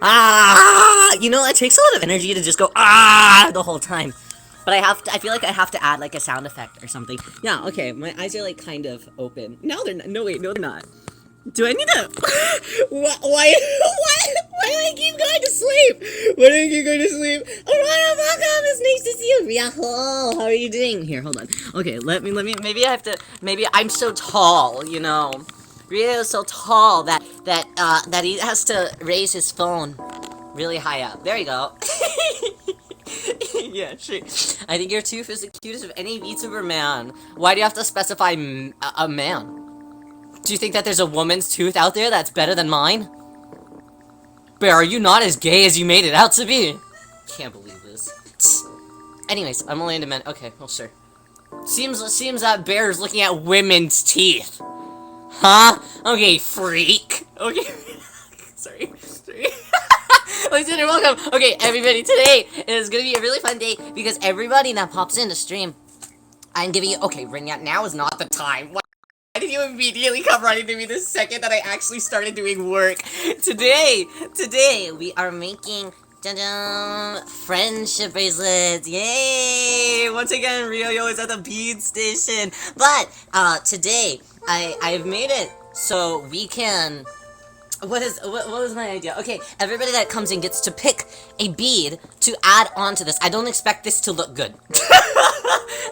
You know, it takes a lot of energy to just go the whole time. But I feel like I have to add like a sound effect or something. Yeah, okay, my eyes are like kind of open. No, they're not. No, wait, no, they're not. Do I need to? Why do I keep going to sleep? Why do I keep going to sleep? Alright, welcome. It's nice to see you. Yeah, how are you doing? Here, hold on. Okay, let me. Maybe I have to. Maybe I'm so tall, you know. Rio is so tall that he has to raise his phone really high up. There you go. Yeah, sure. I think your tooth is the cutest of any VTuber man. Why do you have to specify a man? Do you think that there's a woman's tooth out there that's better than mine? Bear, are you not as gay as you made it out to be? Can't believe this. Anyways, I'm only into men. Okay, well, sure. Seems that Bear is looking at women's teeth. Huh? Okay, freak. Okay. Sorry. Ladies and welcome. Okay, everybody, today is gonna be a really fun day because everybody that pops in the stream, I'm giving you. Okay, now is not the time. Why did you immediately come running to me the second that I actually started doing work? Today, we are making friendship bracelets. Yay! Once again, Ryo is at the bead station. But today, I've made it so we can. What was my idea? Okay, everybody that comes in gets to pick a bead to add on to this. I don't expect this to look good.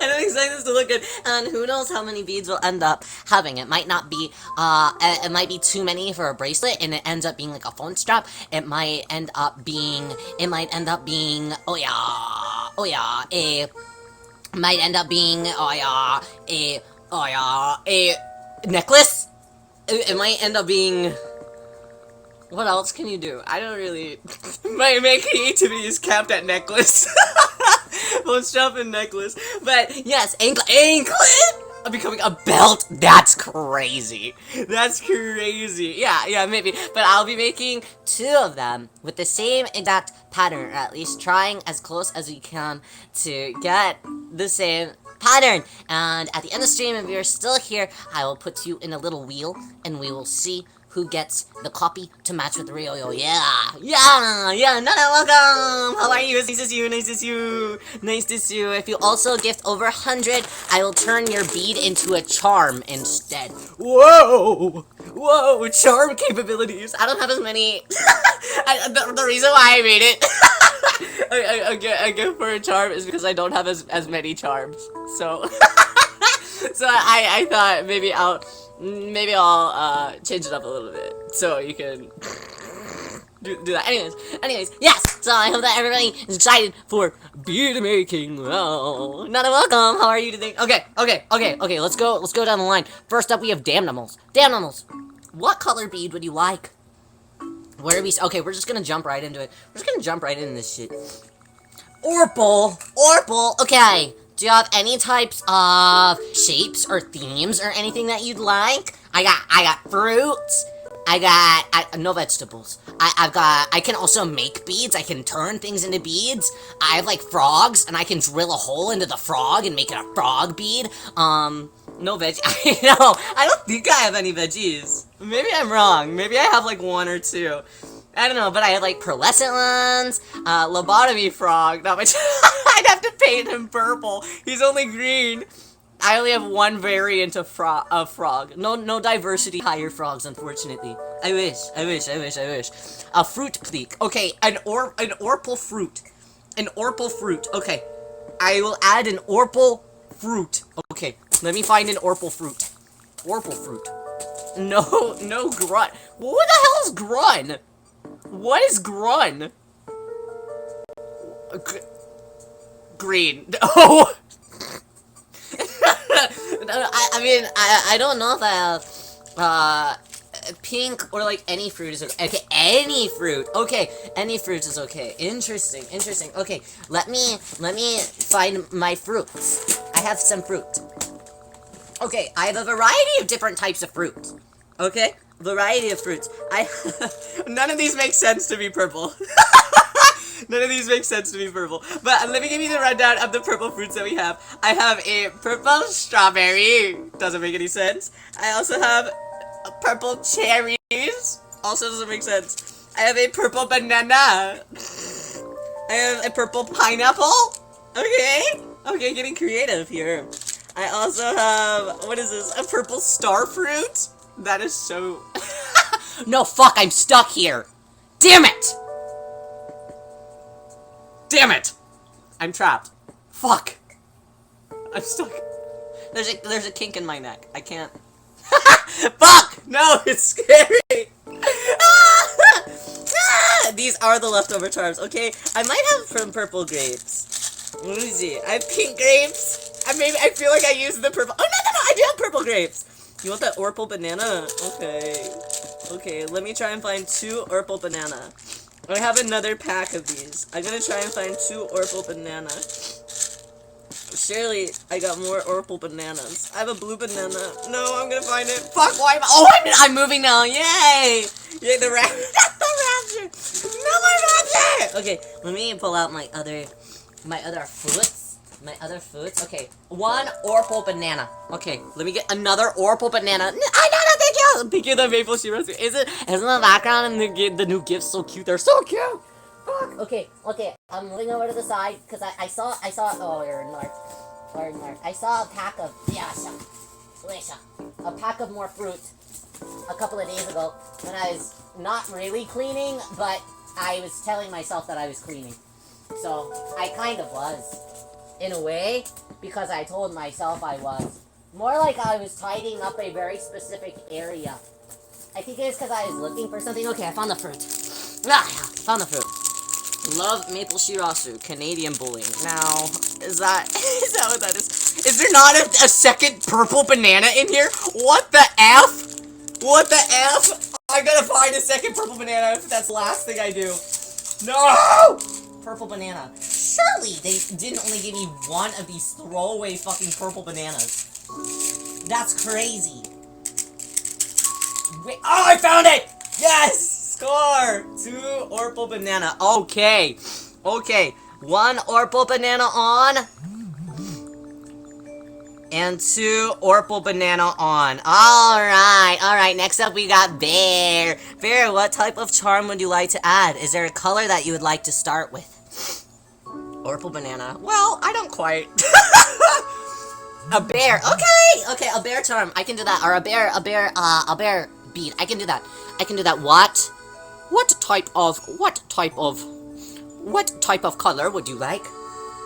I don't expect this to look good, and who knows how many beads we'll end up having. It might not be, it might be too many for a bracelet, and it ends up being like a phone strap. It might end up being, oh yeah, might end up being, a necklace. It might end up being. What else can you do? I don't really. My creativity is capped at necklace. Phone strap and necklace. But yes, anklet. I'm becoming a belt. That's crazy. That's crazy. Yeah, maybe. But I'll be making 2 of them with the same exact pattern, or at least trying as close as we can to get the same pattern. And at the end of the stream, if you're still here, I will put you in a little wheel, and we will see who gets the copy to match with Ryo. Yeah, Nana, welcome! How are you? Nice to see you. If you also gift over 100, I will turn your bead into a charm instead. Whoa, charm capabilities. I don't have as many. The reason why I made it, I get for a charm is because I don't have as many charms. So, so I thought maybe I'll change it up a little bit so you can do that. Anyways, yes. So I hope that everybody is excited for bead making. Oh, Nana, welcome. How are you today? Okay. Let's go down the line. First up, we have Damnimals. What color bead would you like? Where are we? Okay, we're just gonna jump right into it. We're just gonna jump right into this shit. Orpal. Okay. Do you have any types of shapes or themes or anything that you'd like? I got fruits. I got no vegetables. I can also make beads. I can turn things into beads. I have like frogs, and I can drill a hole into the frog and make it a frog bead. No veg. I don't think I have any veggies. Maybe I'm wrong. Maybe I have like 1 or 2. I don't know, but I have like pearlescent ones, lobotomy frog, not much. I'd have to paint him purple. He's only green. I only have 1 variant of frog. No diversity higher frogs, unfortunately. I wish. A fruit pleak. Okay, an orpal fruit. Okay. I will add an orpal fruit. Okay, let me find an orpal fruit. No grunt. What the hell is grun? What is grun? Green. Oh! I mean, I don't know if I have, pink or like any fruit is okay. Okay, any fruit. Okay, any fruit is okay. Interesting. Okay, let me find my fruits. I have some fruit. Okay, I have a variety of different types of fruit. Okay? Variety of fruits. None of these make sense to be purple. None of these make sense to be purple. But let me give you the rundown of the purple fruits that we have. I have a purple strawberry. Doesn't make any sense. I also have purple cherries. Also doesn't make sense. I have a purple banana. I have a purple pineapple. Okay. Okay, getting creative here. I also have, what is this? A purple star fruit? That is so... No, fuck, I'm stuck here. Damn it! Damn it! I'm trapped. Fuck. I'm stuck. There's a kink in my neck. I can't. Fuck! No, it's scary. These are the leftover charms. Okay, I might have some purple grapes. Let me see. I have pink grapes. I feel like I used the purple. Oh no! I do have purple grapes. You want that Orpal banana? Okay. Okay, let me try and find 2 Orpal banana. I have another pack of these. I'm gonna try and find 2 Orpal banana. Surely I got more Orpal bananas. I have a blue banana. No, I'm gonna find it. Fuck, why am I— oh, I'm moving now. Yay! Yay, the raptor. The raptor. No, my raptor! Okay, let me pull out my other fruits. My other fruits. Okay, 1 Orpal banana. Okay, let me get another Orpal banana. No, thank you! Thank you, the maple syrup. Isn't the background and the new gifts so cute? They're so cute! Fuck! Okay, I'm moving over to the side, because I saw, oh, you're north. I saw a pack of, a pack of more fruit a couple of days ago, when I was not really cleaning, but I was telling myself that I was cleaning. So, I kind of was, in a way, because I told myself I was. More like I was tidying up a very specific area. I think it's because I was looking for something. Okay, I found the fruit. Found the fruit. Love maple shirasu, Canadian bullying. Now, is that what that is? Is there not a second purple banana in here? What the F? What the F? I gotta find a second purple banana if that's the last thing I do. No! Purple banana. Surely they didn't only give me 1 of these throwaway fucking purple bananas. That's crazy. Wait, oh, I found it! Yes! Score! 2 Orpal banana. Okay. 1 Orpal banana on. And 2 Orpal banana on. Alright. Next up we got Bear. Bear, what type of charm would you like to add? Is there a color that you would like to start with? Orpal banana. Well, I don't quite. A bear. Okay, a bear charm. I can do that. Or a bear bead. I can do that. What type of color would you like?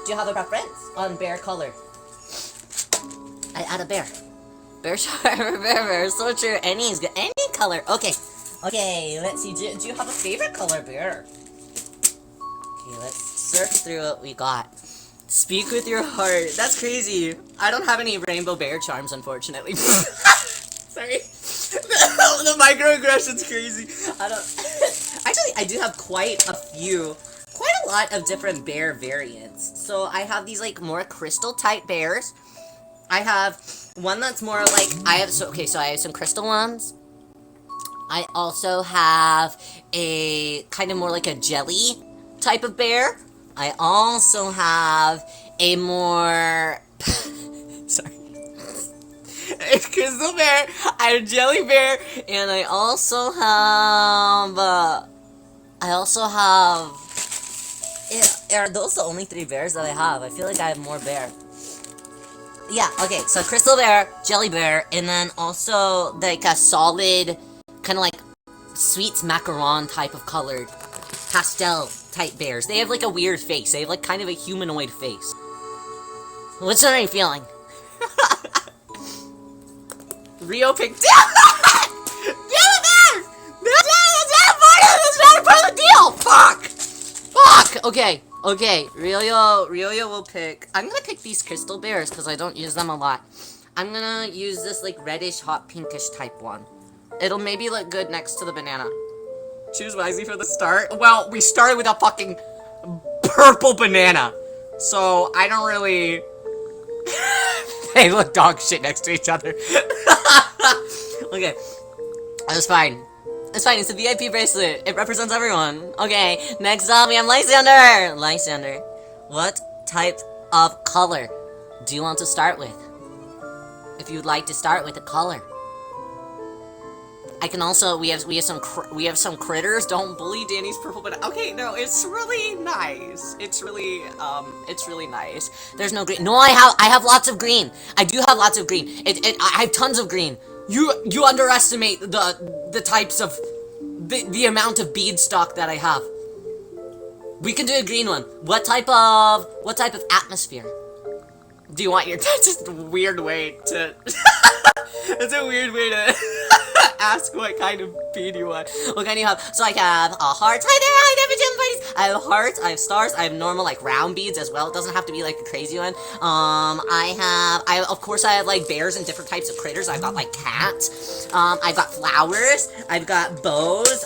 Do you have a preference on bear color? I add a bear. Bear charm, bear, so true. Any is good. Any color. Okay, let's see. Do you have a favorite color, Bear? Okay, let's search through what we got. Speak with your heart. That's crazy. I don't have any rainbow bear charms, unfortunately. Sorry. The microaggression's crazy. Actually, I do have quite a lot of different bear variants. So I have these like more crystal type bears. I have one that's more like so I have some crystal ones. I also have a kind of more like a jelly type of bear. I also have a more sorry. It's crystal bear, I have jelly bear, and I also have are those the only 3 bears that I have? I feel like I have more bear. Yeah, okay, so crystal bear, jelly bear, and then also like a solid kind of like sweets macaron type of colored pastel type bears. They have like a weird face. They have like kind of a humanoid face. What's are you feeling? Rio picked That's part of the deal! Fuck! Okay, Rio will pick. I'm gonna pick these crystal bears because I don't use them a lot. I'm gonna use this like reddish, hot, pinkish type one. It'll maybe look good next to the banana. Choose wisely for the start. Well, we started with a fucking purple banana. So, I don't really... They look dog shit next to each other. Okay. That's fine. It's fine, it's a VIP bracelet. It represents everyone. Okay, next up we have Lysander. Lysander, what type of color do you want to start with? If you'd like to start with a color. I can also we have some critters. Don't bully Danny's purple, but okay, no, it's really nice. It's really nice. There's no green. No, I have lots of green. I do have lots of green. I have tons of green. You underestimate the types of the amount of beanstalk that I have. We can do a green one. What type of atmosphere? Do you want your? That's just a weird way to. That's a weird way to ask what kind of bead you want. What kind do you have? So I have hearts. Hi there, hi there, gym buddies. I have hearts. I have stars. I have normal like round beads as well. It doesn't have to be like a crazy one. Of course I have like bears and different types of critters. I've got like cats. I've got flowers. I've got bows.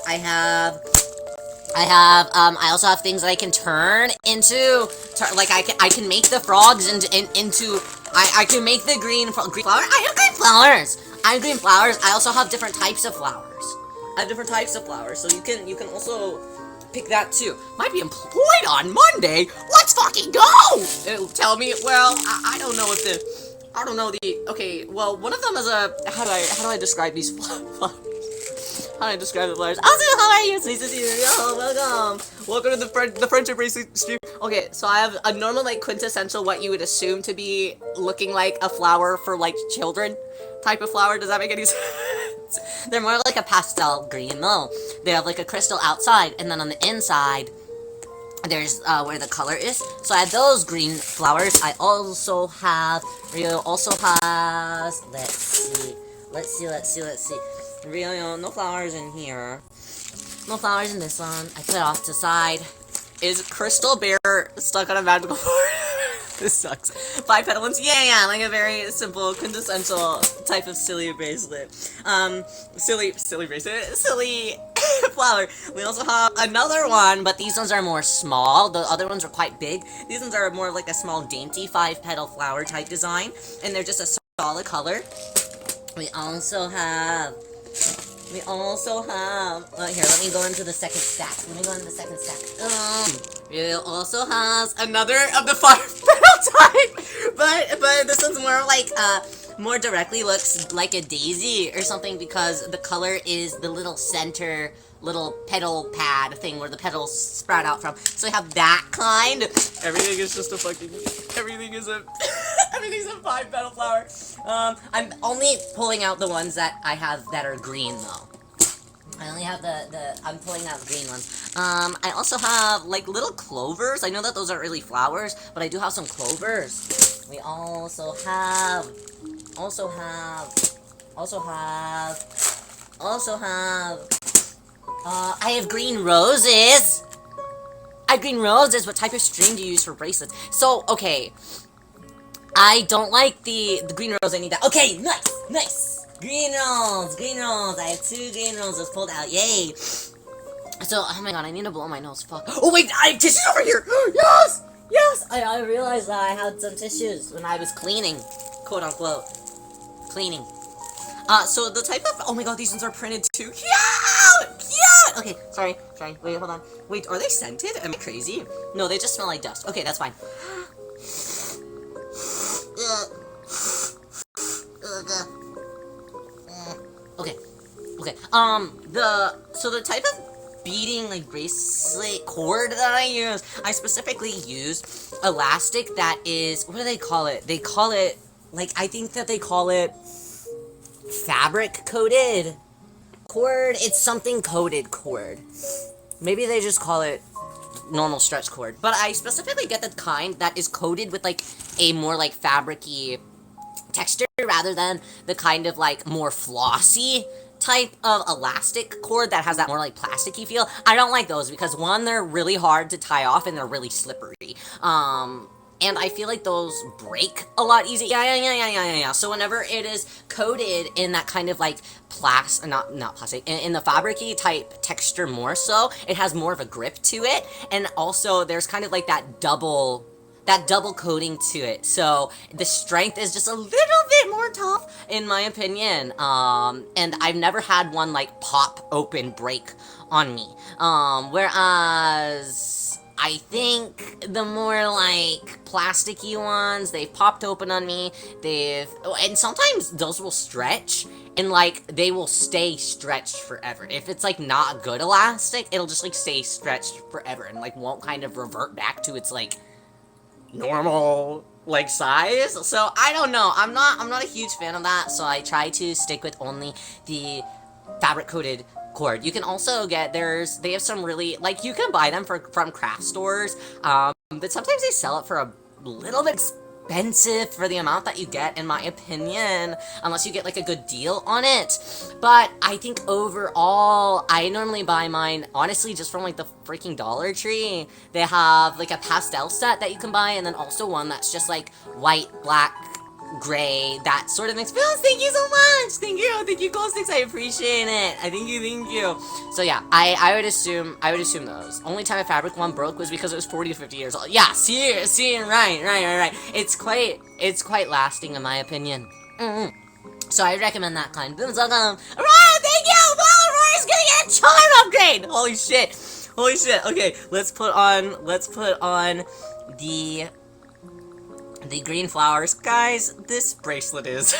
I also have things that I can turn into, like I can make the frogs into, I can make the green flower. I have green flowers. I have green flowers. I also have different types of flowers. So you can also pick that too. Might be employed on Monday. Let's fucking go. It'll tell me. Well, I don't know okay. Well, one of them is a. How do I describe these flowers? How do I describe the flowers? Also, how are you? It's nice to see you. Yo, welcome to the Friendship Bracelet stream. Okay, so I have a normal, like, quintessential what you would assume to be looking like a flower for, like, children type of flower. Does that make any sense? They're more like a pastel green, though. They have, like, a crystal outside, and then on the inside, there's, where the color is. So I have those green flowers. I also have, let's see. Really, no flowers in here. No flowers in this one. I put it off to the side. Is Crystal Bear stuck on a magical board? This sucks. 5 petal ones? Yeah, like a very simple, quintessential type of silly bracelet. Silly bracelet. Silly flower. We also have another one, but these ones are more small. The other ones are quite big. These ones are more like a small, dainty 5-petal flower type design, and they're just a solid color. We also have, here, let me go into the second stack. It also has another of the 5-petal type, but this one's more like, more directly looks like a daisy or something because the color is the little center, little petal pad thing where the petals sprout out from. So I have that kind. Everything is just a fucking, everything's a 5-petal flower. I'm only pulling out the ones that I have that are green though. I only have I'm pulling out green ones. I also have like little clovers. I know that those aren't really flowers, but I do have some clovers. We also have, I have green roses. What type of string do you use for bracelets? So, okay. I don't like the green rose. I need that. Okay, nice. Green rose. I have 2 green roses pulled out. Yay. So, oh my god, I need to blow my nose. Fuck. Oh wait, I have tissues over here. Yes. I realized that I had some tissues when I was cleaning, quote unquote, cleaning. So the type of, oh my god, these ones are printed too. Cute! Okay, sorry, wait, hold on. Wait, are they scented? Am I crazy? No, they just smell like dust. Okay, that's fine. Okay. So the type of beading, like, bracelet cord that I use, I specifically use elastic that is, what do they call it? They call it, like, I think that they call it fabric coated cord. It's something coated cord. Maybe they just call it normal stretch cord. But I specifically get the kind that is coated with like a more like fabric-y texture rather than the kind of like more flossy type of elastic cord that has that more like plasticky feel. I don't like those because one, they're really hard to tie off and they're really slippery. And I feel like those break a lot easier. Yeah. So whenever it is coated in that kind of like not plastic, in the fabric-y type texture more so, it has more of a grip to it. And also there's kind of like that double coating to it. So the strength is just a little bit more tough, in my opinion. And I've never had one like pop open break on me. Whereas I think the more like plasticky ones, they've popped open on me. And sometimes those will stretch and like they will stay stretched forever. If it's like not good elastic, it'll just like stay stretched forever and like won't kind of revert back to its like normal like size. So I don't know. I'm not a huge fan of that. So I try to stick with only the fabric coated cord. You can also get they have some really like you can buy them from craft stores. But sometimes they sell it for a little bit expensive for the amount that you get, in my opinion, unless you get like a good deal on it. But I think overall, I normally buy mine honestly just from like the freaking Dollar Tree. They have like a pastel set that you can buy, and then also one that's just like white, black, gray, that sort of mix. Phils, thank you so much! Thank you, Gold Sticks, I appreciate it. Thank you. So yeah, I would assume those. Only time a fabric one broke was because it was 40 to 50 years old. Yeah, see, right. It's quite lasting in my opinion. So I recommend that kind. Boom, welcome. Aurora, thank you! Well, Aurora's gonna get a charm upgrade! Holy shit. Okay, let's put on the green flowers. Guys, this bracelet is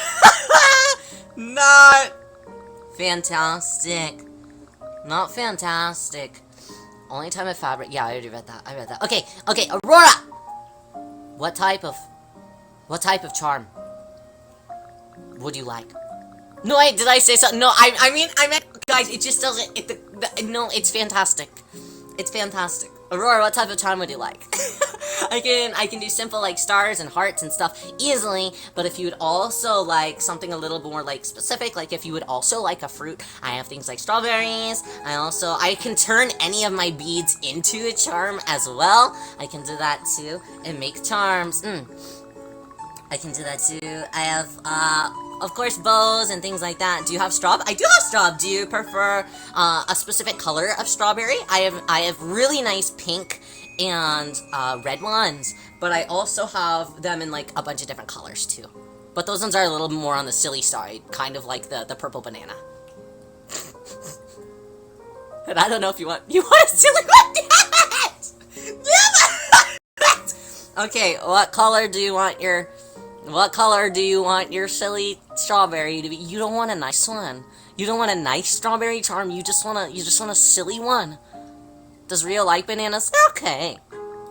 not fantastic. Not fantastic. Only time of fabric. Yeah, I already read that. Okay, Aurora! What type of charm would you like? No, wait, did I say something? No, I meant, guys, it just doesn't, no, it's fantastic. It's fantastic. Aurora, what type of charm would you like? I can do simple like stars and hearts and stuff easily, but if you would also like something a little more like specific, like if you would also like a fruit, I have things like strawberries. I can turn any of my beads into a charm as well. I can do that too and make charms. I can do that too. I have, of course, bows and things like that. Do you have straw? I do have straw. Do you prefer a specific color of strawberry? I have really nice pink and red ones, but I also have them in like a bunch of different colors too. But those ones are a little more on the silly side, kind of like the purple banana. And I don't know if you want a silly one. Okay, what color do you want your silly strawberry to be? You don't want a nice one. You don't want a nice strawberry charm. You just want a silly one. Does Rio like bananas? Okay.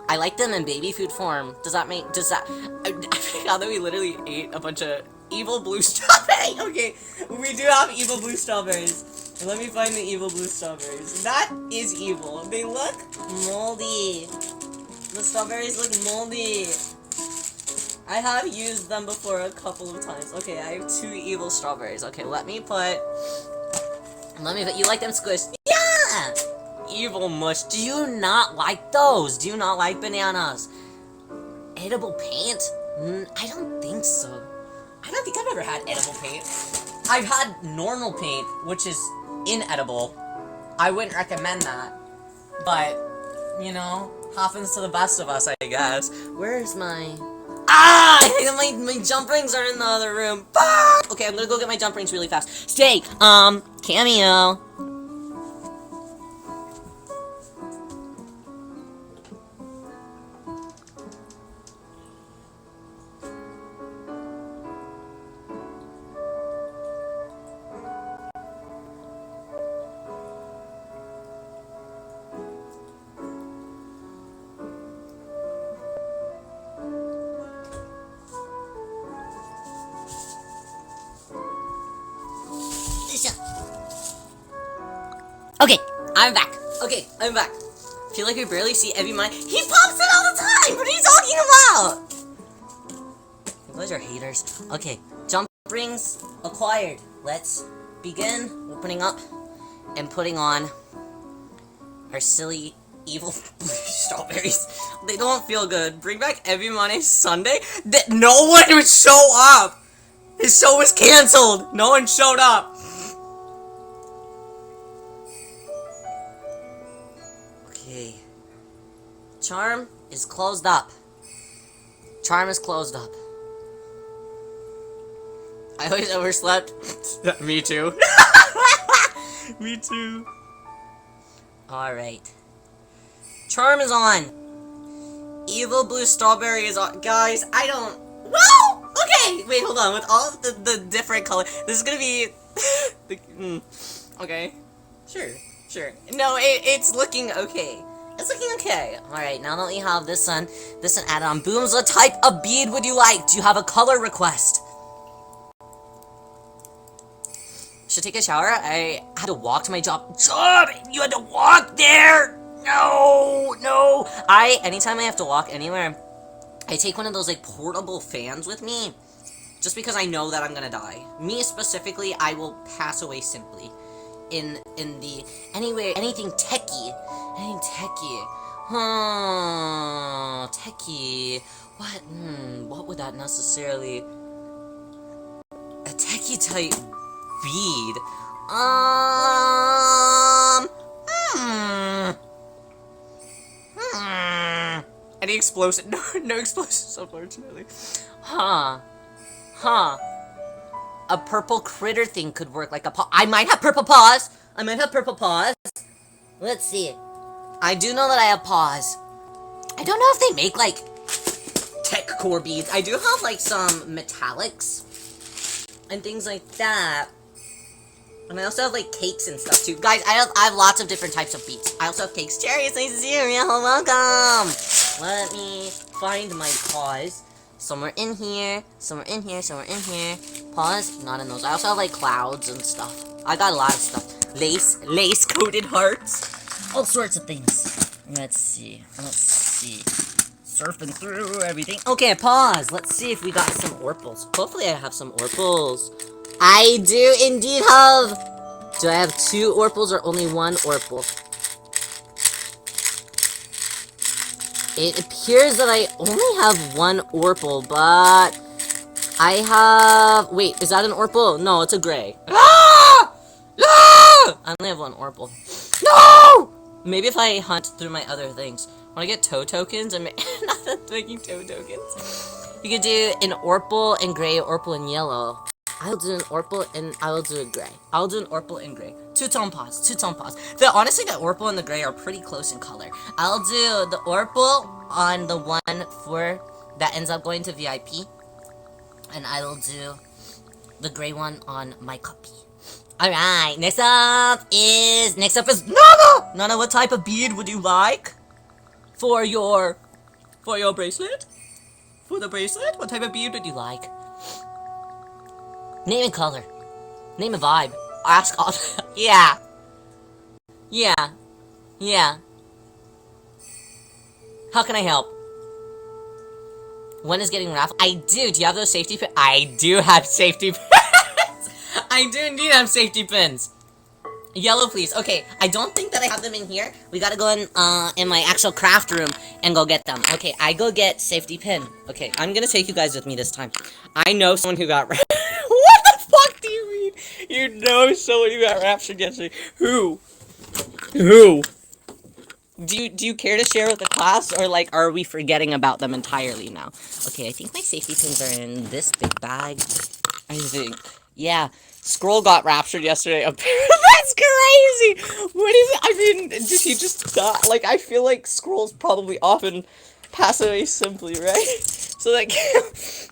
I like them in baby food form. I forgot that we literally ate a bunch of evil blue strawberry. Okay, we do have evil blue strawberries. Let me find the evil blue strawberries. That is evil. They look moldy. The strawberries look moldy. I have used them before a couple of times. Okay, I have 2 evil strawberries. Okay, let me put, you like them squished? Yeah! Evil mush. Do you not like those? Do you not like bananas? Edible paint? I don't think so. I don't think I've ever had edible paint. I've had normal paint, which is inedible. I wouldn't recommend that. But, you know, happens to the best of us, I guess. Where's my... I think my jump rings are in the other room. Fuck! Okay, I'm gonna go get my jump rings really fast. Stay, cameo. Okay, I'm back. Feel like we barely see Evie Mine. He pops it all the time! What are you talking about? You guys are haters. Okay, jump rings acquired. Let's begin opening up and putting on our silly, evil strawberries. They don't feel good. Bring back Evie Mine Sunday? That no one would show up! His show was canceled! No one showed up! Okay. Charm is closed up. Charm is closed up. I always overslept. Me too. Me too. Alright. Charm is on. evil blue strawberry is on. Guys, I don't. Well, okay. Wait, hold on. With all of the different colors, this is gonna be. Okay. Sure. No, it's looking okay. It's looking okay. Alright, now that we have this one added on. Booms, what type of bead would you like? Do you have a color request? Should take a shower? I had to walk to my job. Job! You had to walk there! No! Anytime I have to walk anywhere, I take one of those, like, portable fans with me. Just because I know that I'm gonna die. Me specifically, I will pass away simply. In the... Anywhere, anything techie. Techie. What would that necessarily... A techie type bead. Any explosive? No explosives, unfortunately. A purple critter thing could work, like a paw. I might have purple paws. Let's see. I do know that I have paws. I don't know if they make, like, tech core beads. I do have, like, some metallics and things like that. And I also have, like, cakes and stuff, too. Guys, I have lots of different types of beads. I also have cakes. Cherry, it's nice to see you. Welcome. Let me find my paws. Somewhere in here. Paws, not in those. I also have, like, clouds and stuff. I got a lot of stuff. Lace-coated hearts. All sorts of things. Let's see. Surfing through everything. Okay, pause. Let's see if we got some orpals. Hopefully I have some orpals. I do indeed have... Do I have 2 orpals or only 1 orpal? It appears that I only have 1 orpal, but... I have... Wait, is that an orpal? No, it's a gray. I only have 1 orpal. No! Maybe if I hunt through my other things. When I get toe tokens, I'm not making toe tokens. You could do an orpal and gray, orpal and yellow. I'll do an orpal and I will do a gray. I'll do an orpal and gray. Two-tone paws. Honestly, the orpal and the gray are pretty close in color. I'll do the orpal on the one that ends up going to VIP. And I will do the gray one on my copy. Alright, next up is Nana! Nana, what type of bead would you like? For your bracelet? For the bracelet? What type of bead would you like? Name and color. Name and vibe. Ask all. Yeah. How can I help? When is getting raffled? I do. Do you have those safety pins? I do have safety pins. I do indeed have safety pins. Yellow, please. Okay, I don't think that I have them in here. We gotta go in my actual craft room and go get them. Okay, I go get safety pin. Okay, I'm gonna take you guys with me this time. I know someone who got... What the fuck do you mean? You know someone who got raptured yesterday. Who? Do you care to share with the class, or, like, are we forgetting about them entirely now? Okay, I think my safety pins are in this big bag. I think. Yeah. Scroll got raptured yesterday. That's crazy! What is it? I mean, did he just die? Like, I feel like Scrolls probably often pass away simply, right? So, like,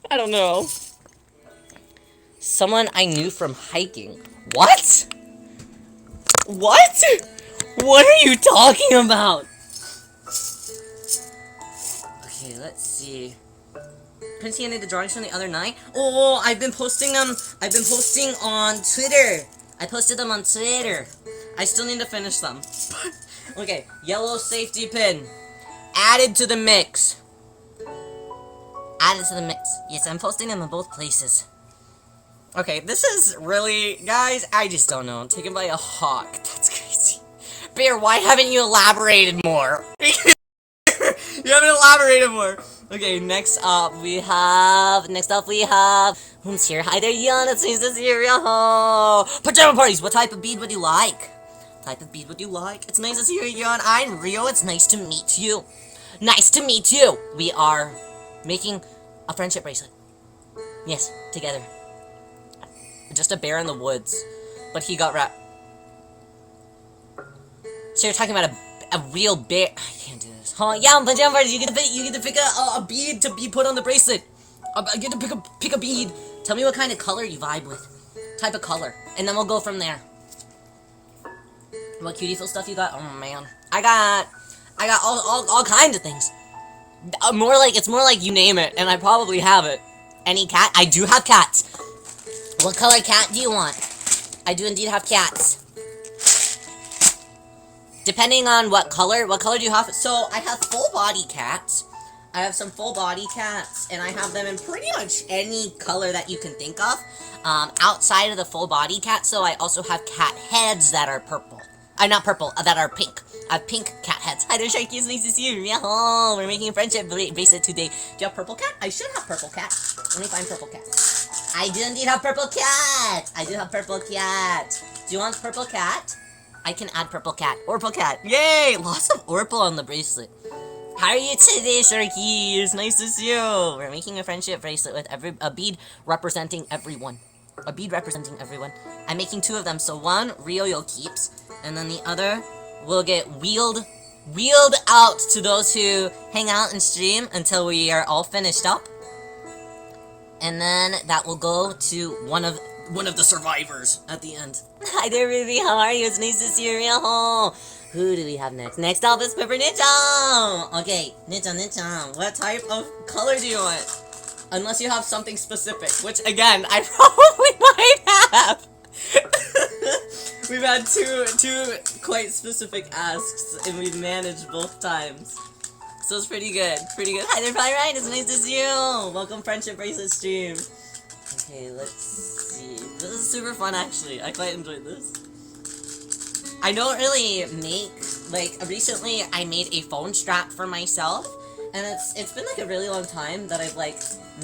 I don't know. Someone I knew from hiking. What? What? What are you talking about? Okay, let's see. Prince ended the drawings from the other night. Oh, I've been posting them. I've been posting on Twitter. I posted them on Twitter. I still need to finish them. Okay, yellow safety pin. Added to the mix. Added to the mix. Yes, I'm posting them in both places. Okay, this is really... Guys, I just don't know. Taken by a hawk. That's crazy. Bear, why haven't you elaborated more? You haven't elaborated more. Okay, next up we have... Who's here? Hi there, Yon. It's nice to see you. Pajama parties. What type of bead would you like? It's nice to see you, Yon. I'm Rio. It's nice to meet you. We are making a friendship bracelet. Yes, together. Just a bear in the woods. But he got wrapped. So you're talking about a real bear. I can't do this. Huh? Yeah, pajamas. You get to pick a bead to be put on the bracelet. I get to pick a bead. Tell me what kind of color you vibe with. Type of color, and then we'll go from there. What cutie stuff you got? Oh man, I got all kinds of things. It's more like you name it, and I probably have it. Any cat? I do have cats. What color cat do you want? I do indeed have cats. Depending on what color do you have? So I have full body cats. I have some full body cats, and I have them in pretty much any color that you can think of. Outside of the full body cat, so I also have cat heads that are purple. Not purple, that are pink. I have pink cat heads. Hi there, Sharky. It's nice to see you. Yeah, we're making a friendship bracelet today. Do you have purple cat? I should have purple cat. Let me find purple cat. I do indeed have purple cat. I do have purple cat. Do you want purple cat? I can add purple cat. Orpal cat. Yay! Lots of Orpal on the bracelet. How are you today, Sharky? It's nice to see you. We're making a friendship bracelet with a bead representing everyone. A bead representing everyone. I'm making 2 of them, so one Ryo keeps, and then the other will get wheeled out to those who hang out and stream until we are all finished up. And then that will go to one of the survivors at the end. Hi there, Ruby. How are you? It's nice to see you, Ryo. Who do we have next? Next up is Pepper Ninja! Okay, Ninja, what type of color do you want? Unless you have something specific, which, again, I probably might have! We've had two quite specific asks, and we've managed both times. So it's pretty good, Hi there, Probably Right, it's nice to see you! Welcome, Friendship Bracelet stream. Okay, let's see. This is super fun, actually. I quite enjoyed this. I don't really make, recently I made a phone strap for myself, and it's been, a really long time that I've,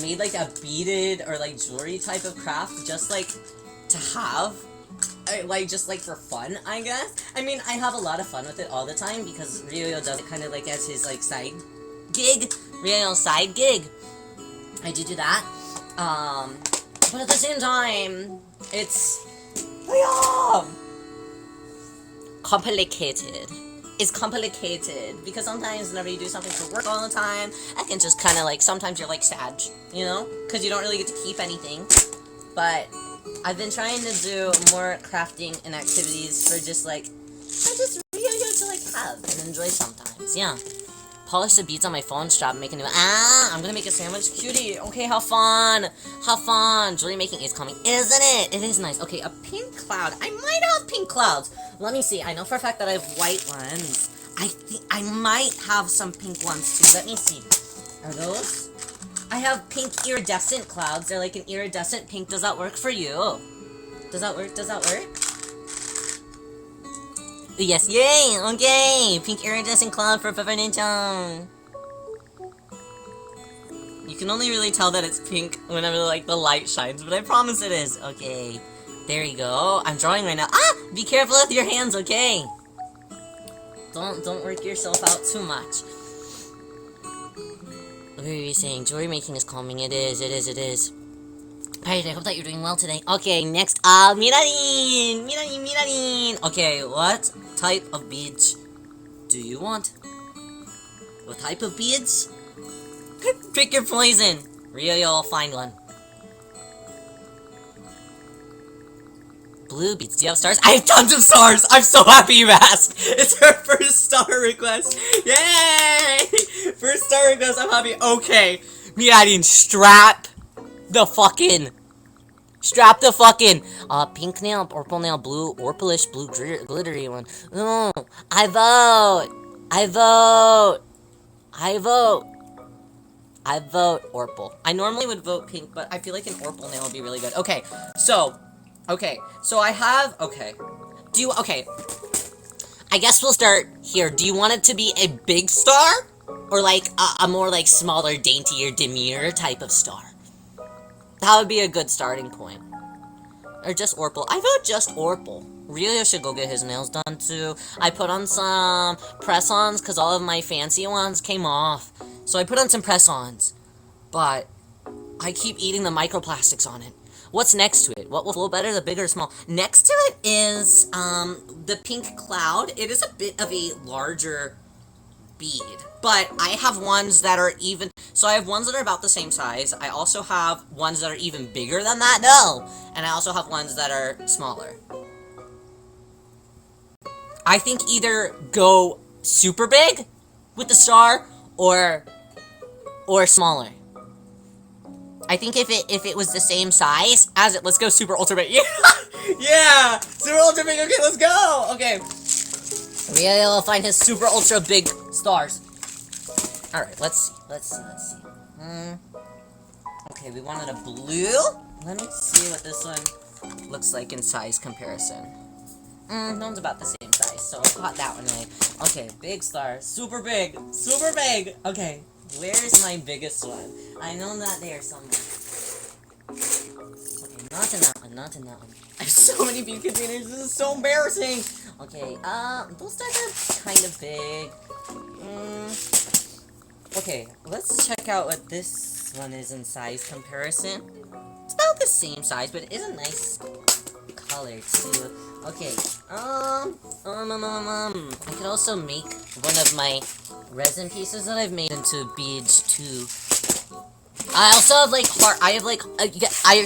made, a beaded or, jewelry type of craft, just, to have, just, for fun, I guess. I mean, I have a lot of fun with it all the time, because Ryo does it kind of, as his, side gig. Ryo's side gig. I do that, but at the same time, it's, complicated. It's complicated because sometimes whenever you do something for work all the time, I can just kind of sometimes you're sad, you know, because you don't really get to keep anything. But I've been trying to do more crafting and activities for just Ryo to have and enjoy sometimes. Yeah. Polish the beads on my phone strap, make a new I'm gonna make a sandwich cutie. Okay, have fun. Jewelry making is coming, isn't it? It is nice. Okay, a pink cloud. I might have pink clouds. Let me see. I know for a fact that I have white ones. I think I might have some pink ones too. Let me see. Are those? I have pink iridescent clouds. They're an iridescent pink. Does that work for you? Does that work? Yes, yay! Okay! Pink iridescent cloud for Pepper Ninja! You can only really tell that it's pink whenever, the light shines, but I promise it is. Okay. There you go. I'm drawing right now. Be careful with your hands, okay? Don't work yourself out too much. What are you saying? Jewelry making is calming. It is. Alright, I hope that you're doing well today. Okay, next up, Mirarin! Okay, what type of beads do you want? What type of beads? Pick your poison! Ryo, you'll find one. Blue beads. Do you have stars? I have tons of stars! I'm so happy you asked! It's her first star request! Yay! First star request, I'm happy. Okay, Mirarin, strap the fucking pink nail, purple nail, blue, orpalish, blue glittery one. No, I vote Orpal. I normally would vote pink, but I feel like an Orpal nail would be really good. Okay, so I have, I guess we'll start here. Do you want it to be a big star? Or a more smaller, daintier, demure type of star? That would be a good starting point. Or just Orpal. I vote just Orpal. Ryo should go get his nails done too. I put on some press-ons because all of my fancy ones came off. So I put on some press-ons. But I keep eating the microplastics on it. What's next to it? What will flow better, the big or small? Next to it is the pink cloud. It is a bit of a larger bead, but I have ones that are even. So I have ones that are about the same size. I also have ones that are even bigger than that. No, and I also have ones that are smaller. I think either go super big with the star or smaller. I think if it was the same size as it, let's go super ultra big. Yeah, yeah, super ultra big. Okay, let's go. Okay, we'll find his super ultra big stars. All right, let's see. Okay, we wanted a blue. Let me see what this one looks like in size comparison. That one's about the same size, so I'll put that one away. Okay, big star, super big, super big. Okay, where's my biggest one? I know that they are somewhere. Okay, not in that one, not in that one. I have so many bead containers, this is so embarrassing. Okay, those stars are kind of big. Okay, let's check out what this one is in size comparison. It's about the same size, but it is a nice color too. Okay, I could also make one of my resin pieces that I've made into beads too. I also have like heart. I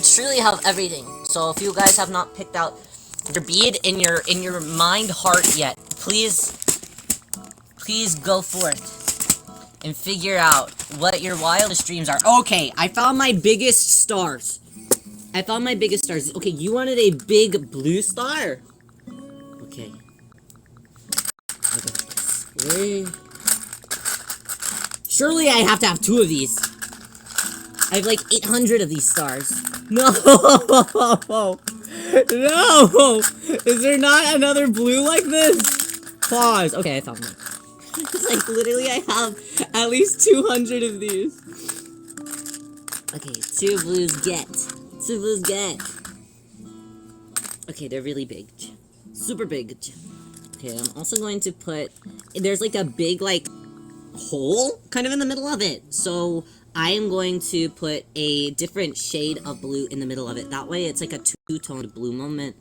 truly have everything. So if you guys have not picked out your bead in your mind heart yet, please go forth and figure out what your wildest dreams are. Okay, I found my biggest stars. Okay, you wanted a big blue star? Okay. Surely I have to have 2 of these. I have like 800 of these stars. No! No! Is there not another blue like this? Pause. Okay, I found one. Like, literally, I have at least 200 of these. Okay, 2 blues get. 2 blues get. Okay, they're really big. Super big. Okay, I'm also going to put... There's like a big, like, hole kind of in the middle of it. So, I am going to put a different shade of blue in the middle of it. That way, it's like a 2-toned blue moment.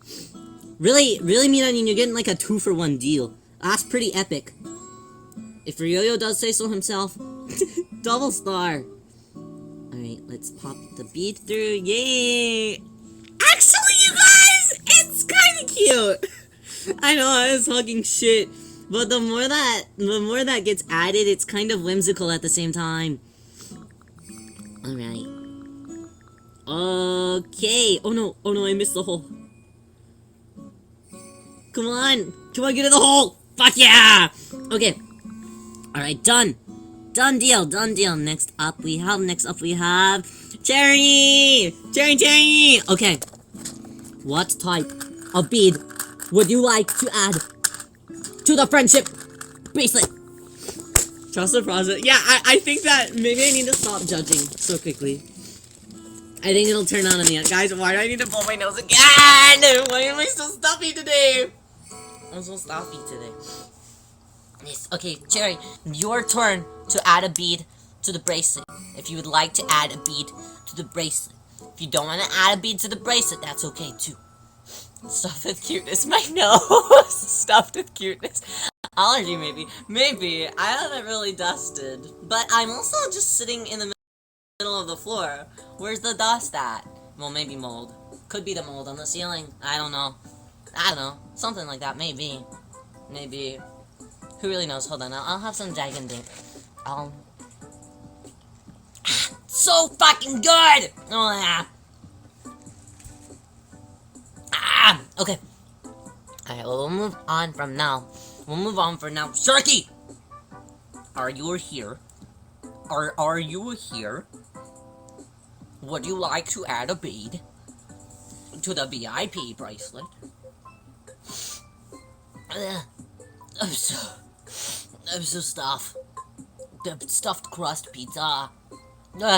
Really, Meat Onion, you're getting like a 2-for-1 deal. That's pretty epic. If Ryoyo does say so himself. Double star. Alright, let's pop the bead through. Yay! Actually, you guys! It's kinda cute! I know, I was talking shit. But the more that gets added, it's kind of whimsical at the same time. Alright. Okay. Oh no, I missed the hole. Come on, get in the hole! Fuck yeah! Okay. Alright, done. Done deal. Next up we have Cherry! Cherry! Okay. What type of bead would you like to add to the Friendship Bracelet? Trust the process. Yeah, I think that maybe I need to stop judging so quickly. I think it'll turn on me. Guys, why do I need to blow my nose again? Why am I so stuffy today? I'm so stuffy today. Yes, okay, Cherry, your turn to add a bead to the bracelet. If you would like to add a bead to the bracelet. If you don't want to add a bead to the bracelet, that's okay too. Stuffed with cuteness, my nose. Stuffed with cuteness. Allergy, maybe. I haven't really dusted, but I'm also just sitting in the middle of the floor. Where's the dust at? Well, maybe mold. Could be the mold on the ceiling. I don't know. Something like that. Maybe. Who really knows? Hold on. I'll have some dragon drink. So fucking good! Oh yeah. Okay. Alright, well, we'll move on from now. Sharky! Are you here? Are you here? Would you like to add a bead to the VIP bracelet? I'm so stuffed. The stuffed crust pizza.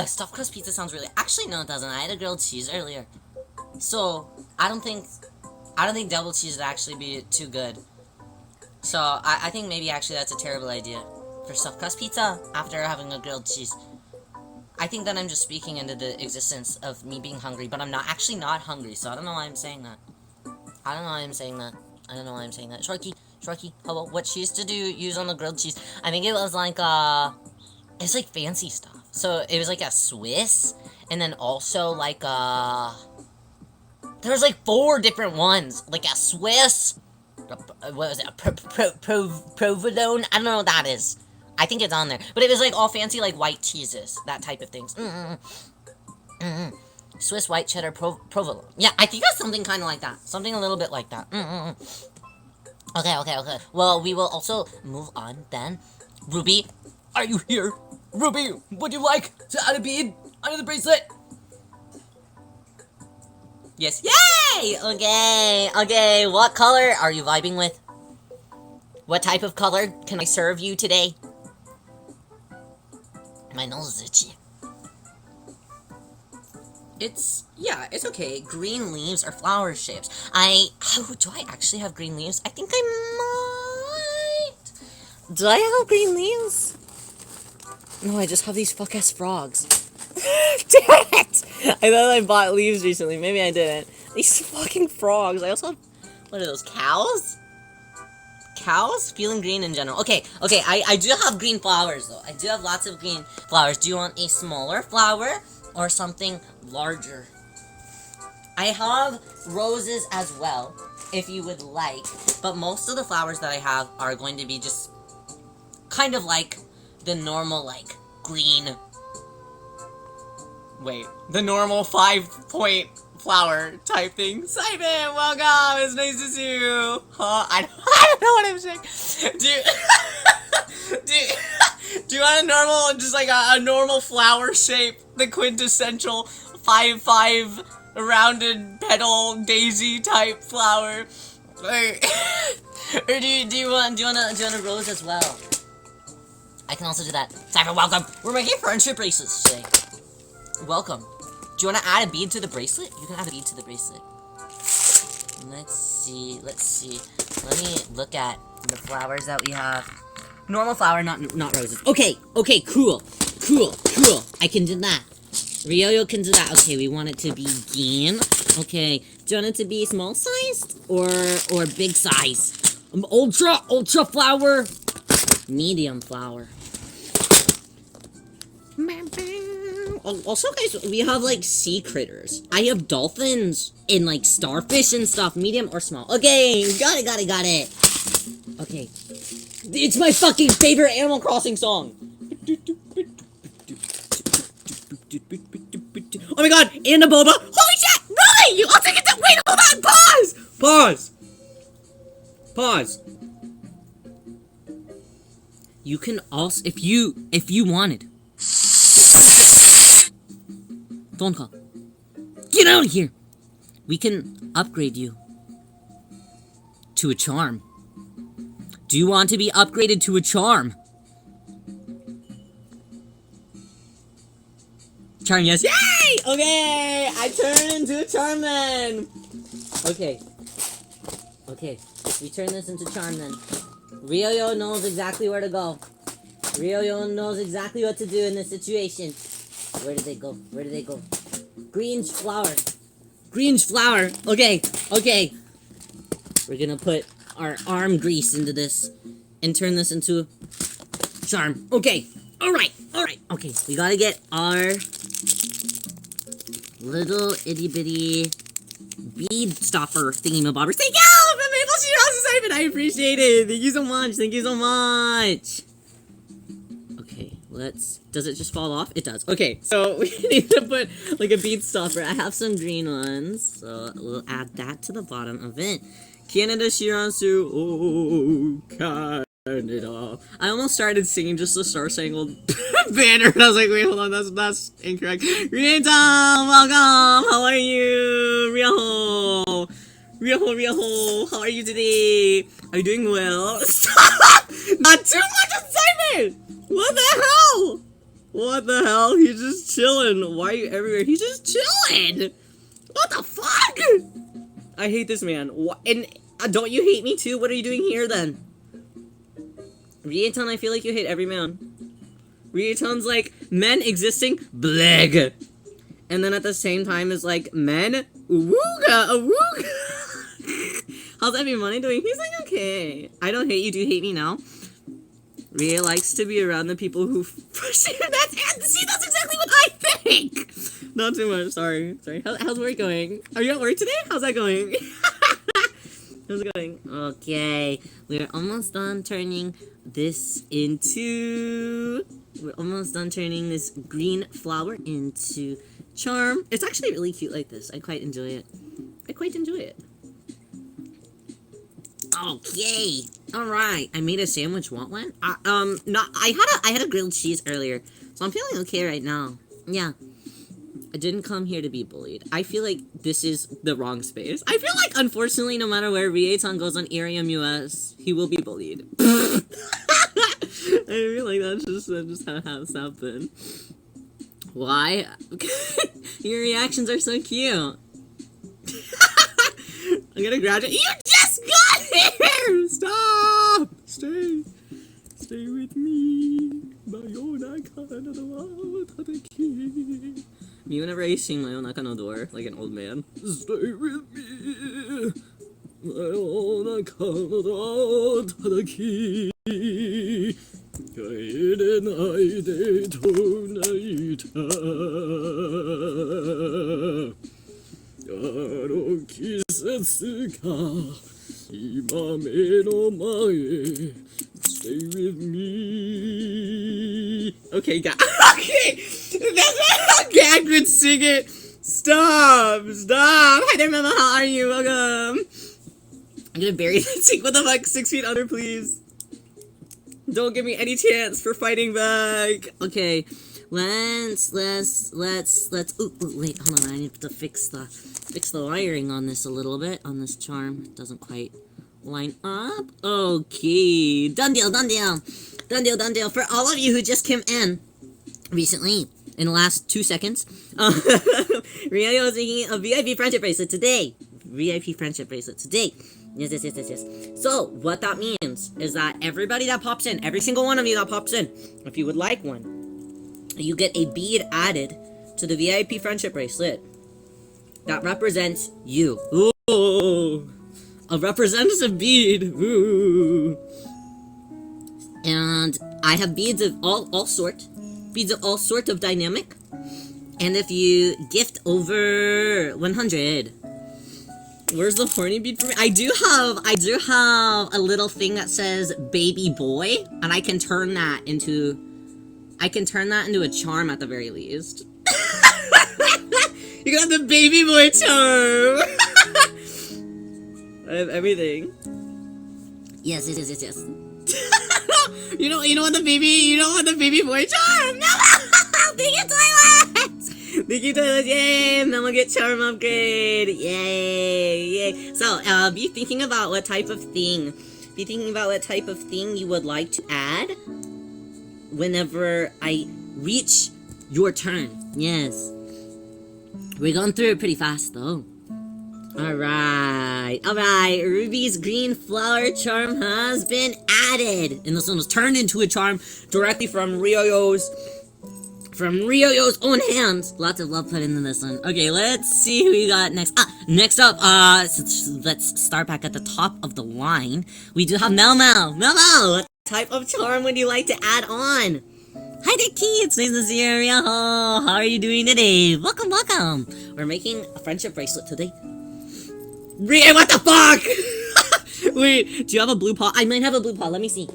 Stuffed crust pizza sounds really... Actually, no, it doesn't. I had a grilled cheese earlier. So, I don't think double cheese would actually be too good. So, I think maybe actually that's a terrible idea. For stuffed crust pizza, after having a grilled cheese. I think that I'm just speaking into the existence of me being hungry, but I'm actually not hungry, so I don't know why I'm saying that. I don't know why I'm saying that. I don't know why I'm saying that. Sharky, hello, what she used to use on the grilled cheese? I think it was like, it's like fancy stuff. So, it was like a Swiss, and then also like, there was like 4 different ones. Like a Swiss, what was it, provolone? I don't know what that is. I think it's on there. But it was like all fancy like white cheeses, that type of things. Swiss white cheddar provolone. Yeah, I think that's something kind of like that. Something a little bit like that. Okay. Well, we will also move on then. Ruby, are you here? Ruby, would you like to add a bead under the bracelet? Yes. Yay! Okay. What color are you vibing with? What type of color can I serve you today? My nose is itchy. It's okay. Green leaves are flower shapes. Do I actually have green leaves? I think I might. Do I have green leaves? No, I just have these fuck-ass frogs. Damn it! I thought I bought leaves recently. Maybe I didn't. These fucking frogs. I also have, what are those, cows? Cows? Feeling green in general. Okay, I do have green flowers, though. I do have lots of green flowers. Do you want a smaller flower or something larger? I have roses as well, if you would like. But most of the flowers that I have are going to be just kind of like the normal, like, green. Wait, the normal 5-point flower type thing. Simon, welcome. It's nice to see you. Huh? I don't know what I'm saying. Do you want a normal, just like a normal flower shape, the quintessential 5 rounded petal daisy type flower? Or do you want a rose as well? I can also do that. Simon, welcome. We're making friendship bracelets today. Welcome. Do you want to add a bead to the bracelet? You can add a bead to the bracelet. Let's see. Let me look at the flowers that we have. Normal flower, not roses. Okay, cool. I can do that. Ryo can do that. Okay, we want it to be green. Okay, do you want it to be small sized or big size? Ultra flower. Medium flower. Also, guys, we have, like, sea critters. I have dolphins and, like, starfish and stuff. Medium or small. Okay, got it. Okay. It's my fucking favorite Animal Crossing song. Oh my god, and a boba. Holy shit! Really? I'll take it to- Wait, hold on! Pause! You can also, if you wanted. Phone call. Get out of here! We can upgrade you to a charm. Do you want to be upgraded to a charm? Charm, yes. Yay! Okay, I turned into a charm then. Okay, we turn this into charm then. Ryo knows exactly where to go. Ryo knows exactly what to do in this situation. Where did they go? Green's flower. Okay. We're gonna put our arm grease into this and turn this into a charm. Okay. Alright. Okay, we gotta get our little itty bitty bead stopper thingy-mabobbers. Thank you for Maple Sheet Simon. I appreciate it. Thank you so much. Okay, does it just fall off? It does. Okay, so we need to put like a bead stopper. I have some green ones, so we'll add that to the bottom of it. Canada Shiransu, oh, Canada. I almost started singing just the Star Spangled Banner, and I was like, wait, hold on, that's incorrect. Rita, welcome! How are you? Ryo, how are you today? Are you doing well? Stop! Not too much excitement! What the hell? He's just chilling. Why are you everywhere? He's just chilling! What the fuck? I hate this man. And don't you hate me too? What are you doing here then? Rietan, I feel like you hate every man. Rieton's like, men existing, bleg. And then at the same time is like, men, awooga, awooga. How's everybody doing? He's like, okay. I don't hate you, do you hate me now? Ria likes to be around the people who push you. That's exactly what I think! Not too much, sorry. How's work going? Are you at work today? How's that going? How's it going? Okay, we're almost done turning this into... We're almost done turning this green flower into charm. It's actually really cute like this. I quite enjoy it. Okay. Alright. I made a sandwich. Want one? I had a grilled cheese earlier. So I'm feeling okay right now. Yeah. I didn't come here to be bullied. I feel like this is the wrong space. I feel like, unfortunately, no matter where Rieton goes on Arium US, he will be bullied. I feel like that's just how it has happened. Why? Your reactions are so cute. I'm gonna graduate. You just got here! Stop! Stay with me. Me whenever I sing my own Nakano door, like an old man. Stay with me. My own Nakano door, Tadaki. Kaerenai tonight. あの季節が今目の前 Stay with me. Okay, okay! That's okay, I could sing it! Stop! Hi there, Mama, how are you? Welcome! I'm gonna bury that sing. What the fuck? 6 feet under, please. Don't give me any chance for fighting back. Okay, let's. Ooh, wait, hold on. I need to fix the wiring on this a little bit. On this charm, it doesn't quite line up. Okay, done deal. For all of you who just came in recently, in the last 2 seconds, Rio is making a VIP friendship bracelet today. Yes. So, what that means is that everybody that pops in, every single one of you that pops in, if you would like one, you get a bead added to the VIP friendship bracelet that represents you. Ooh, a representative bead. Ooh. And I have beads of all sort of dynamic. And if you gift over 100, where's the horny bead for me? I do have a little thing that says baby boy, and I can turn that into a charm at the very least. You got the baby boy charm. I have everything. Yes. You don't want the baby boy charm. No. Thank you, toilets! Yay! Then we'll get charm upgrade! Yay! So, be thinking about what type of thing you would like to add whenever I reach your turn. Yes. We're going through it pretty fast, though. Alright. Ruby's green flower charm has been added. And this one was turned into a charm directly from Ryoyo's own hands. Lots of love put into this one. Okay, let's see who we got next. Next up, let's start back at the top of the line. We do have Mel. What type of charm would you like to add on? Hi there, Key. It's nice to see you, Ryo. How are you doing today? Welcome. We're making a friendship bracelet today. Ryo, what the fuck? Wait, do you have a blue paw? I might have a blue paw. Let me see.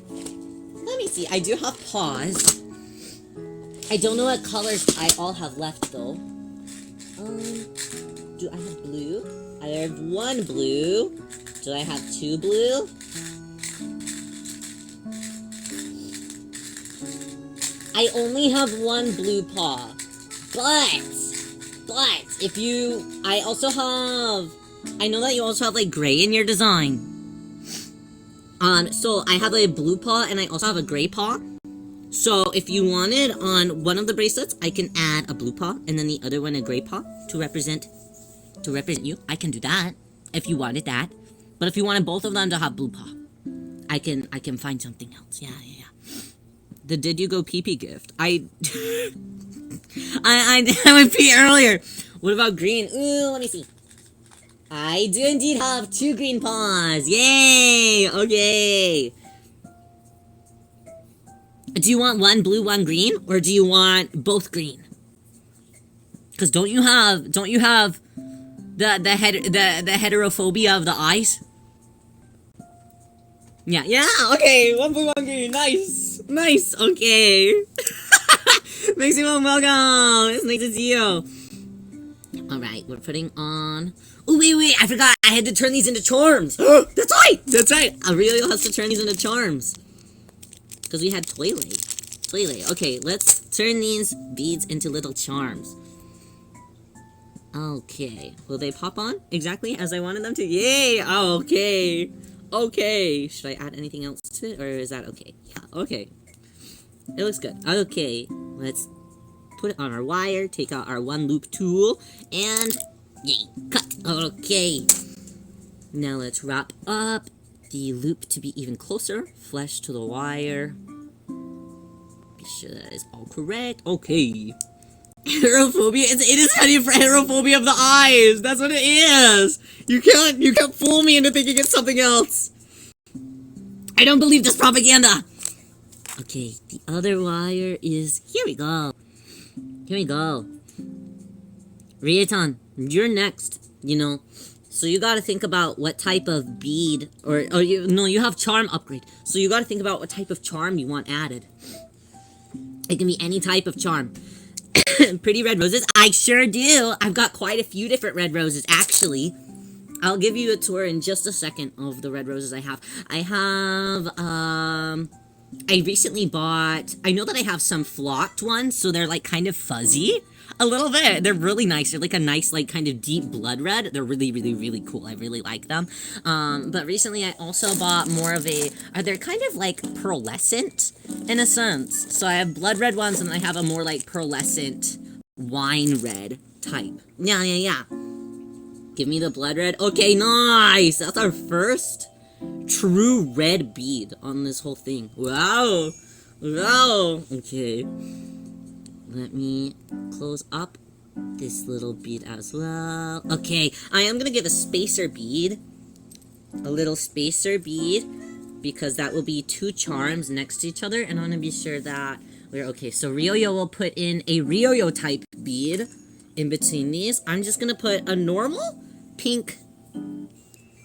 I do have paws. I don't know what colors I all have left, though. Do I have blue? I have 1 blue. Do I have 2 blue? I only have 1 blue paw. But, if you... I know that you also have, like, gray in your design. So I have a blue paw, and I also have a gray paw. So, if you wanted on one of the bracelets, I can add a blue paw, and then the other one a gray paw to represent you. I can do that, if you wanted that. But if you wanted both of them to have blue paw, I can find something else. Yeah. The did you go pee-pee gift. I would pee earlier. What about green? Ooh, let me see. I do indeed have 2 green paws. Yay! Okay. Do you want 1 blue, 1 green, or do you want both green? Because don't you have the heterophobia of the eyes? Yeah, okay, 1 blue, 1 green, nice, okay. Maximum, welcome, it's nice to see you. Alright, we're putting on... Oh, wait, I forgot, I had to turn these into charms. That's right, Aurelio has to turn these into charms. Because we had Twilight. Okay, let's turn these beads into little charms. Okay, will they pop on exactly as I wanted them to? Yay! Okay, should I add anything else to it, or is that okay? Yeah, okay. It looks good. Okay, let's put it on our wire, take out our 1 loop tool, and yay, cut. Okay. Now let's wrap up the loop to be even closer. Flesh to the wire. Be sure that is all correct. Okay. Heterophobia? It is heterophobia of the eyes! That's what it is! You can't fool me into thinking it's something else! I don't believe this propaganda! Okay, the other wire is... Here we go. Rietan, you're next, So you gotta think about what type of bead, you have charm upgrade. So you gotta think about what type of charm you want added. It can be any type of charm. Pretty red roses? I sure do! I've got quite a few different red roses, actually. I'll give you a tour in just a second of the red roses I have. I recently bought... I know that I have some flocked ones, so they're, like, kind of fuzzy. A little bit. They're really nice. They're like a nice, like, kind of deep blood red. They're really, really, really cool. I really like them. But recently I also bought more of a... They're kind of, like, pearlescent, in a sense. So I have blood red ones, and I have a more, like, pearlescent wine red type. Yeah. Give me the blood red. Okay, nice! That's our first true red bead on this whole thing. Wow! Okay. Let me close up this little bead as well. Okay, I am gonna give a spacer bead. A little spacer bead. Because that will be 2 charms next to each other. And I want to be sure that we're okay. So Ryoyo will put in a Ryoyo type bead in between these. I'm just gonna put a normal pink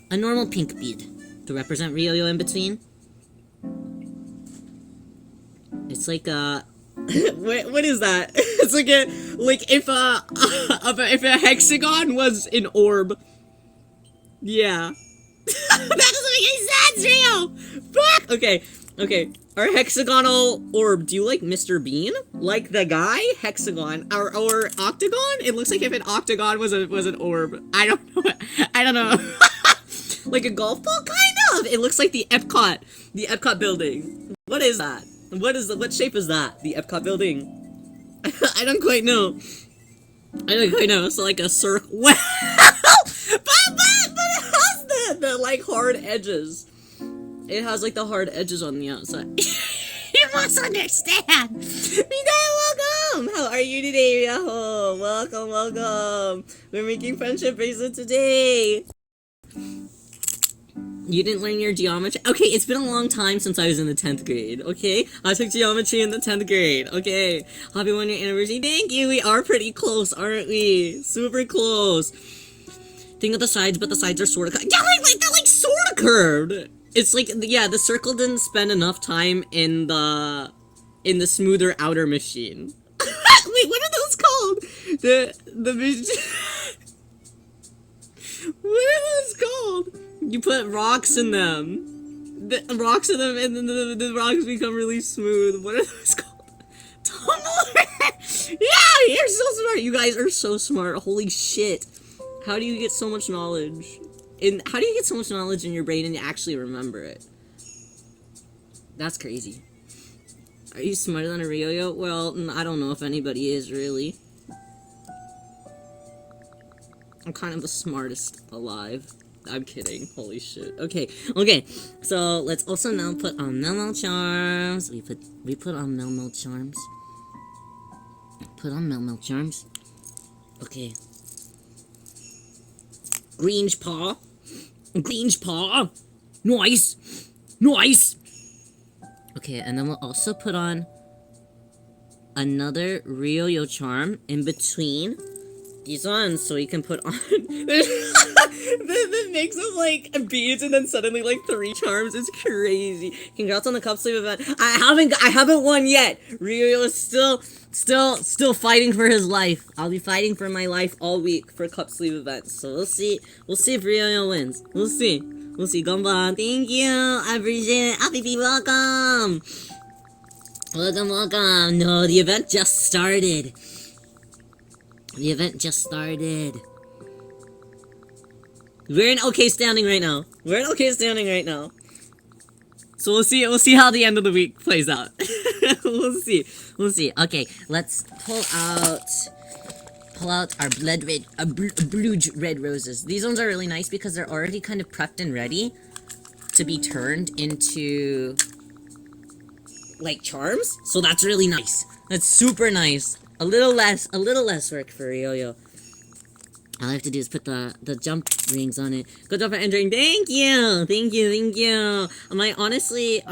bead to represent Ryoyo in between. It's like a... what is that? It's like if a hexagon was an orb. Yeah. That doesn't make any sense, Rio! Fuck! Okay. Our hexagonal orb. Do you like Mr. Bean? Like the guy? Hexagon. Or octagon? It looks like if an octagon was an orb. I don't know. Like a golf ball, kind of! It looks like the Epcot building. What is that? What shape is that? The Epcot building? I don't quite know. So like a circle. Well, but it has the like hard edges. It has like the hard edges on the outside. You must understand. Welcome. How are you today, Ryaho? Welcome. We're making Friendship Bracelet today. You didn't learn your geometry? Okay, it's been a long time since I was in the 10th grade, okay? I took geometry in the 10th grade, okay? Happy 1-year anniversary. Thank you! We are pretty close, aren't we? Super close. Think of the sides, but the sides are sort of... Yeah, they're like sort of curved! It's like, yeah, the circle didn't spend enough time in the smoother outer machine. Wait, what are those called? What are those called? You put rocks in them. The rocks in them, and then the rocks become really smooth. What are those called? Tumblr! Yeah, you're so smart. You guys are so smart. Holy shit. How do you get so much knowledge? How do you get so much knowledge in your brain and you actually remember it? That's crazy. Are you smarter than a Ryoyo? Well, I don't know if anybody is, really. I'm kind of the smartest alive. I'm kidding. Holy shit. Okay. So let's also now put on Melmo charms. We put on Melmo charms. Put on Melmo charms. Okay. Grange paw. Nice. Okay, and then we'll also put on another Ryo-Yo charm in between these ones, so we can put on the mix of like beads and then suddenly like 3 charms is crazy. Congrats on the cup sleeve event. I haven't won yet. Ryo-Yo is still fighting for his life. I'll be fighting for my life all week for cup sleeve events. So we'll see if Ryo-Yo wins. We'll see. Gonban, thank you. I appreciate it. Happy welcome. Welcome. No, the event just started. We're in okay standing right now. So we'll see how the end of the week plays out. We'll see. Okay, let's pull out our blue red roses. These ones are really nice because they're already kind of prepped and ready to be turned into like charms. So that's really nice. That's super nice. A little less work for Ryo-Yo. All I have to do is put the jump rings on it. Good job for entering. Thank you. Honestly,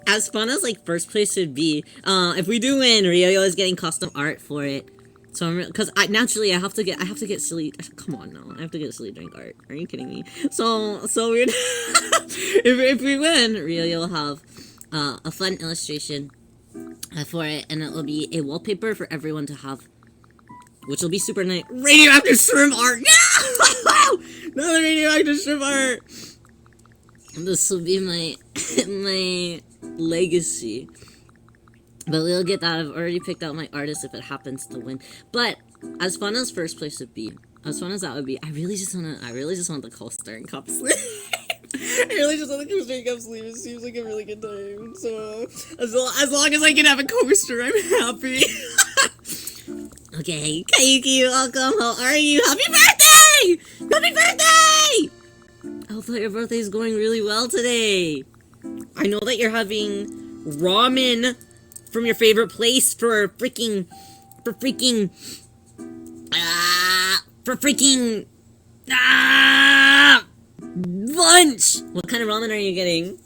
as fun as like first place would be, if we do win, Ryo-Yo is getting custom art for it. So because I have to get silly. Come on, no, I have to get silly drink art. Are you kidding me? So weird. if we win, Ryo-Yo will have a fun illustration for it, and it will be a wallpaper for everyone to have, which will be super nice. Radioactive shrimp art! No! Another radioactive shrimp art! This will be my legacy. But we'll get that. I've already picked out my artist if it happens to win. But as fun as first place would be, as fun as that would be, I really just want the coaster and cup sleeve. It seems like a really good time. So as long as I can have a coaster, I'm happy. Okay, Kaiki, welcome. How are you? Happy birthday! I hope that your birthday is going really well today. I know that you're having ramen from your favorite place for freaking lunch. What kind of ramen are you getting?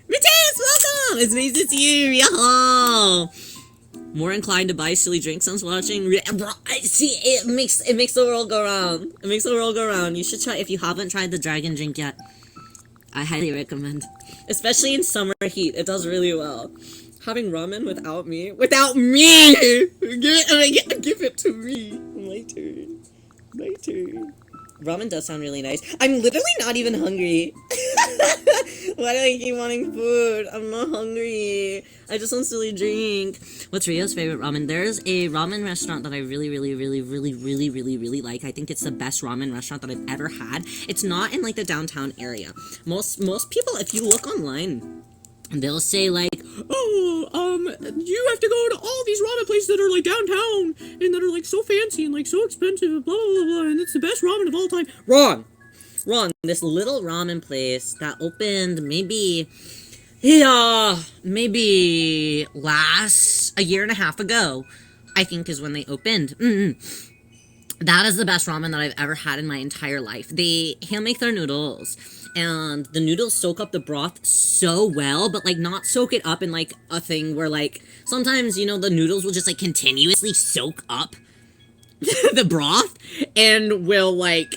Mateus, welcome! It's nice to see you. Yahoo! More inclined to buy silly drinks since watching. See, it makes the world go round. You should try, if you haven't tried the dragon drink yet. I highly recommend. Especially in summer heat, it does really well. Having ramen without me? Give it to me. My turn. Ramen does sound really nice. I'm literally not even hungry. Why do I keep wanting food? I'm not hungry. I just want silly drink. What's Rio's favorite ramen? There's a ramen restaurant that I really like. I think it's the best ramen restaurant that I've ever had. It's not in like the downtown area. Most people, if you look online, they'll say like, you have to go to all these ramen places that are like downtown and that are like so fancy and like so expensive, blah blah blah, and it's the best ramen of all time. Wrong. This little ramen place that opened maybe a year and a half ago, I think is when they opened. That is the best ramen that I've ever had in my entire life. They hand make their noodles, and the noodles soak up the broth so well, but like not soak it up in like a thing where like sometimes, you know, the noodles will just like continuously soak up the broth and will like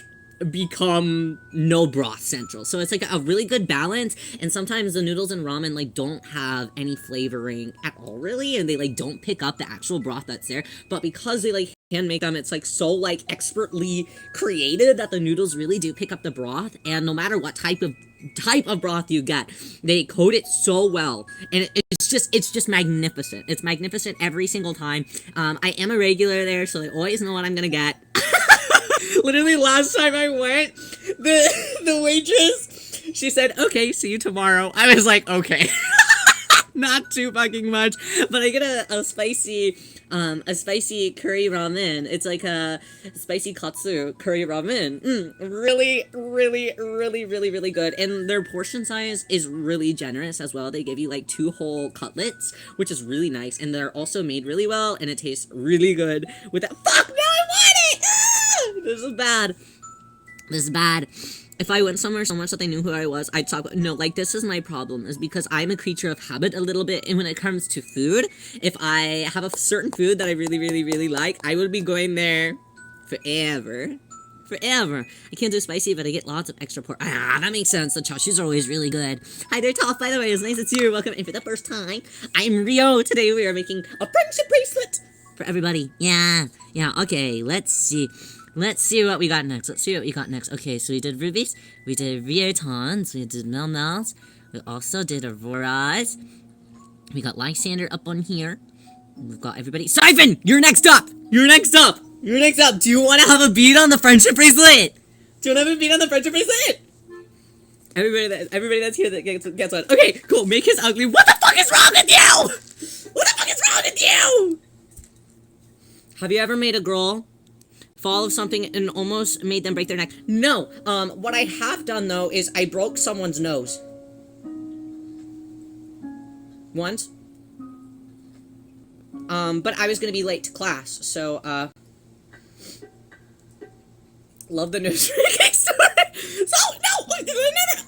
become no broth central. So it's like a really good balance, and sometimes the noodles in ramen like don't have any flavoring at all really, and they like don't pick up the actual broth that's there, but because they like hand make them, it's like so like expertly created that the noodles really do pick up the broth, and no matter what type of broth you get, they coat it so well, and it's just magnificent. It's magnificent every single time. I am a regular there, so I always know what I'm gonna get. Literally last time I went, the waitress, she said, okay, see you tomorrow. I was like, okay. Not too fucking much, but I get a spicy a spicy curry ramen. It's like a spicy katsu curry ramen. Really, really, really, really, really good. And their portion size is really generous as well. They give you like 2 whole cutlets, which is really nice. And they're also made really well, and it tastes really good with that. Fuck, no, I want it! Ah! This is bad. This is bad. If I went somewhere so much that they knew who I was, I'd talk about, no, like, this is my problem, is because I'm a creature of habit a little bit, and when it comes to food, if I have a certain food that I really, really, really like, I would be going there forever. Forever. I can't do spicy, but I get lots of extra pork. Ah, that makes sense. The chassis are always really good. Hi there, Toph, by the way, it's nice to see you. Welcome in for the first time. I'm Rio. Today we are making a friendship bracelet for everybody. Yeah, okay, let's see. Let's see what we got next. Okay, so we did rubies, we did Riotons, we did Melmel's, we also did Auroras, we got Lysander up on here, we've got everybody. Siphon! You're next up! Do you want to have a bead on the friendship bracelet? Everybody that's here that gets one. Okay, cool, make his ugly. What the fuck is wrong with you? Have you ever made a girl fall of something and almost made them break their neck? No. What I have done though is I broke someone's nose. Once. But I was gonna be late to class, so love the nose breaking story. So no,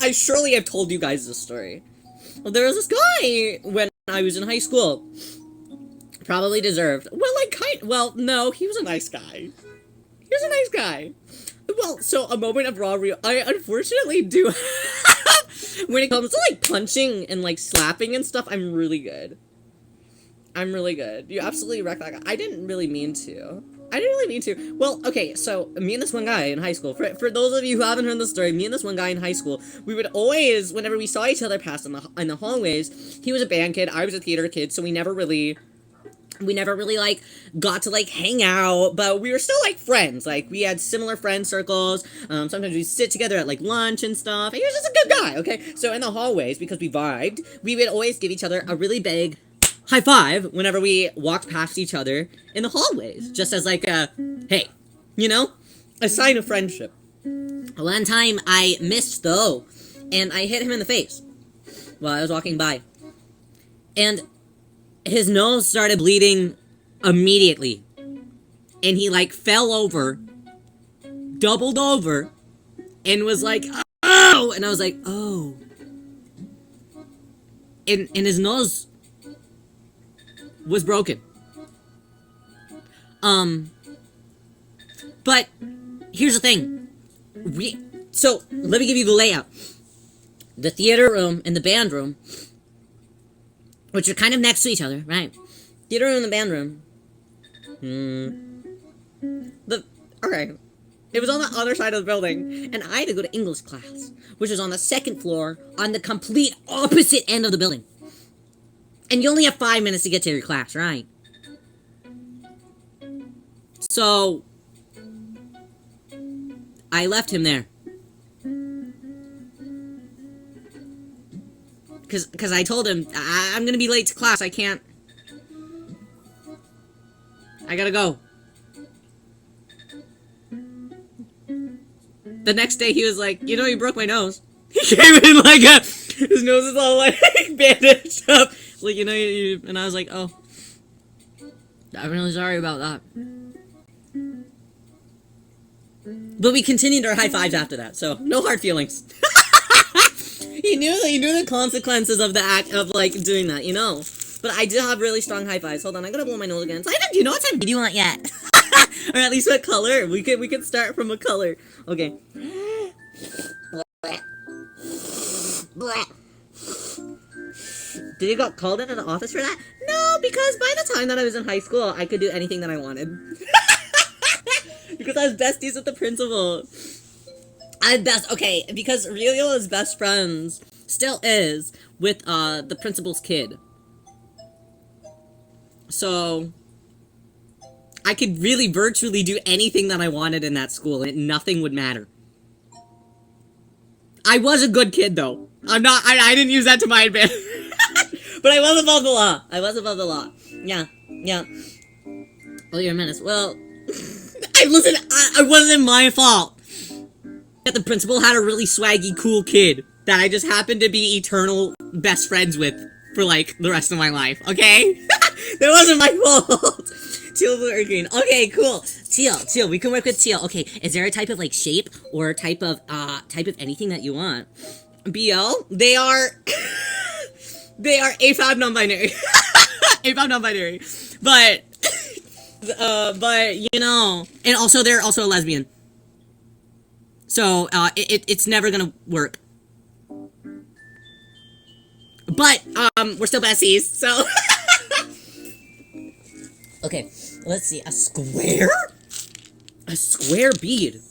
I surely have told you guys this story. Well, there was this guy when I was in high school. Probably deserved. Well, no, he was a nice guy. Well, so a moment of raw real. I unfortunately do have, when it comes to like punching and like slapping and stuff, I'm really good. You absolutely wrecked that guy. I didn't really mean to. Well, okay, so me and this one guy in high school, for those of you who haven't heard the story, me and this one guy in high school, we would always, whenever we saw each other pass in the hallways, he was a band kid, I was a theater kid, so we never really, like, got to, like, hang out, but we were still, like, friends. Like, we had similar friend circles. Sometimes we'd sit together at, like, lunch and stuff. And he was just a good guy, okay? So in the hallways, because we vibed, we would always give each other a really big high five whenever we walked past each other in the hallways. Just as, like, a, hey, you know? A sign of friendship. One time, I missed, though, and I hit him in the face while I was walking by. And his nose started bleeding immediately. And he, like, fell over, doubled over, and was like, oh! And I was like, oh. And his nose was broken. But here's the thing. So, let me give you the layout. The theater room and the band room, which are kind of next to each other, right? Theater room and the band room. Okay. It was on the other side of the building, and I had to go to English class, which was on the second floor, on the complete opposite end of the building. And you only have 5 minutes to get to your class, right? So, I left him there. Because I told him, I'm gonna be late to class, I can't. I gotta go. The next day he was like, you know, you broke my nose. He came in like his nose is all like bandaged up. Like, you know, and I was like, oh. I'm really sorry about that. But we continued our high fives after that, so no hard feelings. He knew the consequences of the act of, like, doing that, you know? But I did have really strong high fives. Hold on, I gotta blow my nose again. Simon, do you know what time do you want yet? Or at least what color? We could start from a color. Okay. Did you get called into the office for that? No, because by the time that I was in high school, I could do anything that I wanted. Because I was besties with the principal. Okay, because Rio is best friends, still is, with, the principal's kid. So, I could really virtually do anything that I wanted in that school, and nothing would matter. I was a good kid, though. I didn't use that to my advantage. But I was above the law. Yeah. Oh, you're a menace. Well, it wasn't my fault that the principal had a really swaggy, cool kid that I just happened to be eternal best friends with for, like, the rest of my life, okay? That wasn't my fault! Teal, blue, or green. Okay, cool. Teal, we can work with teal. Okay, is there a type of, like, shape or type of anything that you want? BL? They are... they are AFAB non-binary. AFAB non-binary. But, you know... And also, they're also a lesbian. So, it's never gonna work. But, we're still besties, so... Okay, let's see. A square? A square bead.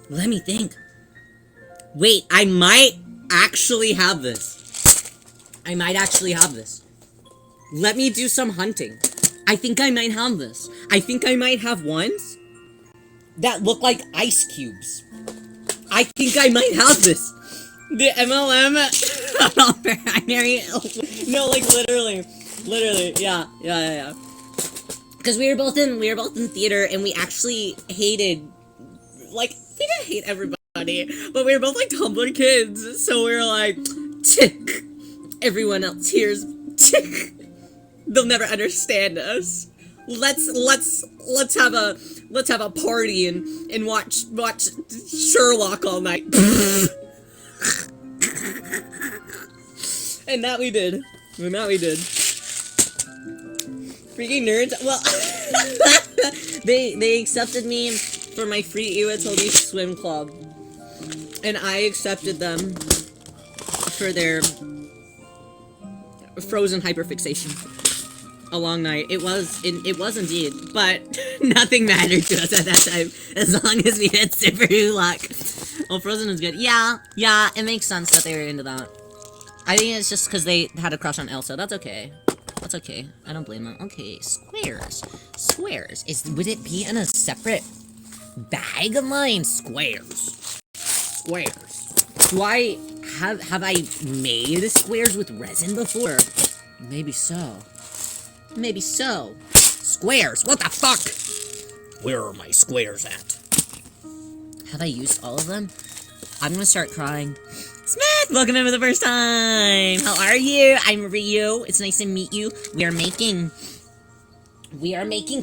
Let me think. Wait, I might actually have this. Let me do some hunting. I think I might have this. I think I might have ones that look like ice cubes. I think I might have this. The MLM non-binary. No, like literally, yeah. Because we were both in theater, and we actually hated, like, we didn't hate everybody, but we were both like Tumblr kids, so we were like, tick. Everyone else here's tick. They'll never understand us. Let's have a party and watch Sherlock all night. And that we did. Freaking nerds. Well, they accepted me for my free Iwatoli swim club, and I accepted them for their frozen hyperfixation. A long night. It was indeed, but nothing mattered to us at that time as long as we had super luck. Well, Frozen is good. Yeah, it makes sense that they were into that. I think it's just because they had a crush on Elsa. That's okay. I don't blame them. Okay, squares. Would it be in a separate bag of mine? Squares. Do I have I made squares with resin before? Maybe so. Squares. What the fuck? Where are my squares at? Have I used all of them? I'm gonna start crying. Smith, welcome in for the first time. How are you? I'm Ryu. It's nice to meet you. We are making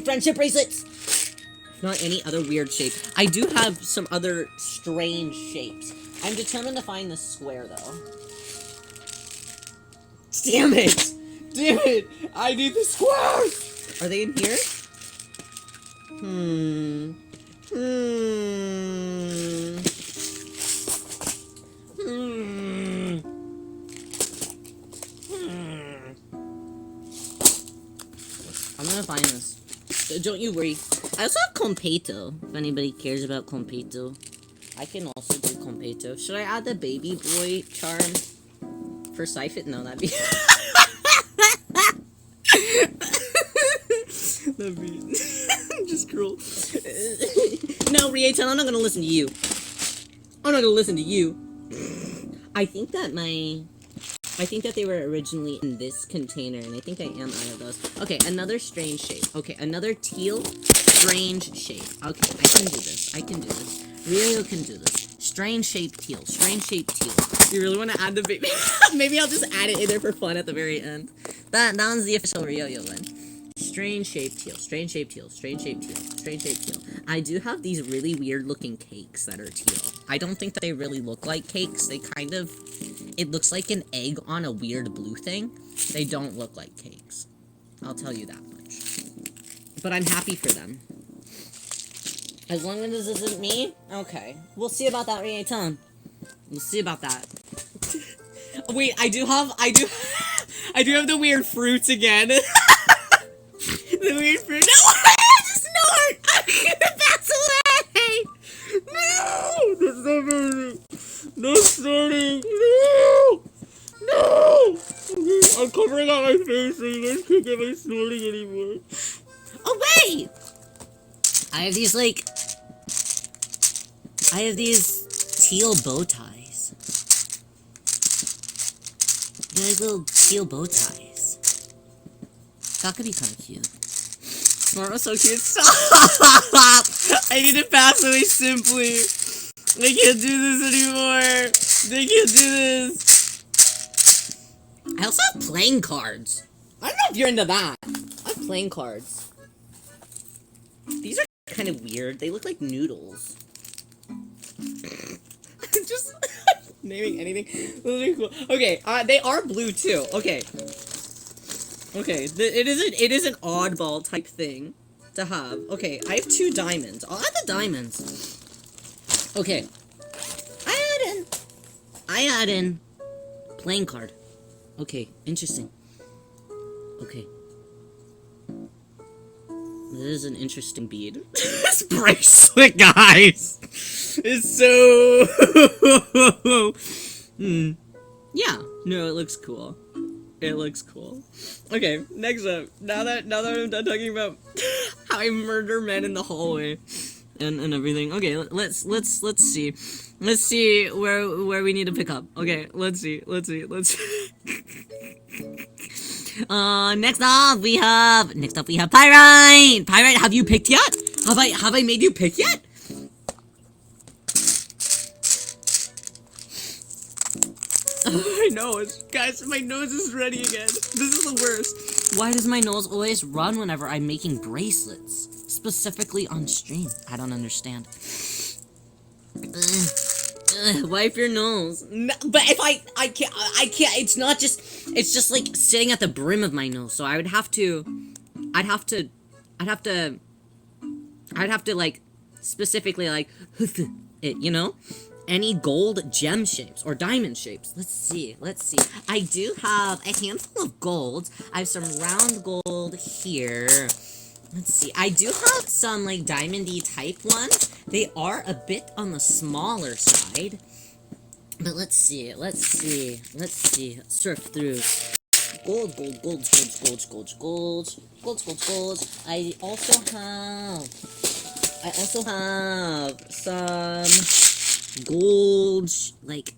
friendship bracelets. Not any other weird shape. I do have some other strange shapes. I'm determined to find the square though. Damn it! I need the squares! Are they in here? I'm gonna find this. Don't you worry. I also have Competo, if anybody cares about Competo. I can also do Competo. Should I add the baby boy charm for Siphon? No, that'd be... that'd be... just cruel. No, Rieta, I'm not gonna listen to you. I think that they were originally in this container, and I think I am out of those. Okay, another strange shape. Okay, another teal, strange shape. Okay, I can do this. Rio can do this. Strange shape teal. You really want to add the baby? Maybe I'll just add it in there for fun at the very end. That one's the official Rio one. Strange shape teal. I do have these really weird looking cakes that are teal. I don't think that they really look like cakes. They kind of... It looks like an egg on a weird blue thing. They don't look like cakes. I'll tell you that much. But I'm happy for them. As long as this isn't me? Okay. We'll see about that, Rieta. We'll see about that. Wait, I do have the weird fruits again. The weird fruit. No, I just snort! I'm gonna pass away! No! That's not moving. No snorting! No! I'm covering up my face so you guys can't get my snorting anymore. Oh, wait! I have these teal bow ties. They're like little teal bow ties. That could be kind of cute. Smart was so cute. Stop! I need to pass away simply. I can't do this anymore. I can't do this. I also have playing cards. I don't know if you're into that. I have playing cards. These are kind of weird. They look like noodles. Just naming anything. Those are cool. Okay, they are blue too. Okay. Okay, it is an oddball type thing to have. Okay, I have 2 diamonds. I'll add the diamonds. Okay. I add in playing card. Okay, interesting. Okay. This is an interesting bead. This bracelet, guys, is so... Yeah, no, it looks cool. It looks cool. Okay, next up. Now that I'm done talking about how I murder men in the hallway and everything. Okay, let's see. Let's see where we need to pick up. Okay, let's see. Next up we have Pyrite. Pyrite, have you picked yet? Have I made you pick yet? My nose. Guys, my nose is ready again. This is the worst. Why does my nose always run whenever I'm making bracelets? Specifically on stream. I don't understand. Wipe your nose. No, but if I can't, it's not just, it's just like sitting at the brim of my nose. So I would have to, I'd have to like, specifically like, it, you know? Any gold gem shapes or diamond shapes. Let's see. I do have a handful of gold. I have some round gold here. Let's see. I do have some like diamondy type ones. They are a bit on the smaller side. But let's see. Let's surf through. Gold. I also have some gold, like,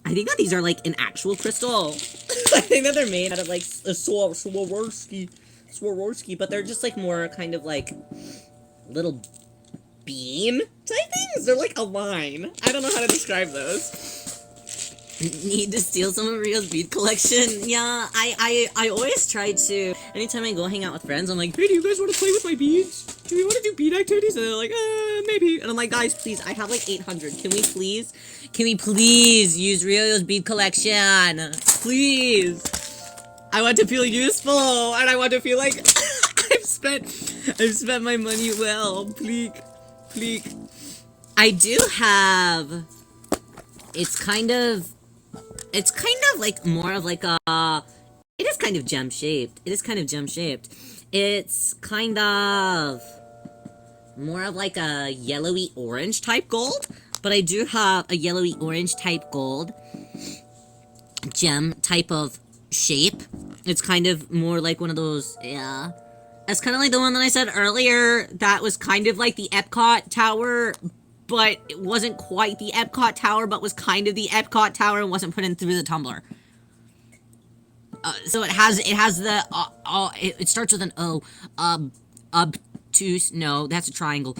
I think that these are, like, an actual crystal. I think that they're made out of, like, a Swarovski, but they're just, like, more kind of, like, little bean type things. They're, like, a line. I don't know how to describe those. Need to steal some of Rio's bead collection? Yeah, I always try to, anytime I go hang out with friends, I'm like, hey, do you guys want to play with my beads? Do we want to do bead activities? And they're like, maybe. And I'm like, guys, please, I have like 800. Can we please use Rio's bead collection? Please. I want to feel useful, and I want to feel like I've spent my money well. Please. I do have, it's kind of like more of like a, it is kind of gem shaped. It's kind of more of like a yellowy orange type gold, but I do have a yellowy orange type gold gem type of shape. It's kind of more like one of those, yeah. It's kind of like the one that I said earlier that was kind of like the Epcot Tower, but it wasn't quite the Epcot Tower, but was kind of the Epcot Tower and wasn't put in through the tumbler. So it has the, it starts with an O, obtuse, no, that's a triangle,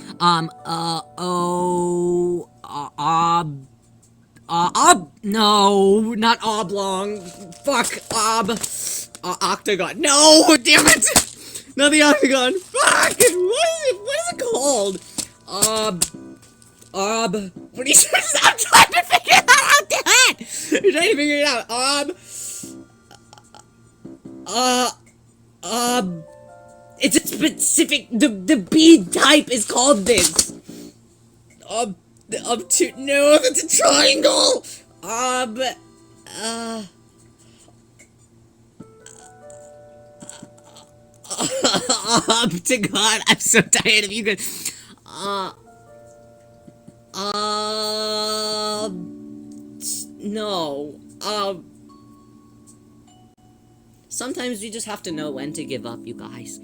no, not oblong, fuck, octagon, no, damn it, not the octagon, fuck, what is it called, what do you say? I'm trying to figure that out, damn it! You're trying to figure it out. It's a specific, the bead type is called this. No, that's a triangle! To God, I'm so tired of you guys. No. Sometimes you just have to know when to give up, you guys.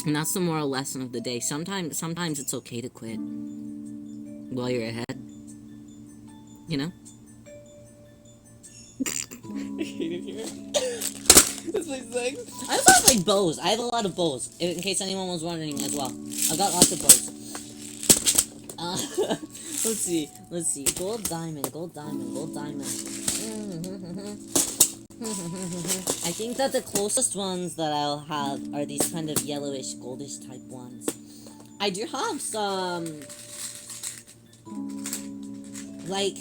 And that's the moral lesson of the day. Sometimes it's okay to quit while you're ahead. You know? I hate it here. This place sucks. I also have like bows. I have a lot of bows. In case anyone was wondering as well. I've got lots of bows. Let's see. Let's see. Gold diamond. Gold diamond. Gold diamond. I think that the closest ones that I'll have are these kind of yellowish, goldish type ones. I do have some, like,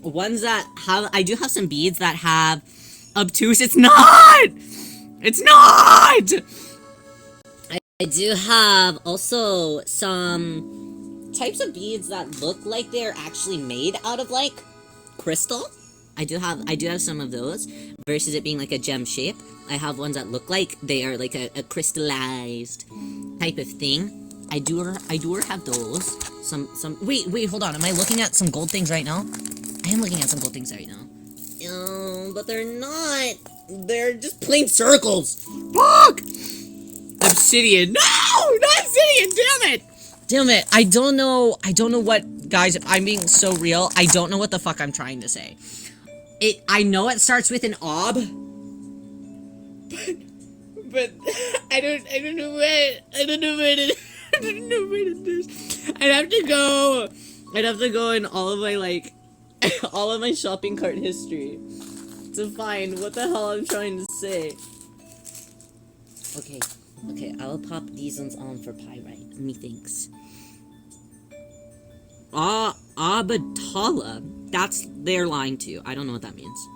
ones that have, I do have some beads that have obtuse. It's not! It's not! I do have also some types of beads that look like they're actually made out of, like, crystal. I do have some of those, versus it being like a gem shape. I have ones that look like they are like a crystallized type of thing. I do have those. Wait, hold on. Am I looking at some gold things right now? I am looking at some gold things right now. But they're not. They're just plain circles. Fuck! Obsidian. No! Not obsidian! Damn it! Damn it. I don't know what, guys, if I'm being so real, I don't know what the fuck I'm trying to say. I know it starts with an ob, but I don't know what it is. I'd have to go in all of my, like, all of my shopping cart history to find what the hell I'm trying to say. Okay, I'll pop these ones on for pyrite. Methinks. Abatala. They're lying to you. I don't know what that means.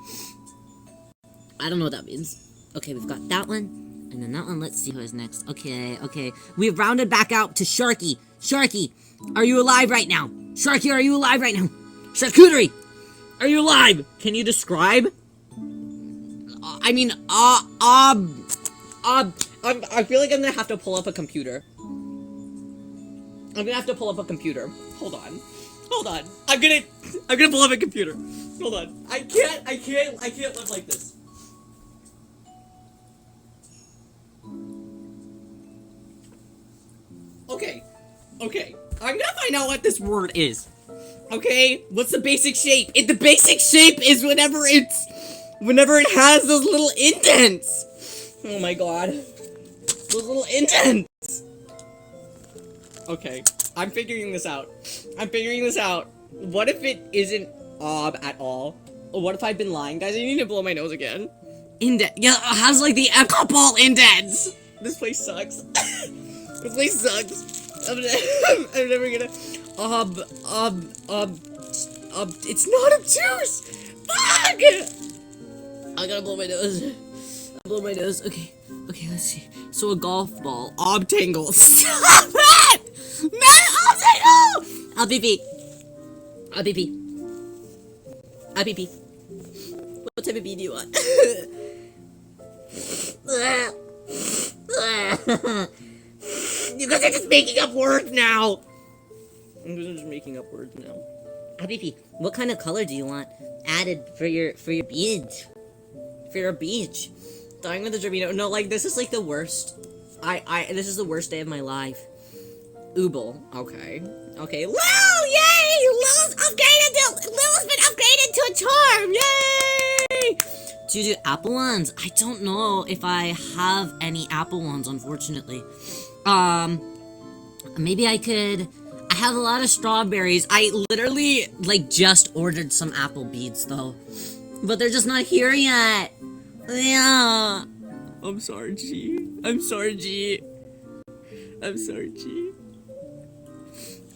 Okay, we've got that one. And then that one. Let's see who is next. Okay. We've rounded back out to Sharky. Sharky, are you alive right now? Sharky, are you alive right now? Charcuterie, are you alive? Can you describe? I feel like I'm gonna have to pull up a computer. Hold on. I'm gonna pull up a computer. Hold on. I can't live like this. Okay. I'm gonna find out what this word is. Okay? What's the basic shape? The basic shape is whenever it has those little indents. Oh my god. Those little indents. Okay. I'm figuring this out. What if it isn't ob at all? What if I've been lying? Guys, I need to blow my nose again. Indent. Yeah, it has like the couple indents. This place sucks. I'm never gonna. It's not obtuse. Fuck! I gotta blow my nose. Okay, let's see. So a golf ball. Obtangle. Stop it! Man, obtangle! LPP. What type of bee do you want? You guys are just making up words now. LPP, what kind of color do you want added for your beads? For your beach? Dying with the Dramino. No, like, this is like the worst. This is the worst day of my life. Ooble. Okay. Lil! Yay! Lil's been upgraded to a charm! Yay! Do you do apple ones? I don't know if I have any apple ones, unfortunately. Maybe I could. I have a lot of strawberries. I literally, like, just ordered some apple beads, though. But they're just not here yet. Yeah. I'm sorry, G.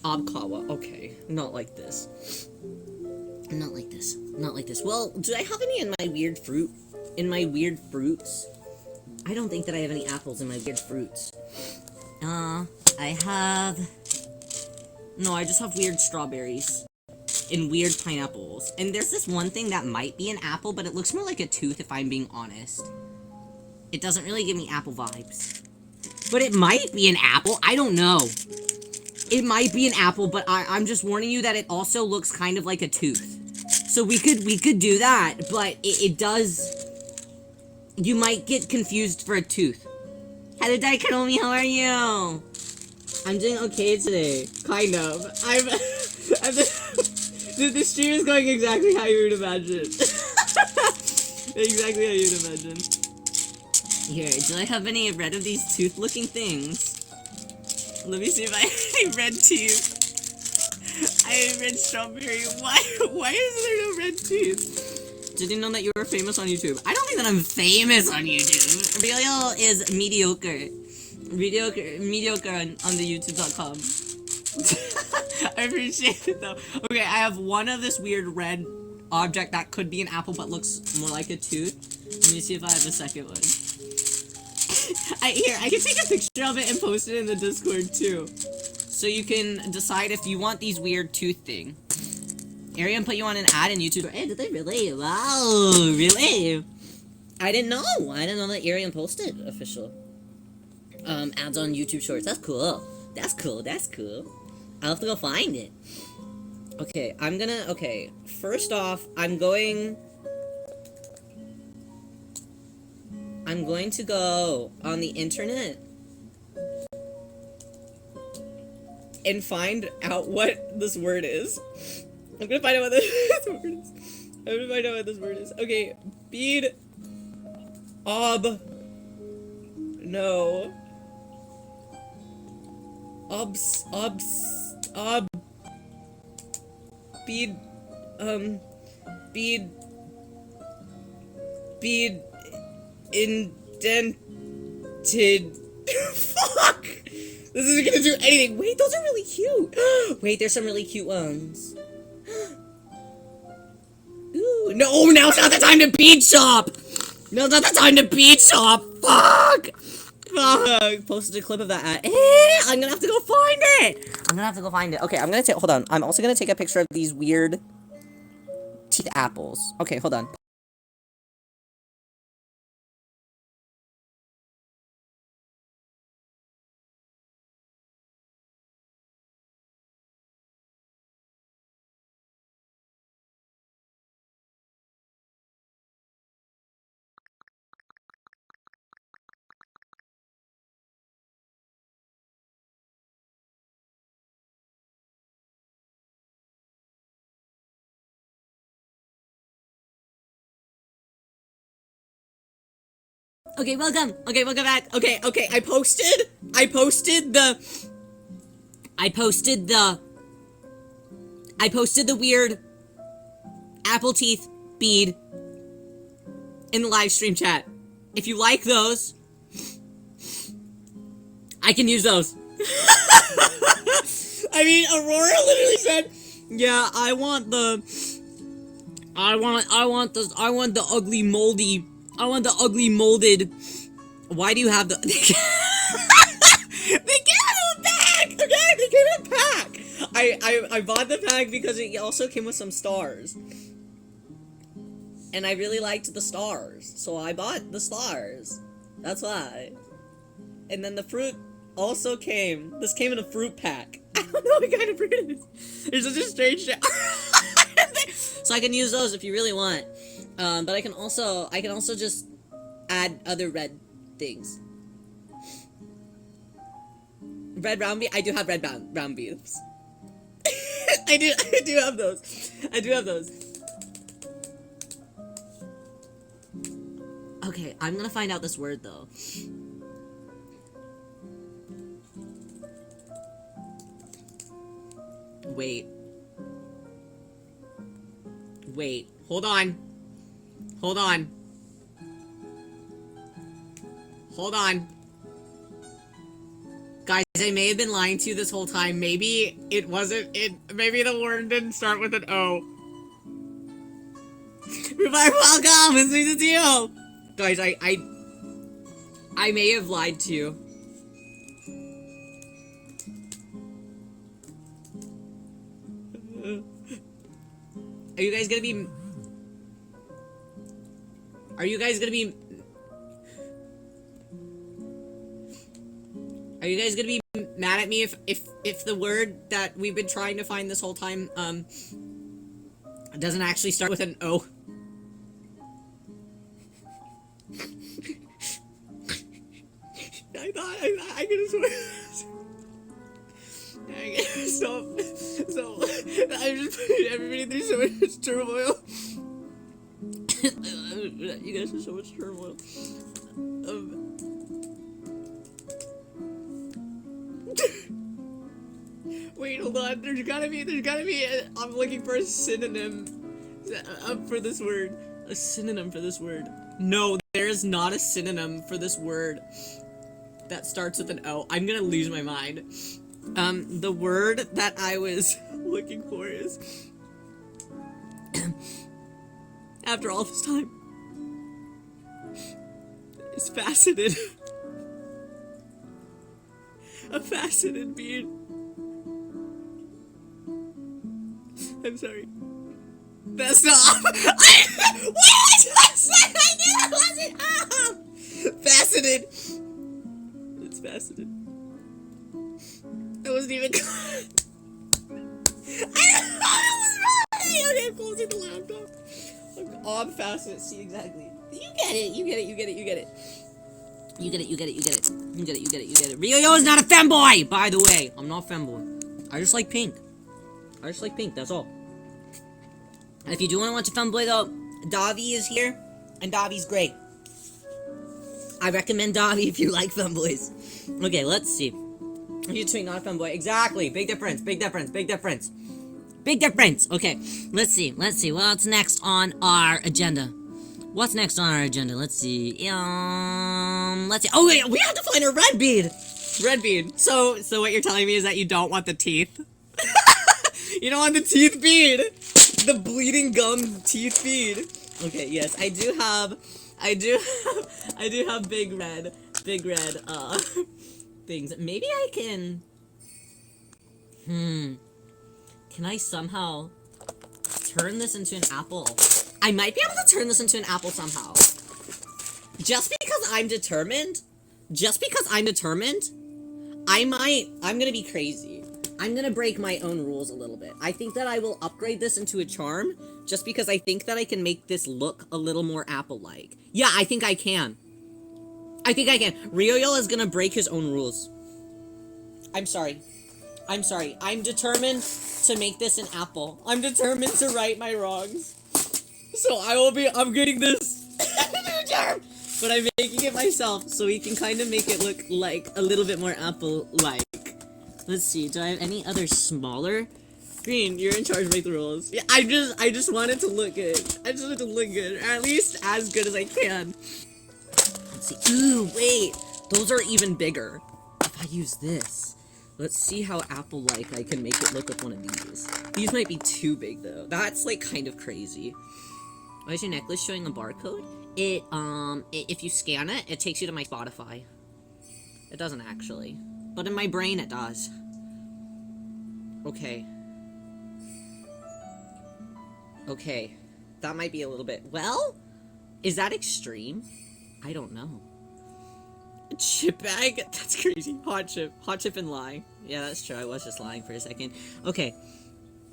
Abkawa. Okay. Not like this. Well, do I have any in my weird fruit? Fruits? I don't think that I have any apples in my weird fruits. No, I just have weird strawberries. And weird pineapples. And there's this one thing that might be an apple, but it looks more like a tooth if I'm being honest. It doesn't really give me apple vibes. But it might be an apple. I don't know. It might be an apple, but I'm just warning you that it also looks kind of like a tooth. So we could do that, but it does... You might get confused for a tooth. Hello, Daikanomi, how are you? I'm doing okay today. Kind of. The stream is going exactly how you would imagine. Exactly how you'd imagine. Here, do I have any red of these tooth-looking things? Let me see if I have any red teeth. I have red strawberry. Why is there no red teeth? Did you know that you were famous on YouTube? I don't think that I'm famous on YouTube. Real is mediocre. Mediocre on the YouTube.com. I appreciate it though. Okay, I have one of this weird red object that could be an apple but looks more like a tooth. Let me see if I have a second one. I can take a picture of it and post it in the Discord too. So you can decide if you want these weird tooth thing. Arian put you on an ad in YouTube. Hey, did they really? Wow, really? I didn't know. I didn't know that Arian posted official ads on YouTube Shorts. That's cool. That's cool. That's cool. I'll have to go find it. Okay, okay. First off, I'm going to go on the internet and find out what this word is. I'm gonna find out what this word is. I'm gonna find out what this word is. Okay, bead. No. Bead indented. Fuck! This isn't gonna do anything. Wait, those are really cute. Wait, there's some really cute ones. Ooh, no, now's not the time to bead shop! Now's not the time to bead shop! Fuck! Fuck! Posted a clip of that ad. I'm gonna have to go find it! Okay, hold on. I'm also gonna take a picture of these weird teeth apples. Okay, hold on. Okay, welcome back. Okay, I posted the weird apple teeth bead in the live stream chat. If you like those, I can use those. I mean, Aurora literally said, yeah, I want the ugly molded. Why do you have the? They came in a pack. Okay, they came in a pack. I bought the pack because it also came with some stars, and I really liked the stars, so I bought the stars. That's why. And then the fruit also came. This came in a fruit pack. I don't know what kind of fruit it is. It's such a strange shit. So I can use those if you really want. But I can also just add other red things. Red round bead. I do have red round beads. I do have those. Okay, I'm gonna find out this word though. Wait, hold on. Guys, I may have been lying to you this whole time. Maybe it wasn't it. Maybe the word didn't start with an O. Welcome, it's me to you. Guys, I may have lied to you. Are you guys gonna be mad at me if the word that we've been trying to find this whole time doesn't actually start with an O? I could have sworn. So I'm just putting everybody through so much turmoil. You guys are so much turmoil. Wait, hold on. There's gotta be. I'm looking for a synonym for this word. A synonym for this word. No, there is not a synonym for this word that starts with an O. I'm gonna lose my mind. The word that I was looking for is after all this time is faceted. A faceted beard. I'm sorry. That's not. What did I just say? I knew it wasn't off. Faceted. It's faceted. It wasn't even. I don't know. It was right. Okay, I'm closing the laptop. I'm faceted. See exactly. You get it. You get it. You get it. You get it. You get it. You get it. You get it. You get it. You get it. You get it. Ryo is not a femboy. By the way, I'm not a femboy. I just like pink. I just like pink, that's all. And if you do want to watch a femboy though, Davi is here, and Davi's great. I recommend Davi if you like femboys. Okay, let's see. You tweet not a femboy. Exactly. Big difference, big difference, big difference. Big difference. Okay, let's see. Let's see. What's next on our agenda? What's next on our agenda? Let's see. Let's see. Oh wait, we have to find a red bead. Red bead. So what you're telling me is that you don't want the teeth? You don't want the teeth bead! The bleeding gum teeth bead. Okay, yes, I do have big red, things. Maybe I can, can I somehow turn this into an apple? I might be able to turn this into an apple somehow. Just because I'm determined, I'm gonna be crazy. I'm gonna break my own rules a little bit. I think that I will upgrade this into a charm, just because I think that I can make this look a little more apple-like. Yeah, I think I can. Ryo is gonna break his own rules. I'm sorry. I'm determined to make this an apple. I'm determined to right my wrongs. So I'm getting this new charm! But I'm making it myself, so we can kind of make it look like a little bit more apple-like. Let's see, do I have any other smaller? Green, you're in charge of making the rules. Yeah, I just want it to look good. I just want it to look good, or at least as good as I can. Let's see, ooh, wait, those are even bigger. If I use this, let's see how apple-like I can make it look with one of these. These might be too big, though. That's, like, kind of crazy. Why is your necklace showing a barcode? If you scan it, it takes you to my Spotify. It doesn't actually. But in my brain, it does. Okay. Okay. That might be a little bit... Well? Is that extreme? I don't know. Chip bag? That's crazy. Hot chip. Hot chip and lie. Yeah, that's true. I was just lying for a second. Okay.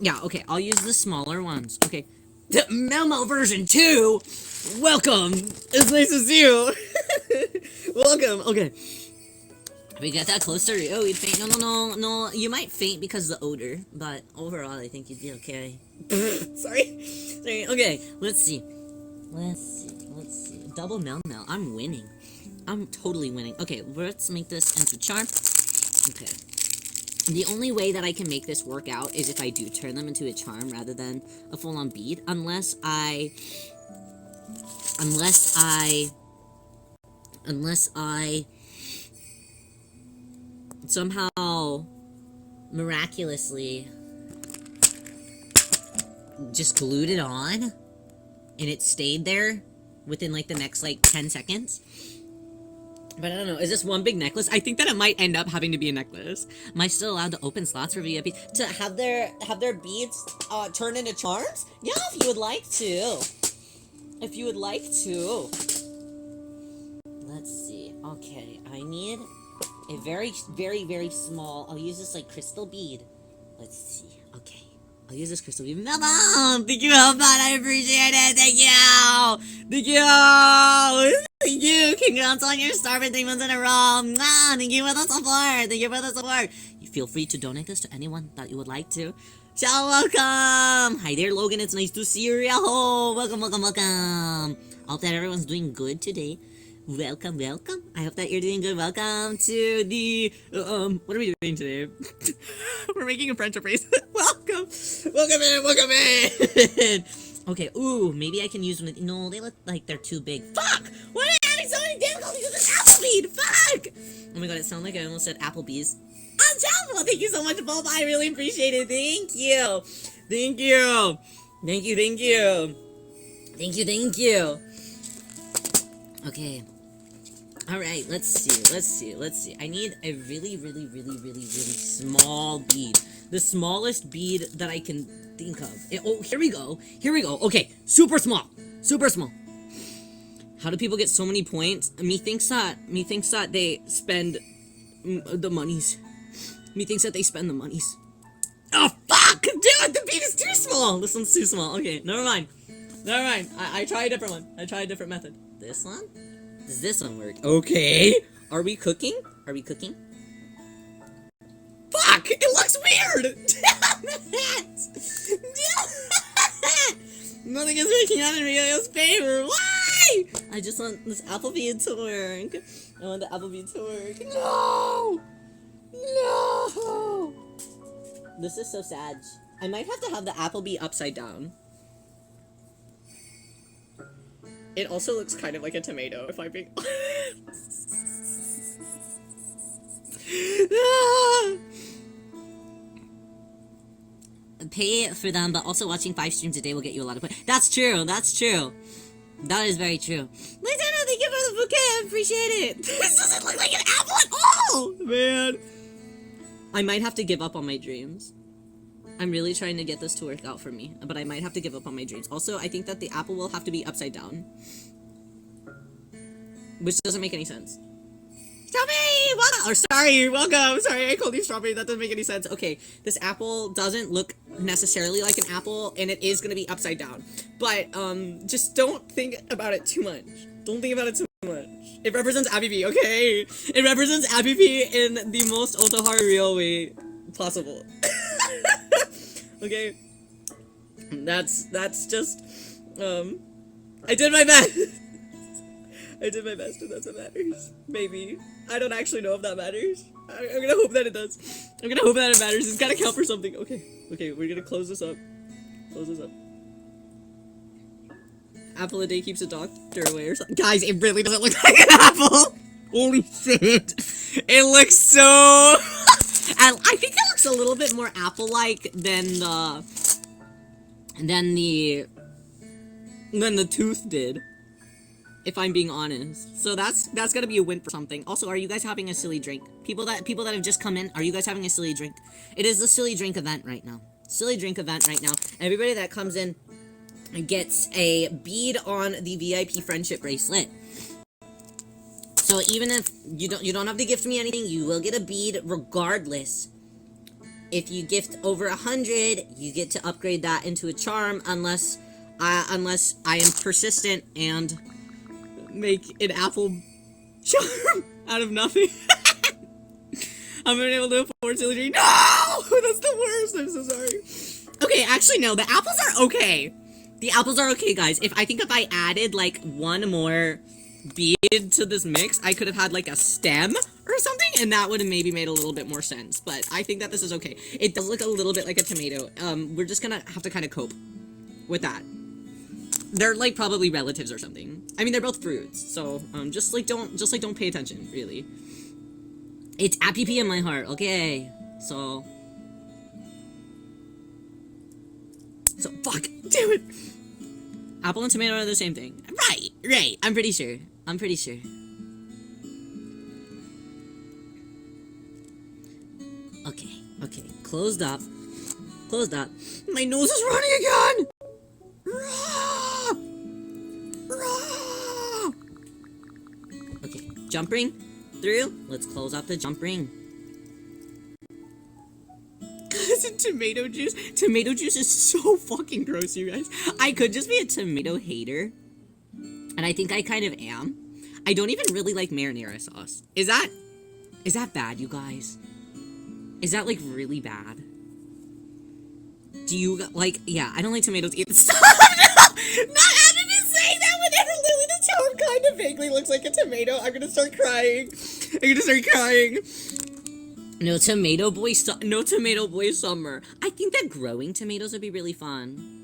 Yeah, okay. I'll use the smaller ones. Okay. The Melmo version 2! Welcome! It's nice to see you! Welcome! Okay. If we get that closer, oh, you'd faint. No. You might faint because of the odor, but overall, I think you'd be okay. Sorry. Okay, let's see. Double Mel. I'm winning. I'm totally winning. Okay, let's make this into a charm. Okay. The only way that I can make this work out is if I do turn them into a charm rather than a full-on bead, unless I somehow miraculously just glued it on and it stayed there within like the next like 10 seconds. But I don't know, is this one big necklace? I think that it might end up having to be a necklace. Am I still allowed to open slots for VIP? To have their beads turn into charms? Yeah, if you would like to. Let's see. Okay, I need a very, very, very small... I'll use this, like, crystal bead. Let's see. Okay. I'll use this crystal bead. Mom! Thank you, Hellbot! I appreciate it! Thank you! Congrats on your star for 3 months in a row! Thank you for the support! You feel free to donate this to anyone that you would like to. Ciao, welcome! Hi there, Logan. It's nice to see you. Welcome. I hope that everyone's doing good today. Welcome, welcome. I hope that you're doing good. Welcome to the, what are we doing today? We're making a friendship bracelet. Welcome. Welcome in, welcome in. Okay, ooh, maybe I can use one of, no, they look like they're too big. Fuck! Why am I having so many difficulties with this apple bead? Fuck! Oh my god, it sounded like I almost said Applebee's. Unjountable! Thank you so much, Bob. I really appreciate it. Thank you. Thank you. Thank you, thank you. Thank you, thank you. Okay. Alright, let's see. I need a really small bead. The smallest bead that I can think of. Oh, here we go. Okay, super small. How do people get so many points? Methinks that they spend the monies. Methinks that they spend the monies. Oh, fuck! Damn it, the bead is too small! This one's too small. Okay, never mind. I try a different one. I try a different method. This one? Does this one work? Okay. Are we cooking? Fuck! It looks weird! Damn it! Nothing is working out in Rio's favor. Why? I just want this apple bead to work. I want the apple bead to work. No! This is so sad. I might have to have the apple bead upside down. It also looks kind of like a tomato, if I'm being Pay for them, but also watching 5 streams a day will get you a lot of points. That's true. That is very true. Lieutenant, thank you for the bouquet. I appreciate it. This doesn't look like an apple at all, man. I might have to give up on my dreams. I'm really trying to get this to work out for me, but I might have to give up on my dreams. Also, I think that the apple will have to be upside down, which doesn't make any sense. Strawberry! Welcome! Sorry, I called you strawberry. That doesn't make any sense. Okay, this apple doesn't look necessarily like an apple, and it is gonna be upside down. But, just don't think about it too much. It represents Abby B, okay? It represents Abby B in the most Otohara real way possible. Okay? That's just, I did my best! And that's what matters. Maybe. I don't actually know if that matters. I'm gonna hope that it does. It's gotta count for something. Okay, we're gonna close this up. Apple a day keeps a doctor away or something. Guys, it really doesn't look like an apple! Holy shit! It looks so... And I think it looks a little bit more apple-like than the tooth did. If I'm being honest. So that's gotta be a win for something. Also, are you guys having a silly drink? People that have just come in, are you guys having a silly drink? It is the silly drink event right now. Everybody that comes in gets a bead on the VIP friendship bracelet. So even if you don't have to gift me anything, you will get a bead regardless. If you gift over 100, you get to upgrade that into a charm unless I am persistent and make an apple charm out of nothing. I'm unable to afford silly drink. No! That's the worst. I'm so sorry. Okay, actually no, the apples are okay. Guys. I think if I added like one more bead to this mix, I could have had like a stem or something, and that would have maybe made a little bit more sense. But I think that this is okay. It does look a little bit like a tomato. We're just gonna have to kind of cope with that. They're like probably relatives or something. I mean, they're both fruits, so just don't pay attention, really. It's Appy P in my heart, okay? So fuck, damn it. Apple and tomato are the same thing, right? I'm pretty sure. Okay, closed up. My nose is running again. Okay, jump ring through. Let's close out the jump ring. Cousin tomato juice. Tomato juice is so fucking gross, you guys. I could just be a tomato hater, and I think I kind of am. I don't even really like marinara sauce. Is that bad, you guys? Is that like really bad? Do you like? Yeah, I don't like tomatoes either. Stop! No! Not having me say that whenever Lily the Tower kind of basically looks like a tomato. I'm gonna start crying. No tomato boy summer. I think that growing tomatoes would be really fun.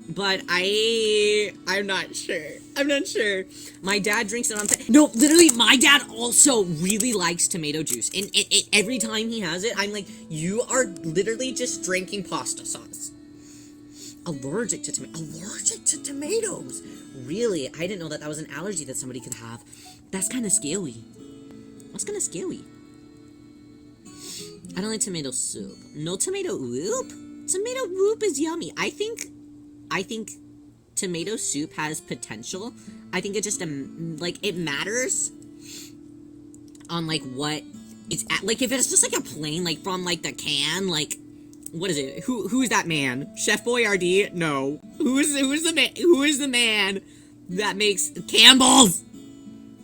But I'm not sure. My dad drinks it on no, literally, my dad also really likes tomato juice. And every time he has it, I'm like, you are literally just drinking pasta sauce. Allergic to tomatoes. Really? I didn't know that was an allergy that somebody could have. That's kind of scary. I don't like tomato soup. No tomato whoop? Tomato whoop is yummy. I think tomato soup has potential. I think it just, like, it matters on, like, what it's at. Like, if it's just, like, a plain, like, from, like, the can, like, what is it? Who's that man? Chef Boyardee? No. Who is the man that makes Campbell's?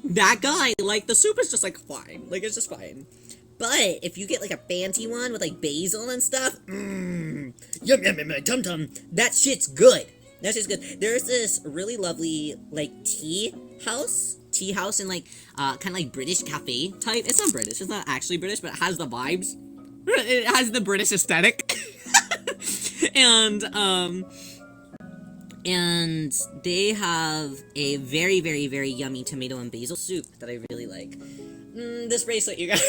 That guy. Like, the soup is just, like, fine. Like, it's just fine. But if you get, like, a fancy one with, like, basil and stuff, yum, tum-tum, that shit's good. There's this really lovely, like, tea house in, like, kind of like British cafe type. It's not British. It's not actually British, but it has the vibes. It has the British aesthetic. And they have a very, very, very yummy tomato and basil soup that I really like. This bracelet, you guys.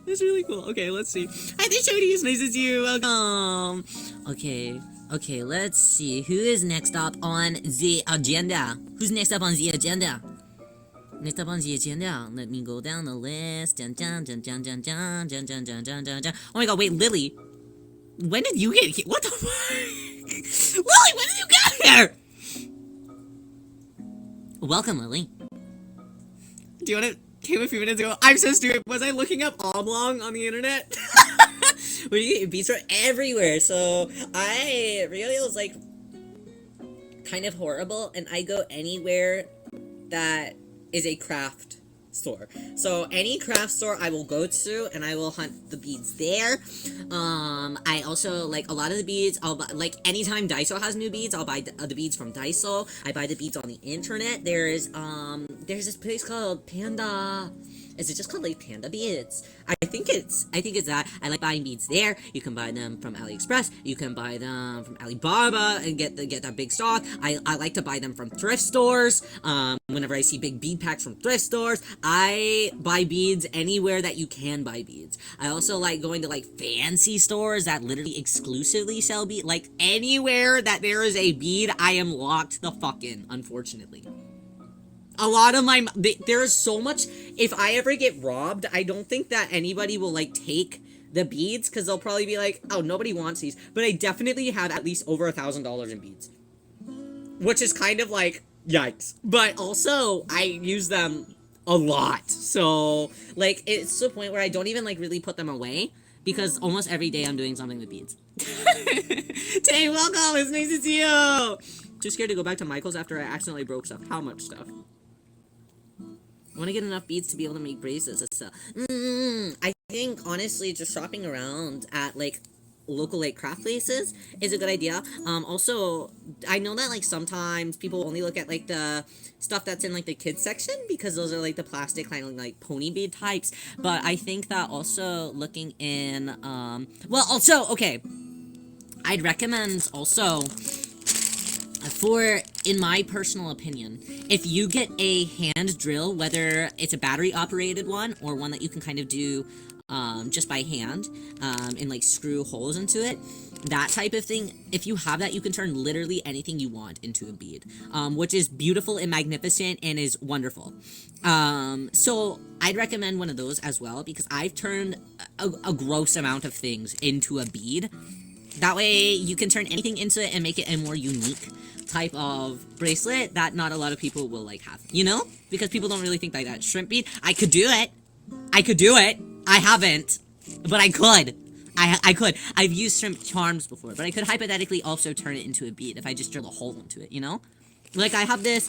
It's really cool. Okay, let's see. Hi there, Shody. It's nice to see you. Welcome. Okay, let's see. Who is next up on the agenda? Let me go down the list. Dun, dun, dun, dun, dun, dun, dun, dun, dun, dun, dun, dun. Oh my god, wait, Lily. When did you get here? What the fuck? Lily, when did you get here? Welcome, Lily. Do you want to... Came a few minutes ago. I'm so stupid. Was I looking up oblong on the internet? Beats are everywhere. So I really was like kind of horrible, and I go anywhere that is a craft store. So any craft store I will go to, and I will hunt the beads there. I also, like, a lot of the beads, I'll buy, like, anytime Daiso has new beads, I'll buy the beads from Daiso. I buy the beads on the internet. There's this place called Panda. Is it just called, like, Panda Beads? I think it's that. I like buying beads there. You can buy them from AliExpress. You can buy them from Alibaba and get that big stock. I like to buy them from thrift stores. Whenever I see big bead packs from thrift stores, I buy beads anywhere that you can buy beads. I also like going to, like, fancy stores that literally exclusively sell beads. Like, anywhere that there is a bead, I am locked the fuck in, unfortunately. A lot of there is so much. If I ever get robbed, I don't think that anybody will, like, take the beads, because they'll probably be like, oh, nobody wants these. But I definitely have at least over $1,000 in beads, which is kind of like, yikes. But also, I use them a lot. So, like, it's to the point where I don't even, like, really put them away, because almost every day I'm doing something with beads. Tay, welcome. It's nice to see you. Too scared to go back to Michael's after I accidentally broke stuff. How much stuff? I want to get enough beads to be able to make bracelets and stuff. I think, honestly, just shopping around at, like, local, like, craft places is a good idea. Also, I know that, like, sometimes people only look at, like, the stuff that's in, like, the kids section, because those are, like, the plastic kind of, like, pony bead types. But I think that also looking in, well, also, okay, I'd recommend also, in my personal opinion, if you get a hand drill, whether it's a battery operated one or one that you can kind of do just by hand, and, like, screw holes into it, that type of thing, if you have that, you can turn literally anything you want into a bead, which is beautiful and magnificent and is wonderful. So I'd recommend one of those as well, because I've turned a gross amount of things into a bead. That way you can turn anything into it and make it a more unique type of bracelet that not a lot of people will, like, have, you know? Because people don't really think like that. Shrimp bead, I could do it. I haven't, but I could. I could. I've used shrimp charms before, but I could hypothetically also turn it into a bead if I just drill a hole into it, you know? Like, I have this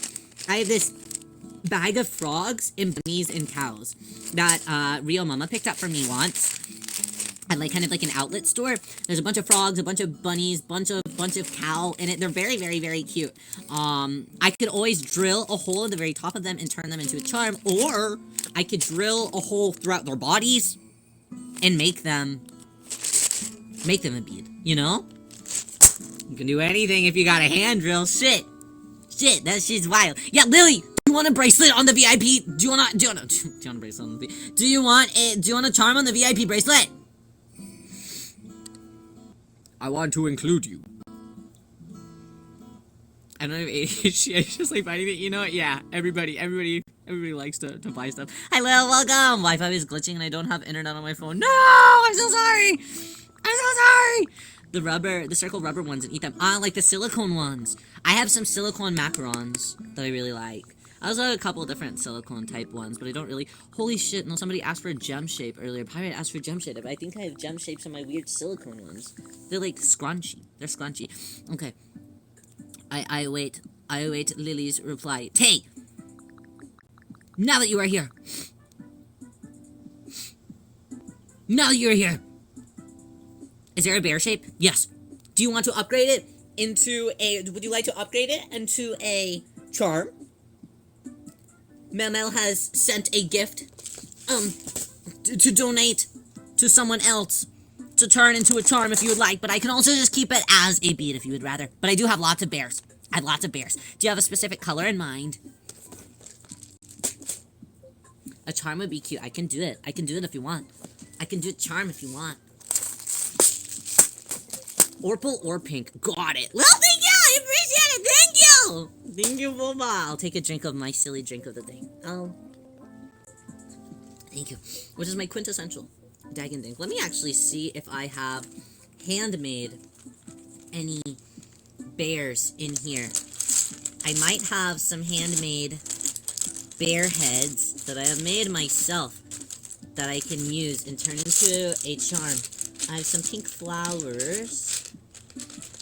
bag of frogs and bunnies and cows that Rio Mama picked up for me once. at like kind of like an outlet store. There's a bunch of frogs, a bunch of bunnies, bunch of cow in it. They're very, very, very cute. I could always drill a hole at the very top of them and turn them into a charm, or I could drill a hole throughout their bodies and make them a bead, you know? You can do anything if you got a hand drill. Shit, that shit's wild. Yeah, Lily, do you want a bracelet on the VIP? Do you want a bracelet on the VIP? Do you want a charm on the VIP bracelet? I want to include you. I don't know if it's just like finding it, you know? Yeah, everybody likes to buy stuff. Hi, Lil, welcome! Wi-Fi is glitching and I don't have internet on my phone. No! I'm so sorry! The circle rubber ones, and eat them. Like the silicone ones. I have some silicone macarons that I really like. I also have a couple different silicone type ones, but I don't really... Holy shit, no, somebody asked for a gem shape earlier. Pirate asked for gem shape, but I think I have gem shapes on my weird silicone ones. They're like scrunchy. They're scrunchy. Okay. I await Lily's reply. Tay! Now that you are here. Is there a bear shape? Yes. Do you want to upgrade it into a... Would you like to upgrade it into a charm? Mel has sent a gift, to donate to someone else to turn into a charm if you would like, but I can also just keep it as a bead if you would rather. But I do have lots of bears. I have lots of bears. Do you have a specific color in mind? A charm would be cute. I can do it. I can do it if you want. I can do a charm if you want. Purple or pink. Got it. Well, thank you! I appreciate it! Thank you! Thank you, Boba. I'll take a drink of my silly drink of the day. Oh. Thank you. Which is my quintessential Dagon Dink. Let me actually see if I have handmade any bears in here. I might have some handmade bear heads that I have made myself that I can use and turn into a charm. I have some pink flowers.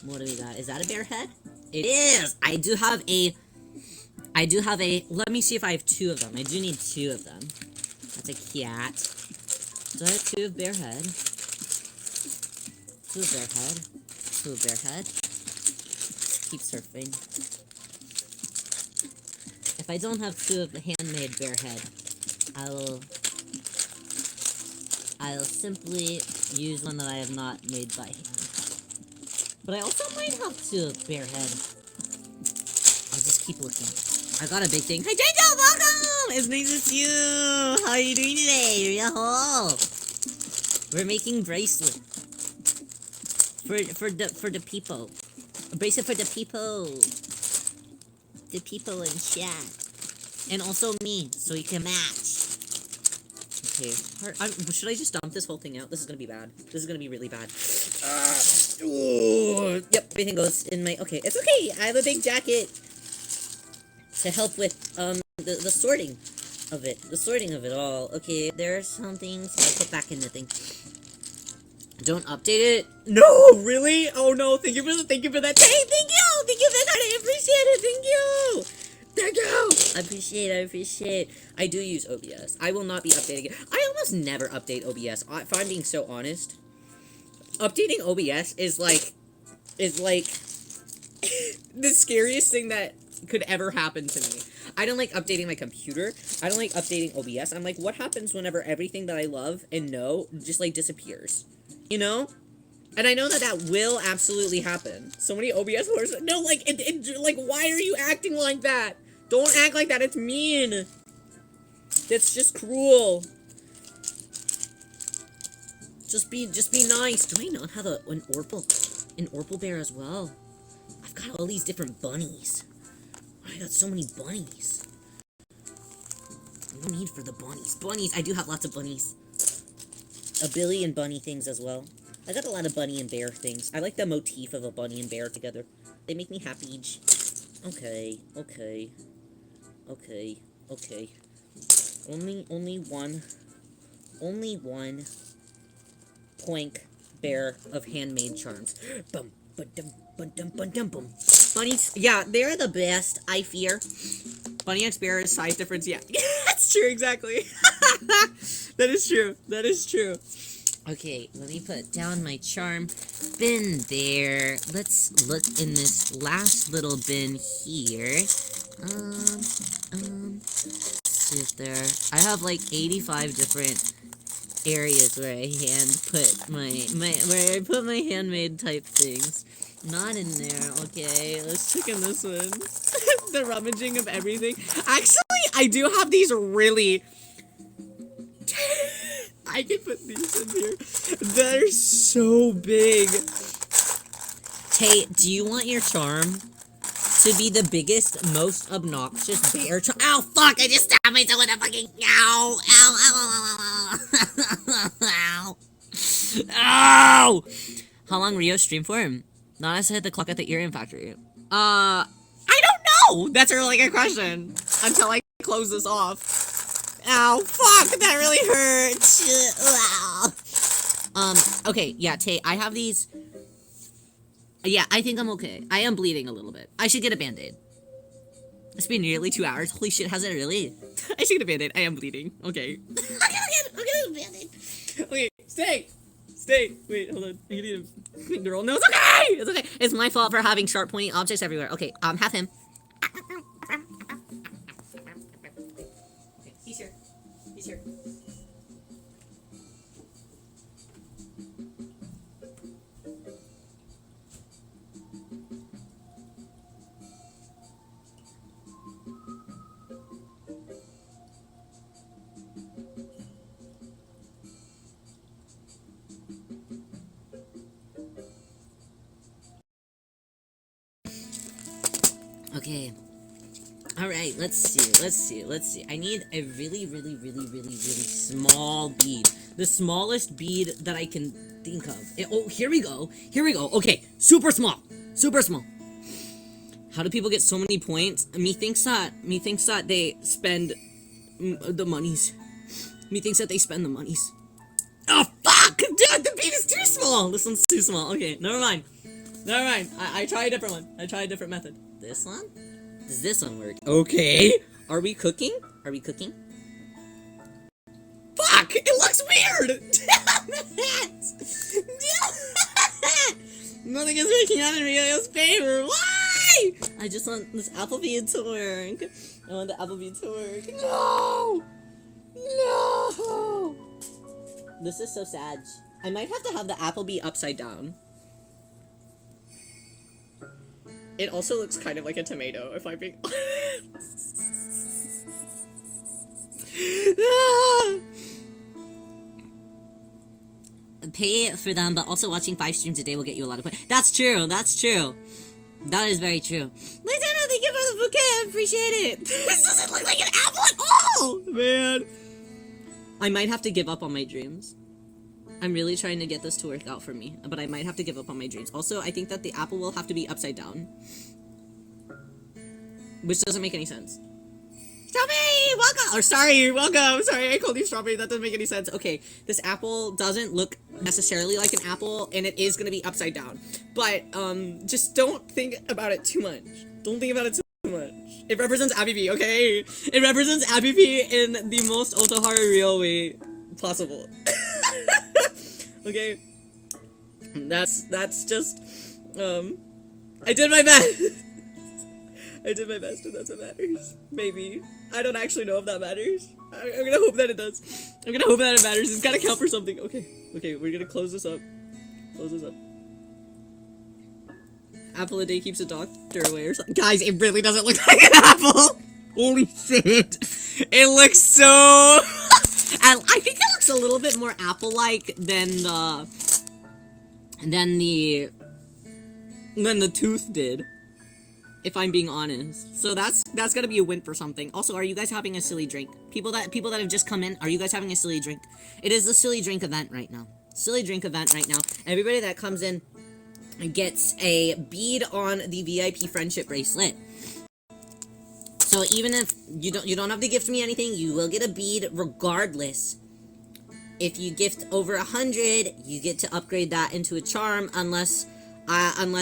What do we got? Is that a bear head? It is! I do have a... Let me see if I have two of them. I do need two of them. That's a cat. So I have two of bear head. Two of bear head. Two of bear head. Keep surfing. If I don't have two of the handmade bear head, I'll simply use one that I have not made by hand. But I also might have two of bear head. I'll just keep looking. I got a big thing. Hi, Django! Welcome! It's nice to see you! How are you doing today? Yo! We're making bracelet. For the people. A bracelet for the people. The people in chat. And also me, so we can match. Okay. Should I just dump this whole thing out? This is gonna be bad. This is gonna be really bad. Yep, everything goes in my... Okay, it's okay! I have a big jacket to help with, the sorting of it. The sorting of it all. Okay, there are some things I'll put back in the thing. Don't update it. No, really? Oh no, thank you for that. Hey, thank you! Thank you, Big Heart, I appreciate it, thank you! Thank you! I appreciate. I do use OBS. I will not be updating it. I almost never update OBS, if I'm being so honest. Updating OBS is like the scariest thing that could ever happen to me. I don't like updating my computer. I don't like updating OBS. I'm like, what happens whenever everything that I love and know just, like, disappears? You know? And I know that that will absolutely happen. So many OBS holders... No, like, like, why are you acting like that? Don't act like that. It's mean. That's just cruel. Just be nice. Do I not have an Orpal bear as well? I've got all these different bunnies. I got so many bunnies. No need for the bunnies. Bunnies, I do have lots of bunnies. A billion bunny things as well. I got a lot of bunny and bear things. I like the motif of a bunny and bear together. They make me happy. Okay. Only one poink bear of handmade charms. Bum, ba-dum, ba-dum, ba-dum, bum. Bunnies, yeah, they're the best, I fear. Bunny X bear is size difference, yeah. That's true, exactly. That is true. Okay, let me put down my charm bin there. Let's look in this last little bin here. See if there... I have like 85 different areas where I put where I put my handmade type things. Not in there. Okay, let's check in this one. The rummaging of everything. Actually, I do have these really... I can put these in here. They're so big. Tay, do you want your charm to be the biggest, most obnoxious bear charm? Ow, fuck! I just stabbed myself with a fucking... Ow! Ow! Ow! Ow! Ow! Ow! Ow! How long Rio stream for him? Not as I hit the clock at the earring factory. I don't know! That's a really good question. Until I close this off. Ow, fuck, that really hurts. Okay, yeah, Tay, I have these. Yeah, I think I'm okay. I am bleeding a little bit. I should get a band-aid. It's been nearly 2 hours. Holy shit, has it really? I should get a band-aid. I am bleeding. Okay. I'm gonna get a band-aid. Okay, stay. Wait, hold on. I need a finger roll. No, it's okay! It's okay. It's my fault for having sharp, pointy objects everywhere. Okay, have him. He's here. Okay. Alright, let's see. I need a really small bead. The smallest bead that I can think of. Oh, here we go. Okay, super small. How do people get so many points? Methinks that they spend the monies. Methinks that they spend the monies. Oh, fuck! Dude, the bead is too small! This one's too small. Okay, never mind. I try a different one. I try a different method. This one? Does this one work? Okay. Are we cooking? Fuck! It looks weird! Damn it! Nothing is working out in Rio's favor. Why? I just want this apple bead to work. I want the apple bead to work. No! This is so sad. I might have to have the apple bead upside down. It also looks kind of like a tomato, if I'm being Pay for them, but also watching 5 streams a day will get you a lot of points. That's true. That is very true. Lieutenant, thank you for the bouquet. I appreciate it. This doesn't look like an apple at all, man. I might have to give up on my dreams. I'm really trying to get this to work out for me, but I might have to give up on my dreams. Also, I think that the apple will have to be upside down. Which doesn't make any sense. Strawberry, welcome! Or sorry, welcome! Sorry, I called you strawberry, that doesn't make any sense. Okay, this apple doesn't look necessarily like an apple, and it is gonna be upside down. But, just don't think about it too much. Don't think about it too much. It represents Abby B, okay? It represents Abby B in the most Otoharu real way possible. Okay? That's just, I did my best! I did my best, and that's what matters. Maybe. I don't actually know if that matters. I'm gonna hope that it does. I'm gonna hope that it matters. It's gotta count for something. Okay, we're gonna close this up. Apple a day keeps a doctor away or something. Guys, it really doesn't look like an apple! Holy shit! It looks so... And I think it looks a little bit more apple-like than the tooth did. If I'm being honest. So that's gotta be a win for something. Also, are you guys having a silly drink? People that have just come in, are you guys having a silly drink? It is the silly drink event right now. Everybody that comes in gets a bead on the VIP Friendship Bracelet. So even if you don't have to gift me anything, you will get a bead regardless. If you gift over 100, you get to upgrade that into a charm unless I am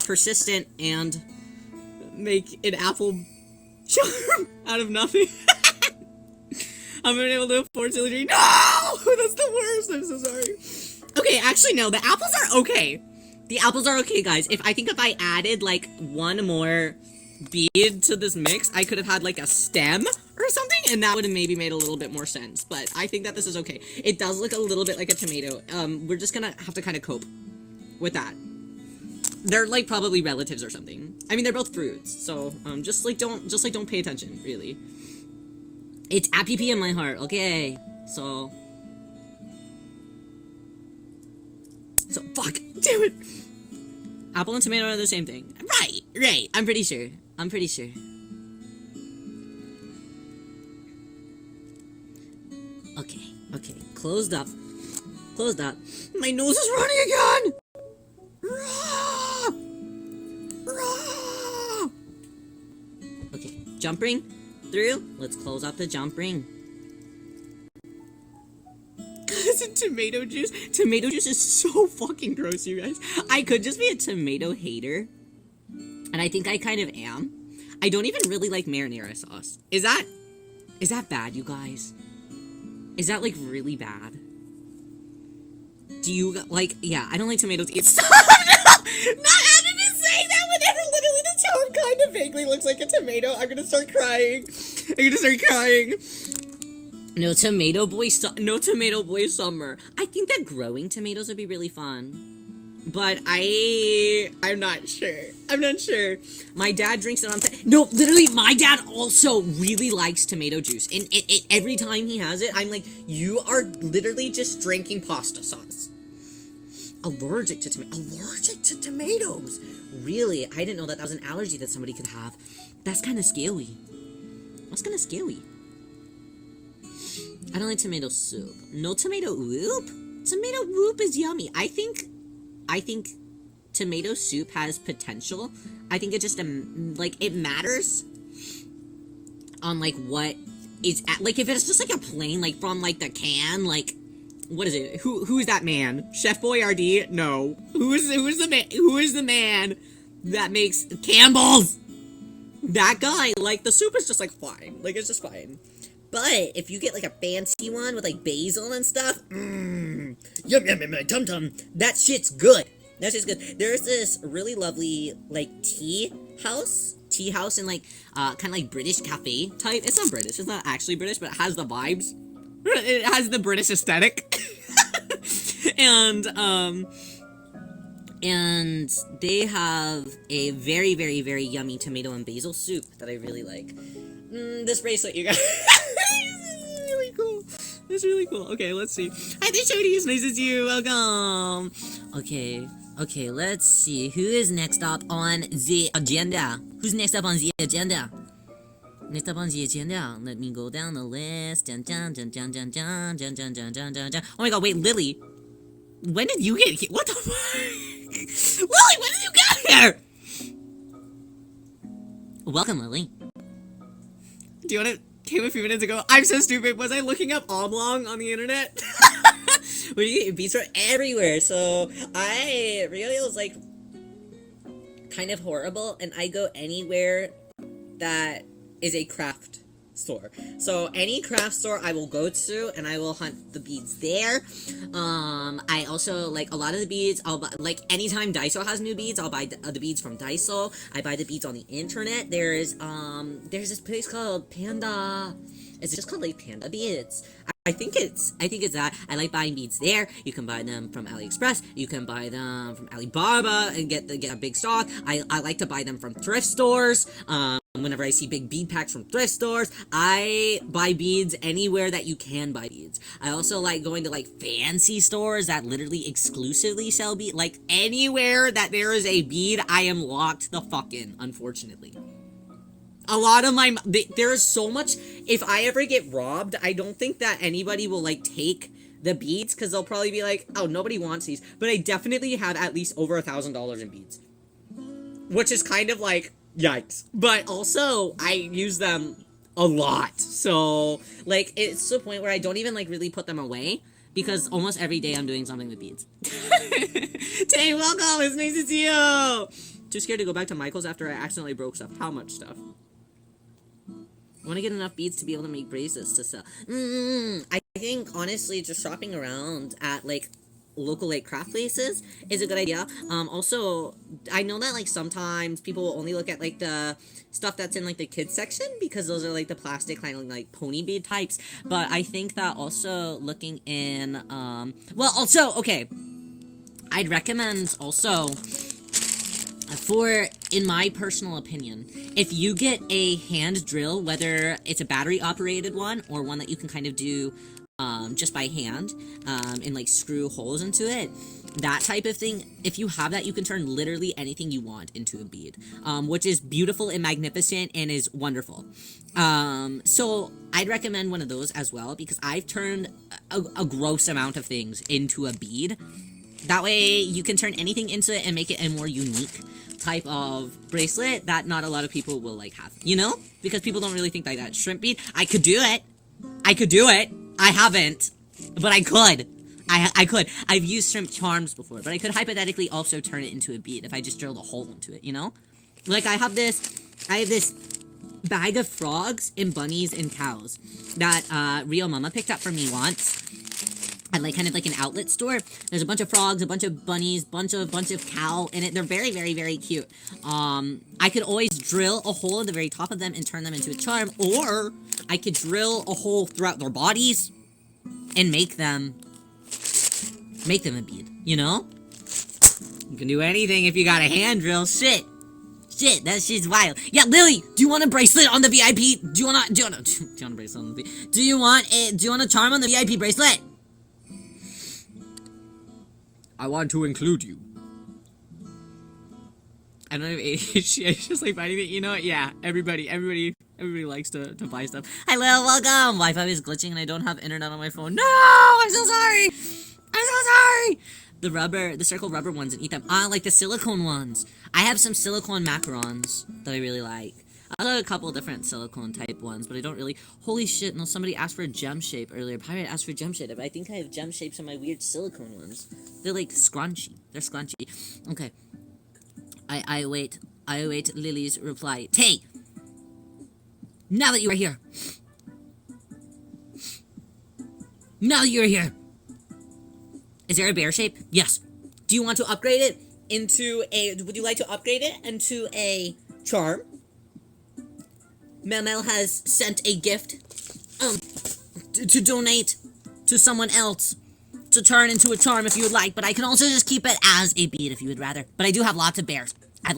persistent and make an apple charm out of nothing. I'm unable to afford chili. No! That's the worst. I'm so sorry. Okay, actually, no. The apples are okay. The apples are okay, guys. I think if I added, like, one more bead to this mix, I could have had, like, a stem or something, and that would have maybe made a little bit more sense. But I think that this is okay. It does look a little bit like a tomato. We're just gonna have to kind of cope with that. They're, like, probably relatives or something. I mean, they're both fruits, so, just don't pay attention, really. It's APP in my heart, okay? So, fuck, damn it! Apple and tomato are the same thing. Right, I'm pretty sure. Okay, closed up. My nose is running again! Okay, jump ring through. Let's close up the jump ring. Isn't tomato juice? Tomato juice is so fucking gross, you guys. I could just be a tomato hater. And I think I kind of am. I don't even really like marinara sauce. Is that bad, you guys? Is that, like, really bad? Do you, like, yeah, I don't like tomatoes either. Stop! No! Not having me say that whenever literally the tone kind of vaguely looks like a tomato. I'm gonna start crying. No tomato boy summer. I think that growing tomatoes would be really fun. But I'm not sure. My dad drinks it on no, literally, my dad also really likes tomato juice. And every time he has it, I'm like, you are literally just drinking pasta sauce. Allergic to tomatoes. Really? I didn't know that was an allergy that somebody could have. That's kind of scary. I don't like tomato soup. No tomato whoop? Tomato whoop is yummy. I think tomato soup has potential. I think it just, like, it matters on, like, what is, like, if it's just, like, a plain, like, from, like, the can, like, what is it? Who is that man? Chef Boyardee? No. Who is the man that makes Campbell's? That guy, like, the soup is just, like, fine. Like, it's just fine. But if you get, like, a fancy one with, like, basil and stuff, yum, tum-tum, that shit's good. There's this really lovely, like, tea house in, like, kind of like British cafe type. It's not British, it's not actually British, but it has the vibes. It has the British aesthetic. And they have a very, very, very yummy tomato and basil soup that I really like. This bracelet, you guys. This is really cool. Okay, let's see. Hi there, Shodies. Nice to see you. Welcome. Okay, let's see. Who is next up on the agenda? Let me go down the list. Oh my god, wait, Lily. When did you get here? What the fuck? Lily, when did you get here? Welcome, Lily. Do you want to... Came a few minutes ago. I'm so stupid. Was I looking up oblong on the internet? Beats are everywhere. So I really was like kind of horrible, and I go anywhere that is a craft store. So any craft store I will go to, and I will hunt the beads there. I also, like, a lot of the beads, I'll buy, like, anytime Daiso has new beads, I'll buy the beads from Daiso. I buy the beads on the internet. There's this place called Panda. It's just called, like, Panda Beads. I think it's that. I like buying beads there. You can buy them from AliExpress. You can buy them from Alibaba and get a big stock. I like to buy them from thrift stores. Whenever I see big bead packs from thrift stores, I buy beads anywhere that you can buy beads. I also like going to, like, fancy stores that literally exclusively sell beads. Like, anywhere that there is a bead, I am locked the fuck in, unfortunately. A lot of there is so much, if I ever get robbed, I don't think that anybody will, like, take the beads, because they'll probably be like, oh, nobody wants these. But I definitely have at least over $1,000 in beads. Which is kind of like, yikes. But also, I use them a lot. So, like, it's to the point where I don't even, like, really put them away, because almost every day I'm doing something with beads. Tay, welcome! It's nice to see you! Too scared to go back to Michael's after I accidentally broke stuff. How much stuff? I want to get enough beads to be able to make bracelets to sell. I think, honestly, just shopping around at, like, local, like, craft places is a good idea. Also, I know that, like, sometimes people will only look at, like, the stuff that's in, like, the kids section, because those are, like, the plastic kind of, like, pony bead types. But I think that also looking in, well, also, okay, I'd recommend also, in my personal opinion, if you get a hand drill, whether it's a battery operated one or one that you can kind of do just by hand, and like screw holes into it, that type of thing, if you have that, you can turn literally anything you want into a bead, which is beautiful and magnificent and is wonderful. So I'd recommend one of those as well, because I've turned a gross amount of things into a bead. That way you can turn anything into it and make it a more unique type of bracelet that not a lot of people will, like, have, you know? Because people don't really think like that. Shrimp bead, I could do it. I haven't, but I could. I could. I've used shrimp charms before, but I could hypothetically also turn it into a bead if I just drilled a hole into it, you know? Like, I have this bag of frogs and bunnies and cows that Rio Mama picked up for me once. At, like, kind of like an outlet store. There's a bunch of frogs, a bunch of bunnies, bunch of cow in it. They're very, very, very cute. I could always drill a hole at the very top of them and turn them into a charm, or I could drill a hole throughout their bodies and make them a bead, you know? You can do anything if you got a hand drill. Shit, that shit's wild. Yeah, Lily, do you want a bracelet on the VIP? Do you want a bracelet on the VIP? Do you want a charm on the VIP bracelet? I want to include you. I don't have ADHD, I just like finding it, you know? Yeah, everybody likes to buy stuff. Hello, welcome! Wi-Fi is glitching and I don't have internet on my phone. No! I'm so sorry! The circle rubber ones, and eat them. Like the silicone ones. I have some silicone macarons that I really like. I have a couple different silicone type ones, but I don't really. Holy shit, no, somebody asked for a gem shape earlier. Pirate asked for gem shape, but I think I have gem shapes on my weird silicone ones. They're like scrunchy. They're scrunchy. Okay. I await Lily's reply. Tay! Now that you are here. Is there a bear shape? Yes. Do you want to upgrade it would you like to upgrade it into a charm? Mel has sent a gift, to donate to someone else to turn into a charm if you would like, but I can also just keep it as a bead if you would rather. But I do have lots of bears. Do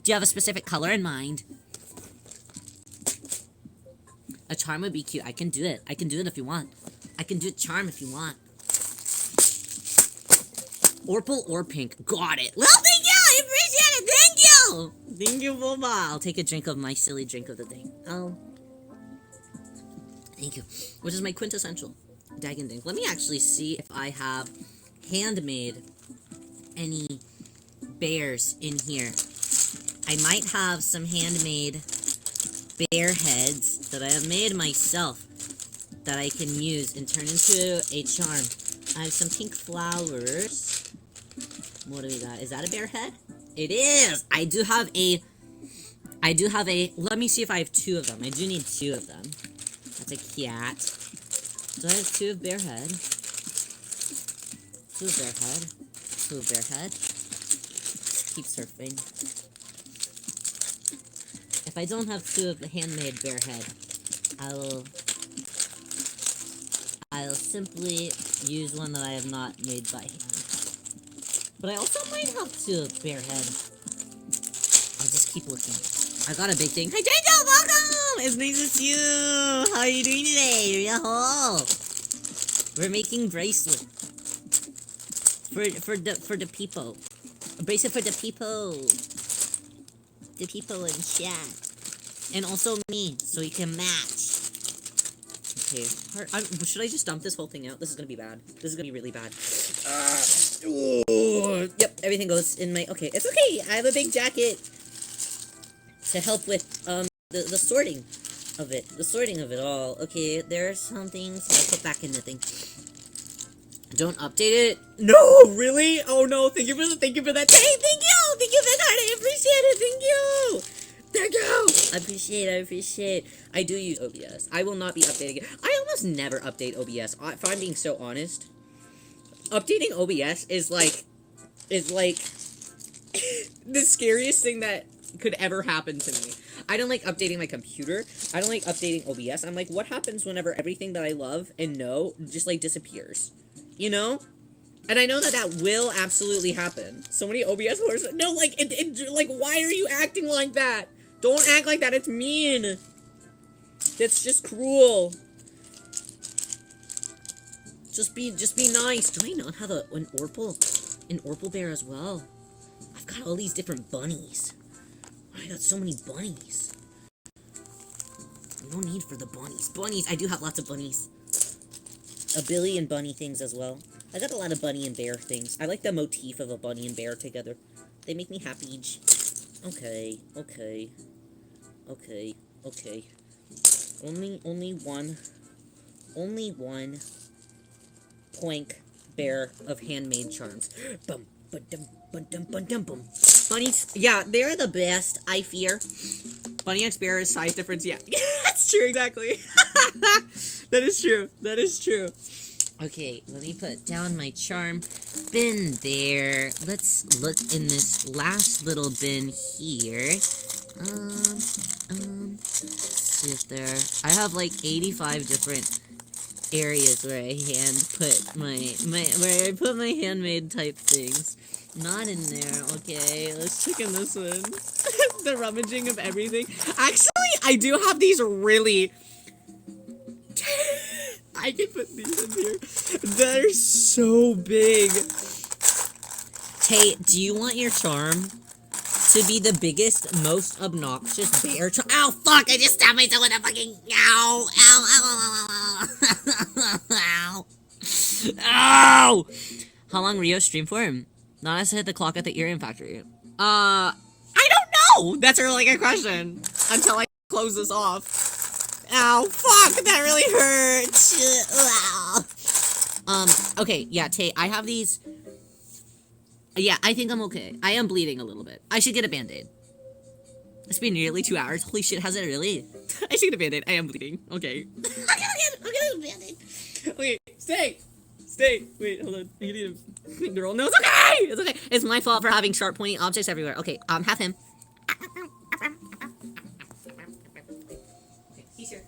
you have a specific color in mind? A charm would be cute. I can do it if you want. I can do a charm if you want. Purple or pink. Got it. Well, thank you! I appreciate it! Thank you! Thank you, Boba. I'll take a drink of my silly drink of the thing. Oh. Thank you. Which is my quintessential Dagon Dink. Let me actually see if I have handmade any bears in here. I might have some handmade bear heads that I have made myself that I can use and turn into a charm. I have some pink flowers. What do we got? Is that a bear head? It is! I do have a... Let me see if I have two of them. I do need two of them. That's a cat. Do I have two of bear head? Two of bear head. Two of bear head. Just keep surfing. If I don't have two of the handmade bear head, I'll simply use one that I have not made by hand. But I also might have two of bear head. I'll just keep looking. I got a big thing. Hi, Daniel! Welcome! It's nice to see you! How are you doing today? Yo! We're making bracelet. For the people. A bracelet for the people. The people in chat. And also me, so we can match. Okay, should I just dump this whole thing out? This is gonna be bad. This is gonna be really bad. Yep, everything goes in my... Okay, it's okay. I have a big jacket to help with, the sorting of it. The sorting of it all. Okay, there are some things I'll put back in the thing. Don't update it. No, really? Oh no, thank you for that. Hey, thank you for that heart. I appreciate it. Thank you. Thank you! I appreciate. I do use OBS. I will not be updating it. I almost never update OBS. If I'm being so honest. Updating OBS is like the scariest thing that could ever happen to me. I don't like updating my computer. I don't like updating OBS. I'm like, what happens whenever everything that I love and know just, like, disappears? You know? And I know that that will absolutely happen. So many OBS holders... No, like, like, why are you acting like that? Don't act like that. It's mean. That's just cruel. Just be nice. Do I not have an Orpal bear as well? I've got all these different bunnies. I got so many bunnies. No need for the bunnies. Bunnies, I do have lots of bunnies. A billion bunny things as well. I got a lot of bunny and bear things. I like the motif of a bunny and bear together. They make me happy. Okay. Only one poink bear of handmade charms. Bum, ba-dum, ba-dum, ba-dum, bum. Bunnies, yeah, they're the best, I fear. Bunny X bear is size difference, yeah. That's true, exactly. That is true. Okay, let me put down my charm bin there. Let's look in this last little bin here. See if there... I have like 85 different areas where I put my handmade type things. Not in there. Okay, let's check in this one. The rummaging of everything. Actually, I do have these really... I can put these in here. They're so big. Tay, do you want your charm to be the biggest, most obnoxious bear charm? Ow, fuck! I just stabbed myself with a fucking... Ow! Ow! Ow! How long Rio stream for? Not as to hit the clock at the earring factory. I don't know! That's a really good question. Until I close this off. Ow, fuck! That really hurts! Okay, yeah, Tay, I have these... Yeah, I think I'm okay. I am bleeding a little bit. I should get a band-aid. It's been nearly 2 hours. Holy shit, has it really? I should get a band-aid. I am bleeding. Okay. I'm gonna get a band-aid. Okay, stay! Wait, hold on. I need a finger roll. No, it's okay! It's okay. It's my fault for having sharp pointy objects everywhere. Okay, have him. Okay, he's here.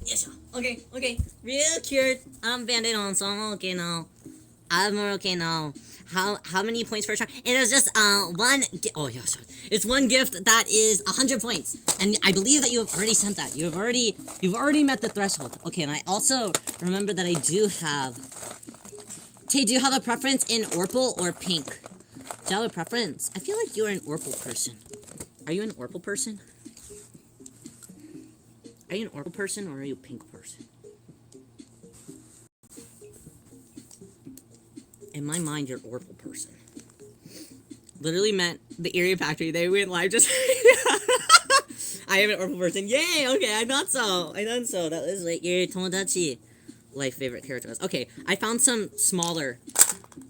Yes. Okay. Real cured. I'm banded on, so I'm okay now. I'm more okay now. How many points for a charm? It was just one. Oh yeah, sure. It's one gift that is 100 points, and I believe that you have already sent that. You've already met the threshold. Okay, and I also remember that I do have. Tay, do you have a preference in Orpal or pink? Do you have a preference? I feel like you're an Orpal person. Are you an Orpal person? Are you an Orpal person or are you a pink person? In my mind, you're an Orpal person. Literally meant the Eerie Factory. They went live just... I am an Orpal person. Yay! Okay, I thought so. That was like your Tomodachi. Life favorite characters. Okay, I found some smaller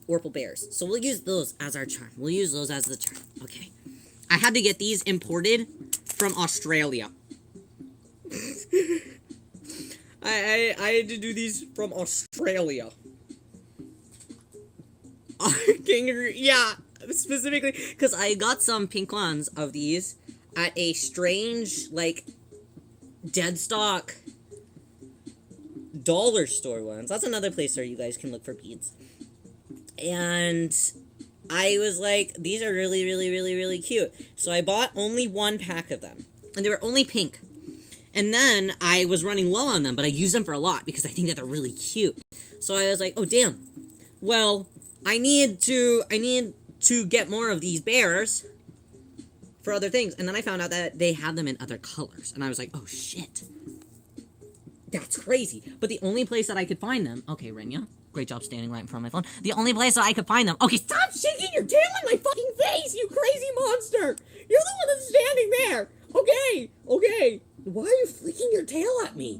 Orpal bears. So we'll use those as our charm. We'll use those as the charm. Okay. I had to get these imported from Australia. I had to do these from Australia. Kangaroo, yeah, specifically, because I got some pink ones of these at a strange, like, dead stock dollar store ones. That's another place where you guys can look for beads. And I was like, these are really, really, really, really cute. So I bought only 1 pack of them. And they were only pink. And then I was running low on them, but I used them for a lot because I think that they're really cute. So I was like, oh damn. Well, I need to get more of these bears for other things. And then I found out that they have them in other colors. And I was like, oh shit. That's crazy. But the only place that I could find them... Okay, Renya. Great job standing right in front of my phone. The only place that I could find them... Okay, stop shaking your tail in my fucking face, you crazy monster! You're the one that's standing there! Okay. Why are you flicking your tail at me?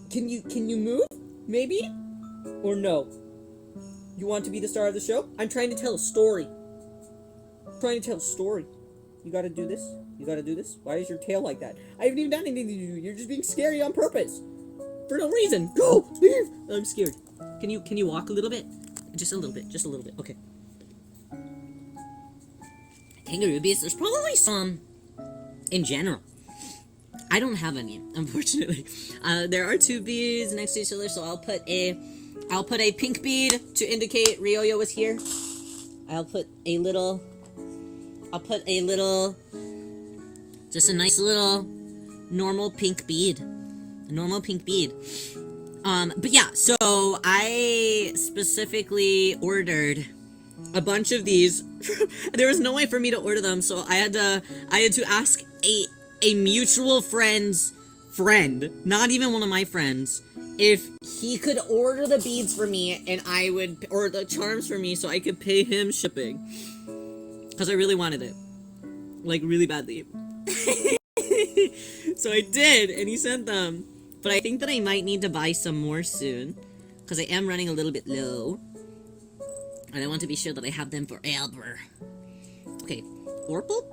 Can you move? Maybe? Or no? You want to be the star of the show? I'm trying to tell a story. You gotta do this? Why is your tail like that? I haven't even done anything to you. You're just being scary on purpose. For no reason. Go! Leave! I'm scared. Can you walk a little bit? Just a little bit. Okay. Kangaroo beads, there's probably some in general. I don't have any, unfortunately. There are 2 beads next to each other, so I'll put a pink bead to indicate Ryoyo was here. I'll put a little, just a nice little normal pink bead. But yeah, so I specifically ordered a bunch of these. There was no way for me to order them, so I had to ask a mutual friend's friend, not even one of my friends, if he could order the beads for me and I would, or the charms for me, so I could pay him shipping. Because I really wanted it. Like, really badly. So I did, and he sent them. But I think that I might need to buy some more soon. Because I am running a little bit low. And I want to be sure that I have them forever. Okay, Orpal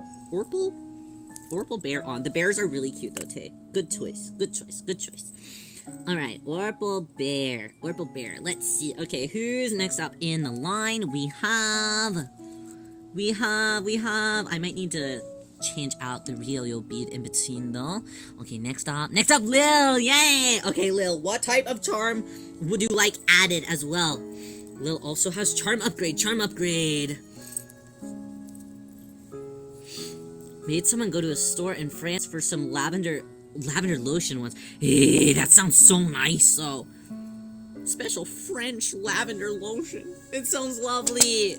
bear on. The bears are really cute though, Tay. Good choice. Alright, Orpal bear. Let's see. Okay, who's next up in the line? We have... I might need to change out the Ryoyo bead in between though. Okay, next up, Lil! Yay! Okay, Lil, what type of charm would you like added as well? Lil also has charm upgrade. Made someone go to a store in France for some lavender lotion once. Hey, that sounds so nice though. Special French lavender lotion. It sounds lovely.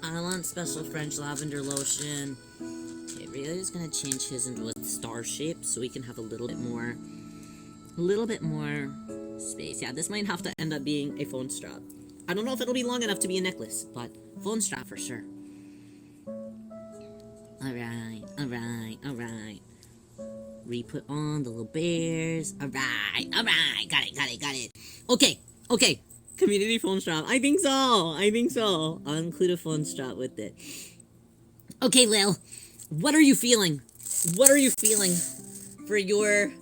I want special French lavender lotion. Okay, Ryo's gonna change his into a star shape so we can have a little bit more space. Yeah, this might have to end up being a phone strap. I don't know if it'll be long enough to be a necklace, but phone strap for sure. Alright. Re-put on the little bears. Alright. Got it. Okay. Community phone strap. I think so. I'll include a phone strap with it. Okay, Lil. What are you feeling for your...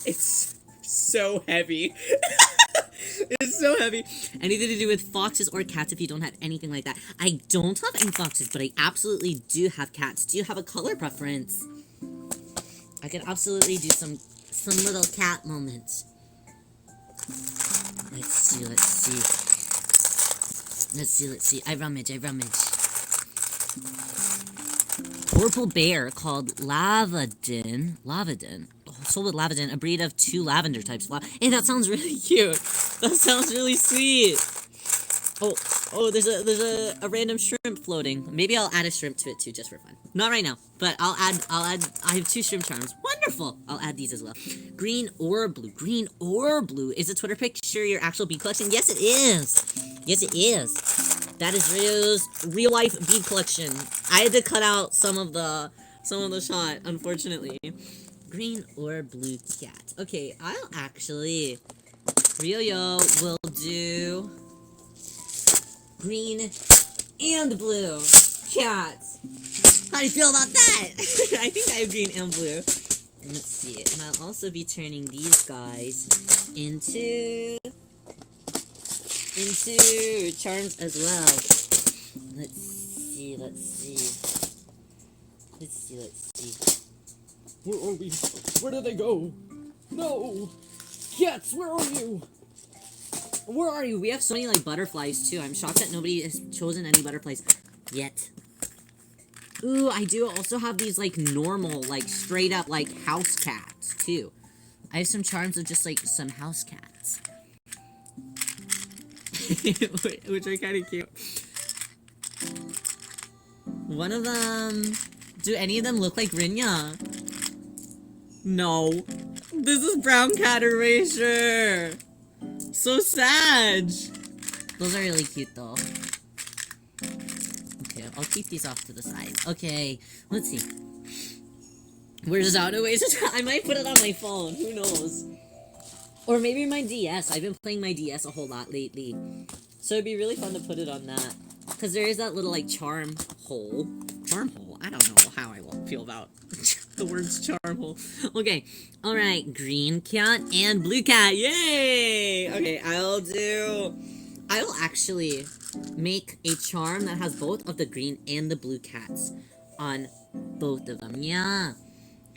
It's so heavy. It's so heavy. Anything to do with foxes or cats if you don't have anything like that. I don't have any foxes, but I absolutely do have cats. Do you have a color preference? I can absolutely do some little cat moments. Let's see. I rummage. Purple bear called Lavadin. Sold with Lavadin, a breed of 2 lavender types. Hey, that sounds really cute. That sounds really sweet. Oh, there's a random shrimp floating. Maybe I'll add a shrimp to it too, just for fun. Not right now, but I'll add. I have 2 shrimp charms. Wonderful. I'll add these as well. Green or blue. Is a Twitter picture your actual bead collection? Yes, it is. That is Ryo's real life bead collection. I had to cut out some of the shot, unfortunately. Green or blue cat. Okay, I'll actually... Ryoyo will do... green and blue cats. How do you feel about that? I think I have green and blue. Let's see. And I'll also be turning these guys into charms as well. Let's see. Where are we? Where did they go? No! Cats, where are you? Where are you? We have so many, like, butterflies, too. I'm shocked that nobody has chosen any butterflies yet. Ooh, I do also have these, like, normal, like, straight up, like, house cats, too. I have some charms of just, like, some house cats. Which are kind of cute. One of them... Do any of them look like Rinya? No. This is brown cat erasure. So sad. Those are really cute, though. Okay, I'll keep these off to the side. Okay, let's see. Where's Auto Erasure? I might put it on my phone. Who knows? Or maybe my DS. I've been playing my DS a whole lot lately. So it'd be really fun to put it on that. Because there is that little, like, charm hole. Charm hole? I don't know how I will feel about the words charm hole. Okay. Alright. Green cat and blue cat. Yay! Okay, I will actually make a charm that has both of the green and the blue cats on both of them. Yeah.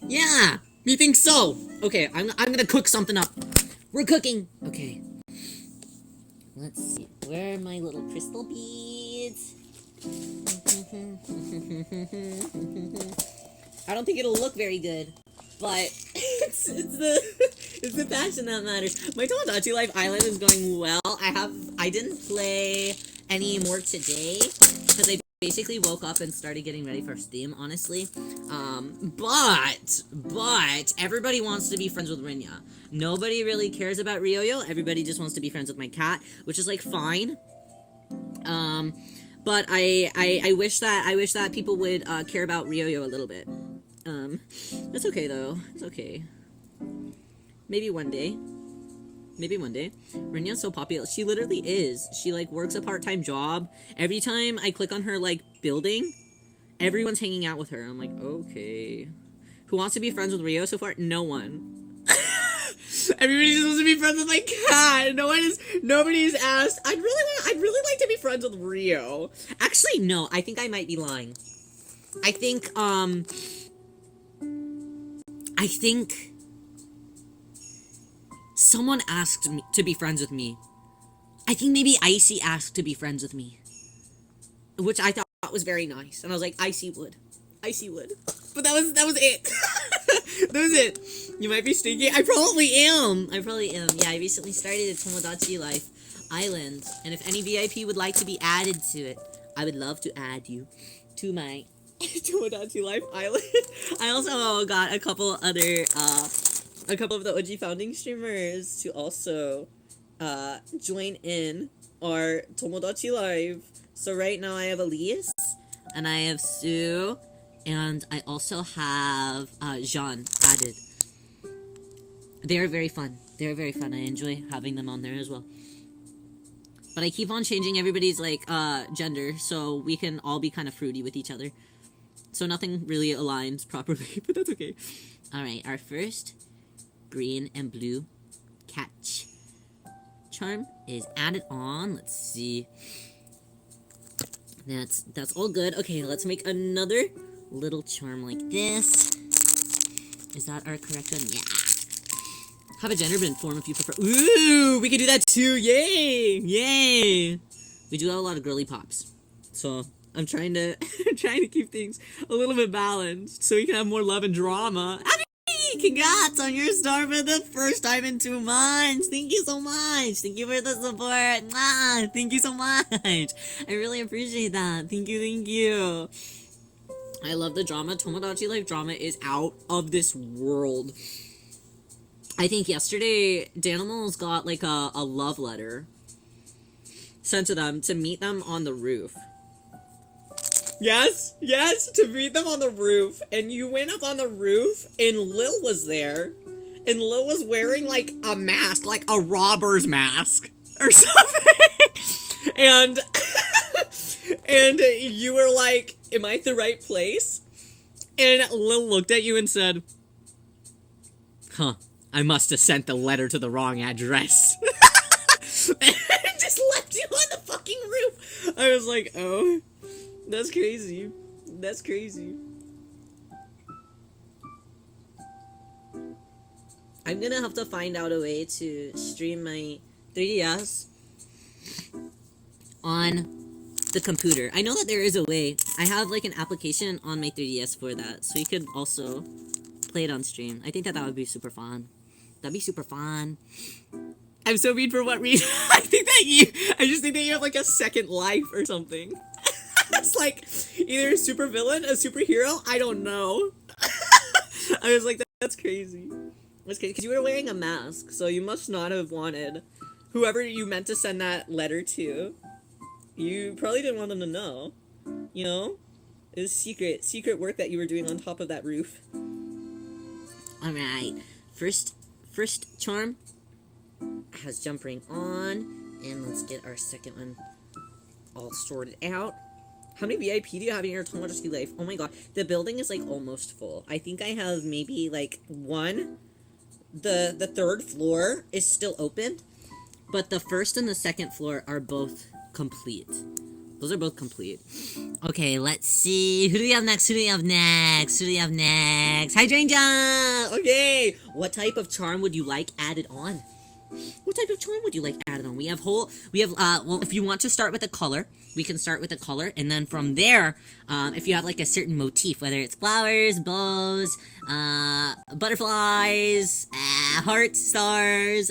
Yeah! Me think so! Okay, I'm gonna cook something up. We're cooking! Okay. Let's see. Where are my little crystal beads? I don't think it'll look very good, but it's the passion that matters. My Tomodachi Life Island is going well. I didn't play any more today because I basically woke up and started getting ready for Steam, honestly. But everybody wants to be friends with Rinya. Nobody really cares about Ryoyo. Everybody just wants to be friends with my cat, which is, like, fine. But I wish that people would care about Ryoyo a little bit. That's okay though. It's okay. Maybe one day. Maybe one day. Rinya's so popular. She literally is. She, like, works a part-time job. Every time I click on her, like, building, everyone's hanging out with her. I'm like, okay. Who wants to be friends with Ryo so far? No one. Everybody just wants to be friends with my cat. Nobody's asked. I'd really like to be friends with Ryo. Actually, no. I think I might be lying. I think someone asked me to be friends with me. I think maybe Icy asked to be friends with me. Which I thought was very nice. And I was like, Icy would. Icy would. But that was it. That was it. You might be stinky. I probably am. Yeah, I recently started a Tomodachi Life Island. And if any VIP would like to be added to it, I would love to add you to my Tomodachi Life Island. I also got a couple of the OG founding streamers to also join in our Tomodachi Live. So right now I have Elise, and I have Sue, and I also have Jean added. They're very fun. I enjoy having them on there as well. But I keep on changing everybody's, like, gender, so we can all be kind of fruity with each other. So nothing really aligns properly, but that's okay. Alright, our first green and blue catch charm is added on. Let's see. That's all good. Okay, let's make another little charm like this. Is that our correct one? Yeah. Have a gender bent form if you prefer. Ooh, we can do that too. Yay! Yay! We do have a lot of girly pops. So I'm trying to keep things a little bit balanced so we can have more love and drama. Congrats on your star for the first time in 2 months. Thank you so much. Thank you for the support. Thank you so much. I really appreciate that. Thank you. I love the drama. Tomodachi Life drama is out of this world. I think yesterday, Danimals got, like, a love letter sent to them to meet them on the roof. Yes, to meet them on the roof. And you went up on the roof, and Lil was there. And Lil was wearing, like, a mask, like a robber's mask or something. And you were like, am I at the right place? And Lil looked at you and said, huh, I must have sent the letter to the wrong address. And just left you on the fucking roof. I was like, oh. That's crazy. I'm gonna have to find out a way to stream my 3DS on the computer. I know that there is a way. I have like an application on my 3DS for that, so you could also play it on stream. I think that would be super fun. That'd be super fun. I'm so mean for what reason? I just think that you have like a second life or something. It's like either a super villain, a superhero. I don't know. I was like, that's crazy. That's crazy because you were wearing a mask, so you must not have wanted whoever you meant to send that letter to. You probably didn't want them to know. You know, it was secret work that you were doing on top of that roof. All right, first charm has jump ring on, and let's get our second one all sorted out. How many VIP do you have in your Tomodachi life? Oh my god, the building is like almost full. I think I have maybe like one. The third floor is still open, but the first and the second floor are both complete. Those are both complete. Okay, let's see. Who do we have next? Hydrangea! Okay! What type of charm would you like added on? We have well, if you want to start with a color, we can start with a color, and then from there, if you have like a certain motif, whether it's flowers, bows, butterflies, hearts, stars,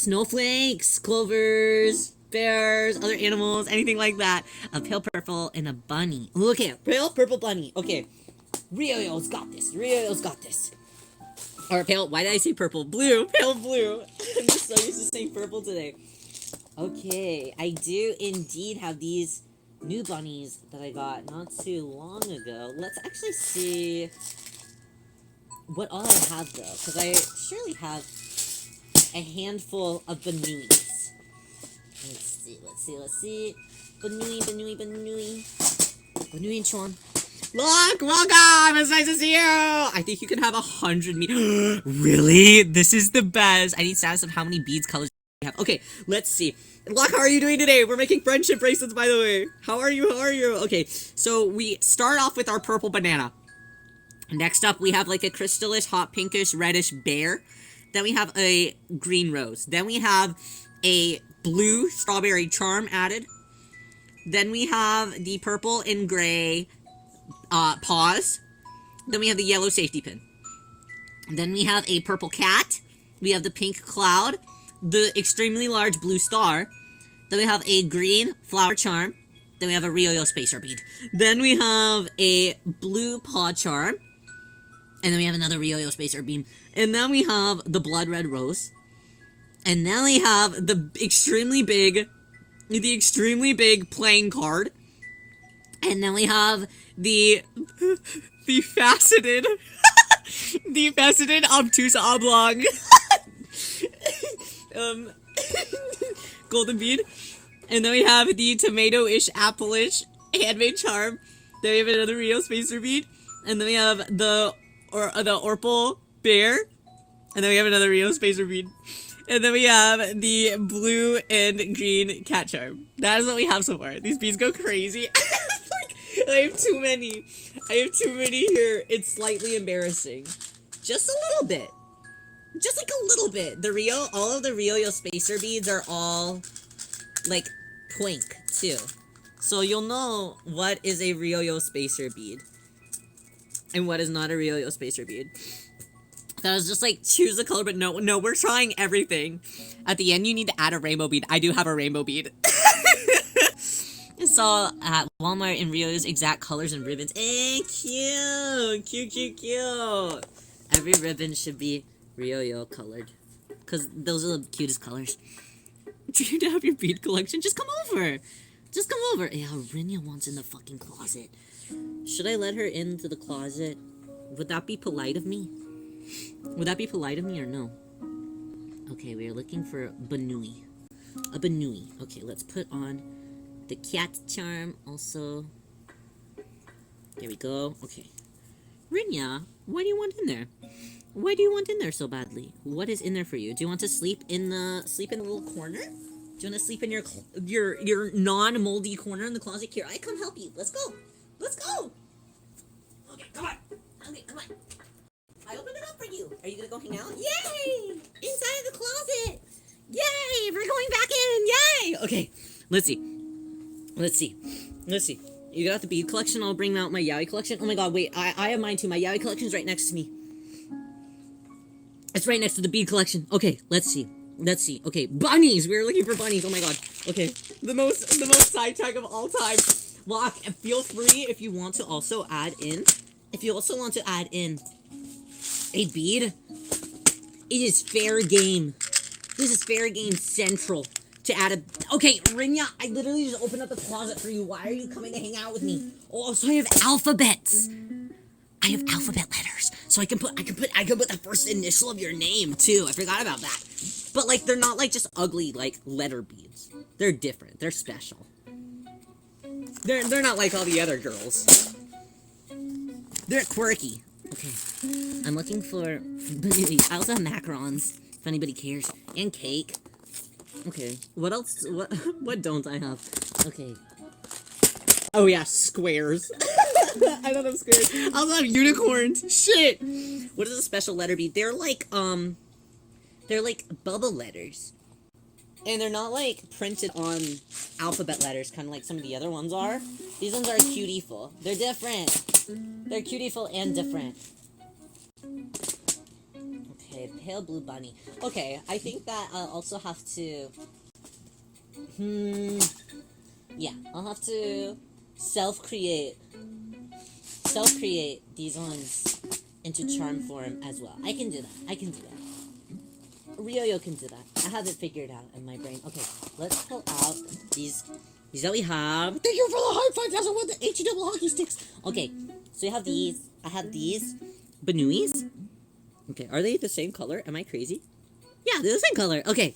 snowflakes, clovers, bears, other animals, anything like that. A pale purple and a bunny. Look at pale purple bunny. Okay, Ryoyo's got this. Or pale, why did I say purple? Blue, pale blue. I'm just so used to saying purple today. Okay, I do indeed have these new bunnies that I got not too long ago. Let's actually see what all I have though, because I surely have a handful of Banuis. Let's see. Banui and Chon. Look, welcome! It's nice to see you! I think you can have 100 meters. Really? This is the best. I need stats of how many beads colors you have. Okay, let's see. Locke, how are you doing today? We're making friendship bracelets, by the way. How are you? Okay, so we start off with our purple banana. Next up, we have like a crystallish, hot pinkish, reddish bear. Then we have a green rose. Then we have a blue strawberry charm added. Then we have the purple and gray paws. Then we have the yellow safety pin. Then we have a purple cat. We have the pink cloud. The extremely large blue star. Then we have a green flower charm. Then we have a Ryo-Yo spacer bead. Then we have a blue paw charm. And then we have another Ryo-Yo spacer beam. And then we have the blood red rose. And then we have the extremely big playing card. And then we have the faceted obtuse oblong golden bead. And then we have the tomato-ish apple-ish handmade charm. Then we have another Rio spacer bead. And then we have the Orpal bear. And then we have another Rio spacer bead. And then we have the blue and green cat charm. That is what we have so far. These beads go crazy. I have too many here. It's slightly embarrassing. Just a little bit. Just like a little bit. All of the Ryo-Yo spacer beads are all like twink too. So you'll know what is a Ryo-Yo spacer bead and what is not a Ryo-Yo spacer bead. That was just like, choose the color, but no, we're trying everything. At the end, you need to add a rainbow bead. I do have a rainbow bead. So, at Walmart in Ryo's exact colors and ribbons. Hey, cute. Every ribbon should be Ryo-Yo colored. Because those are the cutest colors. Do you have your bead collection? Just come over. Yeah, Rinya wants in the fucking closet. Should I let her into the closet? Would that be polite of me? Or no? Okay, we are looking for a Banui. Okay, let's put on the cat charm also. There we go. Okay. Rinya, what do you want in there? Why do you want in there so badly? What is in there for you? Do you want to sleep in the little corner? Do you want to sleep in your non-moldy corner in the closet? Here, I come help you. Let's go. Okay, come on. I opened it up for you? Are you gonna go hang out? Yay! Inside of the closet! Yay! We're going back in! Yay! Okay, let's see. You got the bead collection, I'll bring out my yaoi collection. Oh my god, wait, I have mine too. My yaoi collection's right next to me. It's right next to the bead collection. Okay, let's see. Okay, bunnies! We're looking for bunnies, oh my god. Okay, the most side tag of all time. Lock, feel free if you want to also add in. If you also want to add in a bead, it is fair game. This is fair game central to add a... Okay, Rinya, I literally just opened up the closet for you. Why are you coming to hang out with me? Oh, so I have alphabets. I have alphabet letters. So I can put the first initial of your name, too. I forgot about that. But, like, they're not, like, just ugly, like, letter beads. They're different. They're special. They're not like all the other girls. They're quirky. Okay. I'm looking for... I also have macarons, if anybody cares. And cake. Okay. What else? What don't I have? Okay. Oh, yeah. Squares. I don't have squares. I also have unicorns. Shit! What is a special letter bead? They're like bubble letters. And they're not, like, printed on alphabet letters, kind of like some of the other ones are. These ones are cutiful. They're different. They're cutiful and different. Okay, pale blue bunny. Okay, I think that I'll also have to... Yeah, I'll have to self-create these ones into charm form as well. I can do that. Ryo-Yo can do that. I have it figured out in my brain. Okay, let's pull out these that we have. Thank you for the high 5,000 with the H-double hockey sticks. Okay, so you have these. I have these Banuis. Okay, are they the same color? Am I crazy? Yeah, they're the same color. Okay.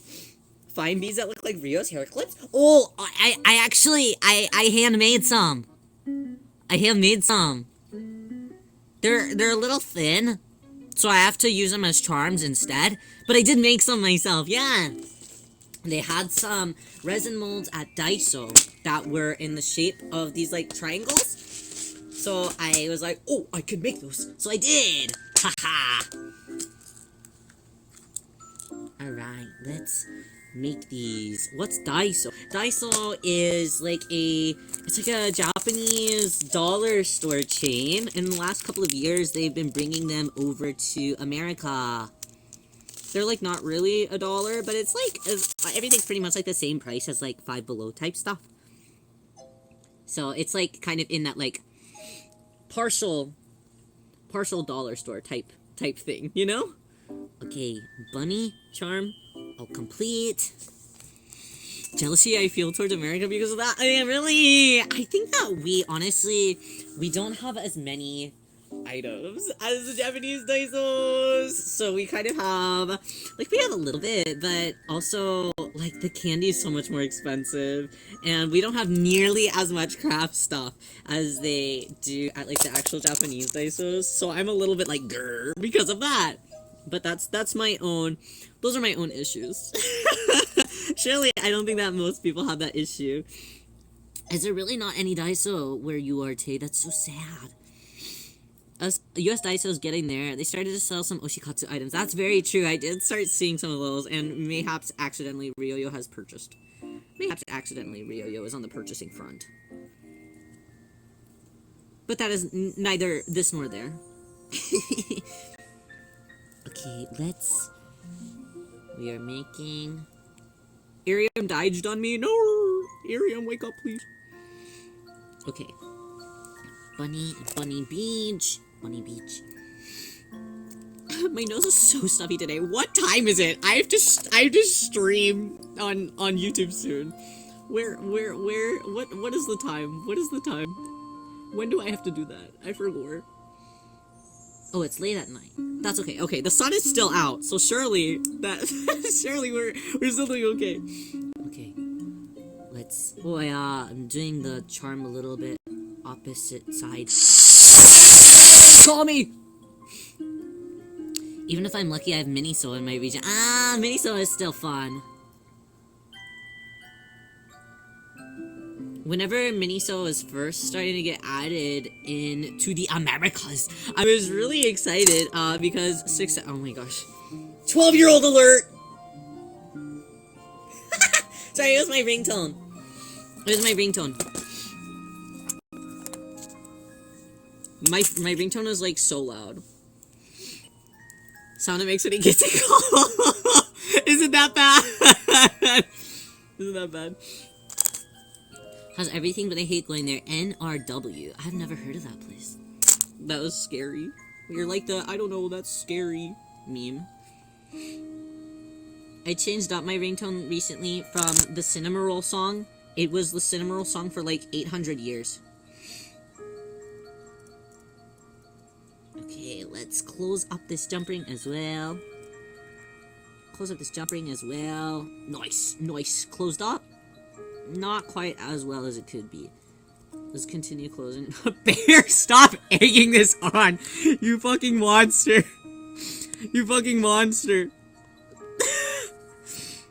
Fine beads that look like Rio's hair clips. Oh, I actually handmade some. They're a little thin, so I have to use them as charms instead. But I did make some myself, yeah. They had some resin molds at Daiso that were in the shape of these, like, triangles. So I was like, oh, I could make those. So I did. Haha. Alright, let's make these. What's Daiso? Daiso is like a Japanese dollar store chain. In the last couple of years, they've been bringing them over to America. They're, like, not really $1, but it's, like, everything's pretty much, like, the same price as, like, Five Below type stuff. So, it's, like, kind of in that, like, partial dollar store type thing, you know? Okay, bunny charm, all complete. Jealousy I feel towards America because of that. I think that we don't have as many items as the Japanese Daisos, so we kind of have, like, we have a little bit, but also, like, the candy is so much more expensive, and we don't have nearly as much craft stuff as they do at, like, the actual Japanese Daisos, so I'm a little bit, like, grrr because of that. But that's my own, those are my own issues. Surely, I don't think that most people have that issue. Is there really not any Daiso where you are, Tay? That's so sad. US Daiso is getting there. They started to sell some Oshikatsu items. That's very true. I did start seeing some of those, and mayhaps accidentally Ryo-Yo has purchased. Mayhaps accidentally Ryo-Yo is on the purchasing front. But that is neither this nor there. Okay, we are making... Irium died on me. No! Irium, wake up, please. Okay. Bunny Beach. My nose is so stuffy today. What time is it? I have to stream on YouTube soon. What is the time? What is the time? When do I have to do that? I forgot. Oh, it's late at night. That's okay. Okay, the sun is still out, so surely we're still doing okay. Okay. I'm doing the charm a little bit opposite side. Call me! Even if I'm lucky, I have Miniso in my region. Miniso is still fun. whenever Miniso was first starting to get added into the Americas, I was really excited because oh my gosh. 12-year-old alert! Sorry, it was my ringtone. It was my ringtone. My ringtone is like so loud. Sound it makes when he gets a call. Isn't that bad? Isn't that bad? Has everything, but I hate going there. NRW. I've never heard of that place. That was scary. You're like the, I don't know, that's scary meme. I changed up my ringtone recently from the Cinnamoroll song. It was the Cinnamoroll song for like 800 years. Okay, let's close up this jump ring as well. Close up this jump ring as well. Nice, nice. Closed up. Not quite as well as it could be. Let's continue closing. Bear, stop egging this on! You fucking monster! You fucking monster!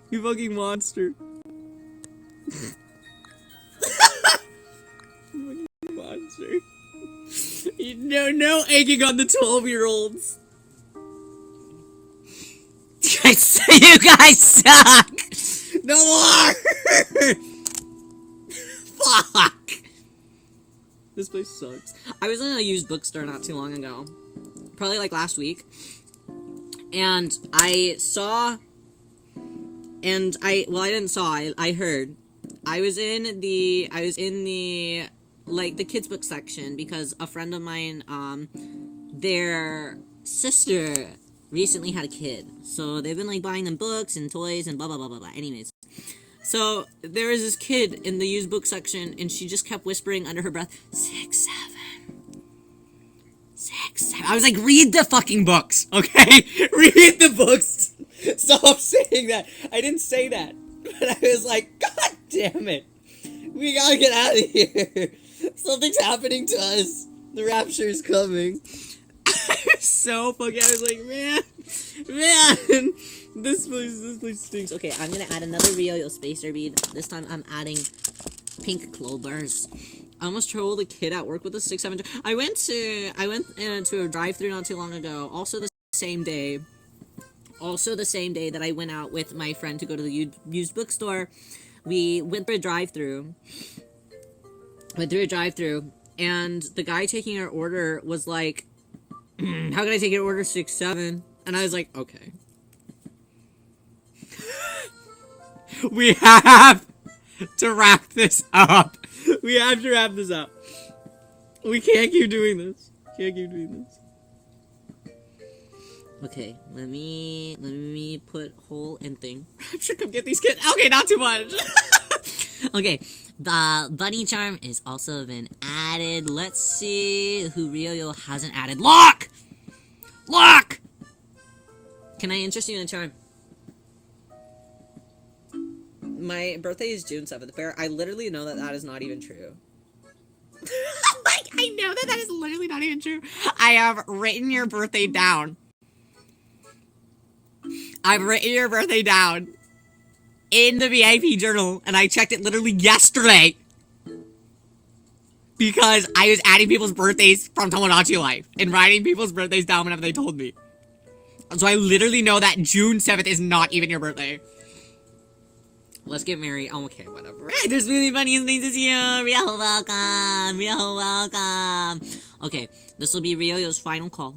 You fucking monster! You fucking monster! No egging on the 12-year-olds! You guys suck! No more! Fuck! This place sucks. I was in a used bookstore not too long ago. Probably like last week. And I saw... well, I didn't saw, I heard. I was in the, like, the kids book section because a friend of mine, their sister recently had a kid. So they've been, like, buying them books and toys and blah, blah, blah, blah, blah. Anyways. So, there was this kid in the used book section, and she just kept whispering under her breath, 6, 7. 6, 7. I was like, read the fucking books, okay? Read the books! Stop saying that. I didn't say that. But I was like, God damn it. We gotta get out of here. Something's happening to us. The rapture's coming. I was so fucking, I was like, man, this place stinks. Okay, I'm gonna add another Rio spacer bead. This time I'm adding pink clovers. I almost trolled a kid at work with a 6, 7. I went to a drive-thru not too long ago. Also the same day that I went out with my friend to go to the used bookstore. We went through a drive-thru. And the guy taking our order was like, how can I take your order 6, 7? And I was like, okay. We have to wrap this up. We have to wrap this up. We can't keep doing this. Okay, let me put hole and thing. I should come get these kids. Okay, not too much. Okay, the bunny charm is also been added. Let's see who Ryo hasn't added. Lock! Can I interest you in a charm? My birthday is June 7th, Bear. I literally know that is not even true. Like, I know that is literally not even true. I have written your birthday down. I've written your birthday down in the VIP journal, and I checked it literally yesterday. Because I was adding people's birthdays from Tomodachi Life and writing people's birthdays down whenever they told me. So I literally know that June 7th is not even your birthday. Let's get married. Oh, okay, whatever. There's really funny things this year. Rio, welcome. Okay, this will be Ryo's final call.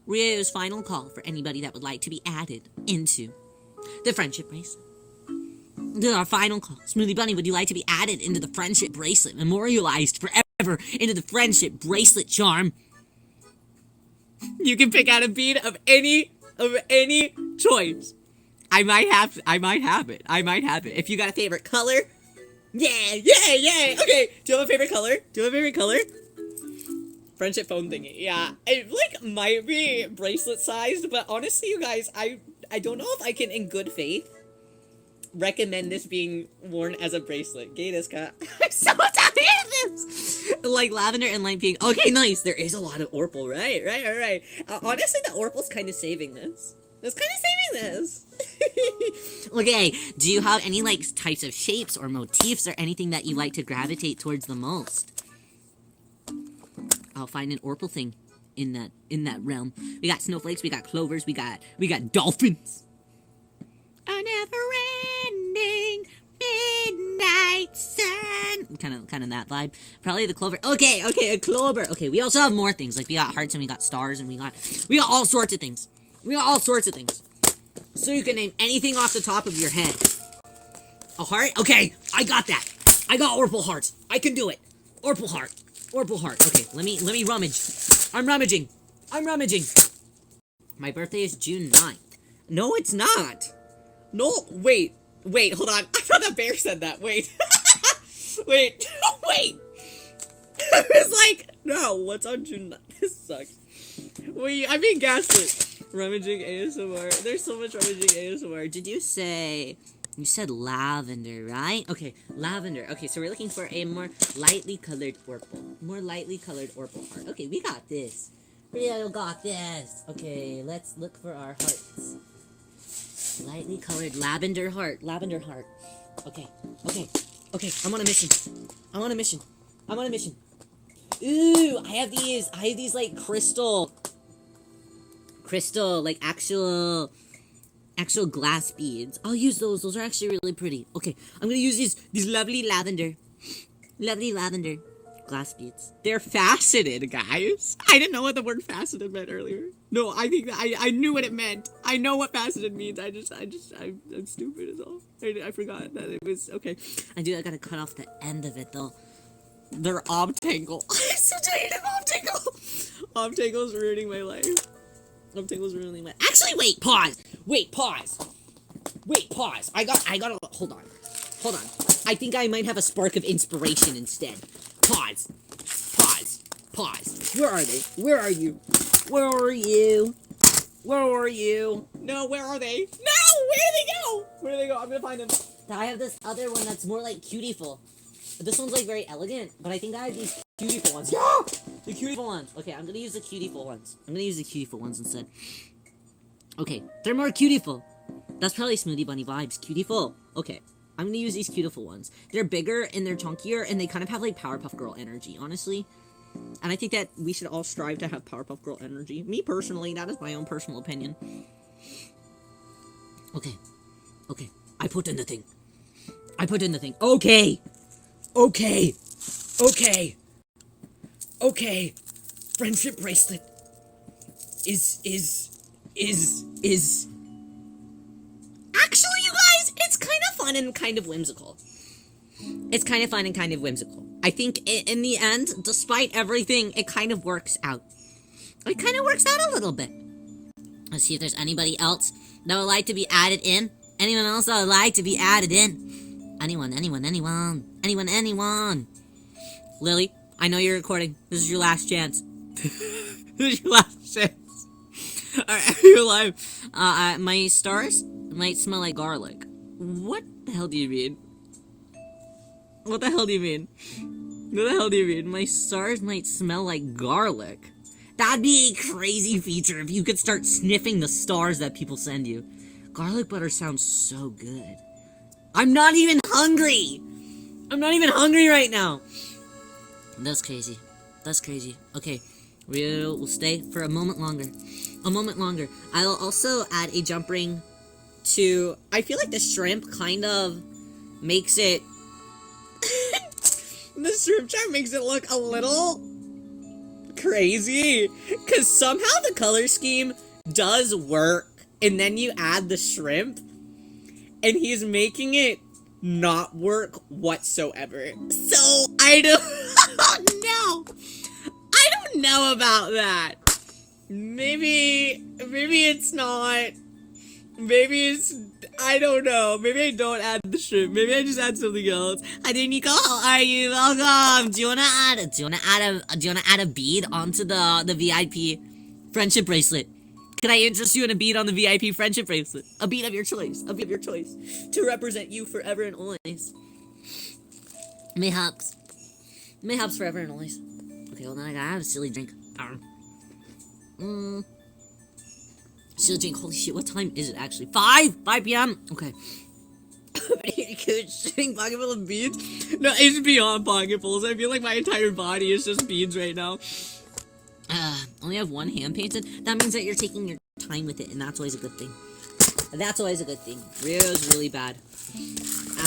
Ryo's final call for anybody that would like to be added into the Friendship Bracelet. This is our final call. Smoothie Bunny, would you like to be added into the Friendship Bracelet? Memorialized forever into the Friendship Bracelet charm. You can pick out a bead of any choice. I might have it. If you got a favorite color, yeah. Okay, do you have a favorite color? Friendship phone thingy. Yeah, it might be bracelet sized, but honestly, you guys, I don't know if I can, in good faith, recommend this being worn as a bracelet. Gay this cat. I'm so happy with this. Like lavender and light pink. Okay, nice. There is a lot of Orpal, right. Honestly, the Orpal's kind of saving this. It's kind of saving this. Okay, do you have any, like, types of shapes or motifs or anything that you like to gravitate towards the most? I'll find an Orpal thing in that realm. We got snowflakes, we got clovers, we got dolphins. A never-ending midnight sun. Kind of that vibe. Probably the clover. Okay, a clover. Okay, we also have more things. Like, we got hearts and we got stars and we got all sorts of things. So you can name anything off the top of your head. A heart? Okay, I got that. I got Orpal hearts. I can do it. Orpal heart. Okay, let me rummage. I'm rummaging. My birthday is June 9th. No, it's not. No, wait, hold on. I thought the bear said that. Wait. wait. I was like, no, what's on June 9th? This sucks. Wait, I'm being gaslit. Rummaging ASMR. There's so much rummaging ASMR. Did you say... You said lavender, right? Okay, lavender. Okay, so we're looking for a more lightly colored Orpal heart. Okay, we got this. Okay, let's look for our hearts. Lightly colored lavender heart. Okay. I'm on a mission. Ooh, I have these like crystal, like actual glass beads. I'll use those. Those are actually really pretty. Okay, I'm gonna use these lovely lavender glass beads. They're faceted, guys. I didn't know what the word faceted meant earlier. No, I think that I knew what it meant. I know what faceted means. I'm stupid as all. I forgot that it was okay. I gotta cut off the end of it though. They're obtangle. I such a hate obtangle. Obtangle's ruining my life. Actually, wait, pause. I gotta, hold on. I think I might have a spark of inspiration instead. Pause. Where are they? Where are you? No, where are they? No, where do they go? I'm gonna find them. I have this other one that's more like cutieful. This one's like very elegant, but I think I have these cutieful ones. Yeah! The cutieful ones. Okay, I'm gonna use the cutieful ones instead. Okay, they're more cutieful. That's probably Smoothie Bunny vibes. Cutieful. Okay, I'm gonna use these cutieful ones. They're bigger and they're chunkier and they kind of have like Powerpuff Girl energy, honestly. And I think that we should all strive to have Powerpuff Girl energy. Me personally, that is my own personal opinion. Okay. I put in the thing. Okay. Friendship Bracelet is actually, you guys, it's kind of fun and kind of whimsical. I think in the end, despite everything, it kind of works out. A little bit. Let's see if there's anybody else that would like to be added in. Anyone else that would like to be added in? Anyone. Lily, I know you're recording. This is your last chance. Alright, you're live. My stars might smell like garlic. What the hell do you mean? My stars might smell like garlic. That'd be a crazy feature if you could start sniffing the stars that people send you. Garlic butter sounds so good. I'm not even hungry right now. That's crazy. Okay, we'll stay for a moment longer. I'll also add a jump ring to... I feel like the shrimp kind of makes it... the shrimp charm makes it look a little crazy. Because somehow the color scheme does work. And then you add the shrimp. And he's making it not work whatsoever. So, I don't know about that. Maybe it's not. Maybe it's, I don't know. Maybe I don't add the shrimp. Maybe I just add something else. Hi there, Nico. How are you? Welcome. Do you wanna add a bead onto the VIP friendship bracelet? Can I interest you in a bead on the VIP friendship bracelet? A bead of your choice. To represent you forever and always. Mayhaps forever and always. Okay, well then I gotta have a silly drink. Still drink. Holy shit, what time is it actually? 5 p.m. Okay. String pocket full of beads. No, it's beyond pocketfuls. I feel like my entire body is just beads right now. Only have one hand painted. That means that you're taking your time with it, and that's always a good thing. That's always a good thing. Rio's really bad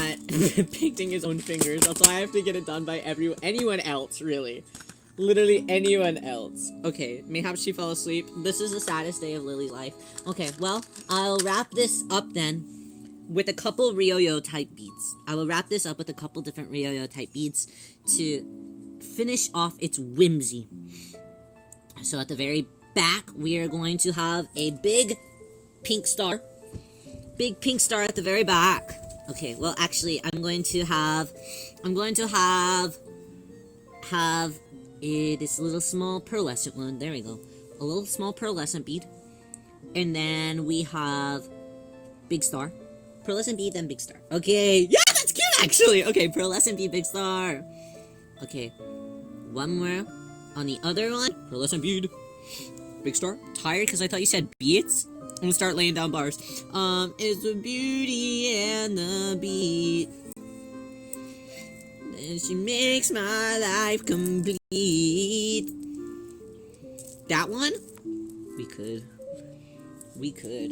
at painting his own fingers. That's why I have to get it done by anyone else, really. Literally anyone else. Okay, mayhaps she fell asleep. This is the saddest day of Lily's life. Okay, well, I'll wrap this up then with a couple Ryo-Yo type beads. I will wrap this up with a couple different Ryo-Yo type beads to finish off its whimsy. So at the very back, we are going to have a big pink star. Big pink star at the very back. Okay, well, actually, I'm going to have this little small pearlescent one. There we go. A little small pearlescent bead. And then we have big star. Pearlescent bead, then big star. Okay, yeah, that's cute, actually. Okay, pearlescent bead, big star. Okay, one more on the other one. Pearlescent bead, big star. Tired because I thought you said beads? I'm gonna start laying down bars. It's the beauty and the beat. And she makes my life complete. That one? We could.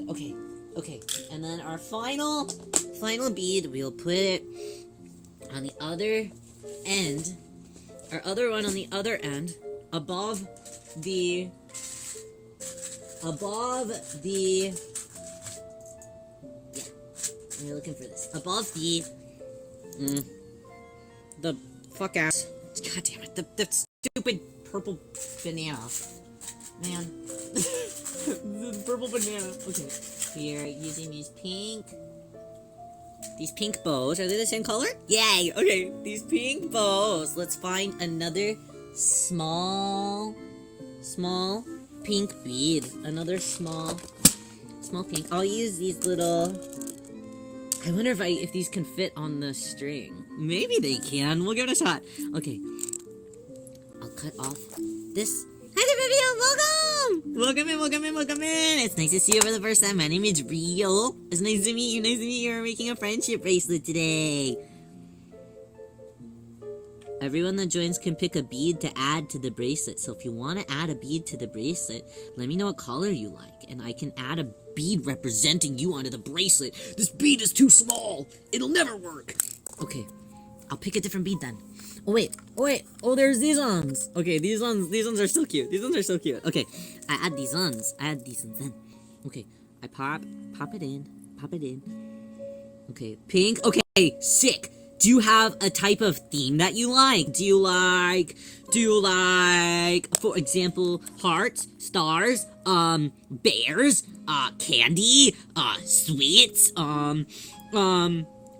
Okay. And then our final bead, we'll put it on the other end. Our other one on the other end, above the we're looking for this. Above the fuck ass. God damn it. The stupid purple banana. Man. The purple banana. Okay. We are using these pink bows. Are they the same color? Yay! Okay, these pink bows. Let's find another small pink bead. Another small pink. I'll use these little. I wonder if these can fit on the string. Maybe they can. We'll give it a shot. Okay. I'll cut off this. Hi there, baby. Welcome in. It's nice to see you for the first time. My name is Rio. It's nice to meet you. We're making a friendship bracelet today. Everyone that joins can pick a bead to add to the bracelet. So if you want to add a bead to the bracelet, let me know what color you like, and I can add a bead representing you onto the bracelet. This bead is too small. It'll never work. Okay, I'll pick a different bead then. Oh wait. Oh, there's these ones. Okay, these ones are so cute. Okay, I add these ones then. Okay, I pop it in. Okay, pink. Okay, sick. Do you have a type of theme that you like? Do you like, for example, hearts, stars, bears, candy, sweets,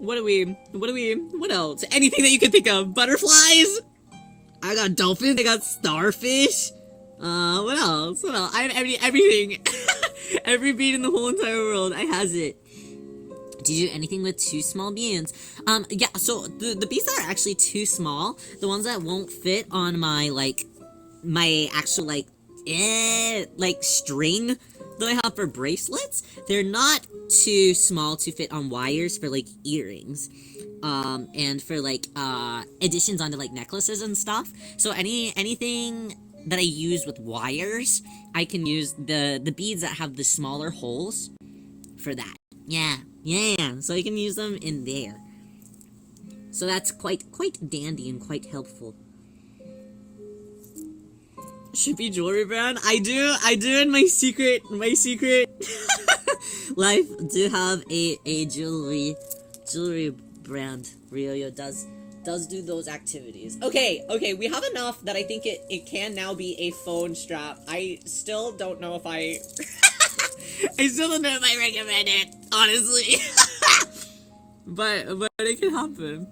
what else? Anything that you can think of. Butterflies? I got dolphins, I got starfish. What else? I have everything. Every bead in the whole entire world, I has it. Do you do anything with two small beads? Yeah, so the beads that are actually too small, the ones that won't fit on my actual, string that I have for bracelets, they're not too small to fit on wires for, earrings. And for, additions onto, necklaces and stuff. So anything that I use with wires, I can use the beads that have the smaller holes for that. Yeah, so I can use them in there. So that's quite dandy and quite helpful. Should be jewelry brand? I do in my secret life do have a jewelry brand. Rio does do those activities. Okay, we have enough that I think it can now be a phone strap. I still don't know if I recommend it, honestly. but it could happen.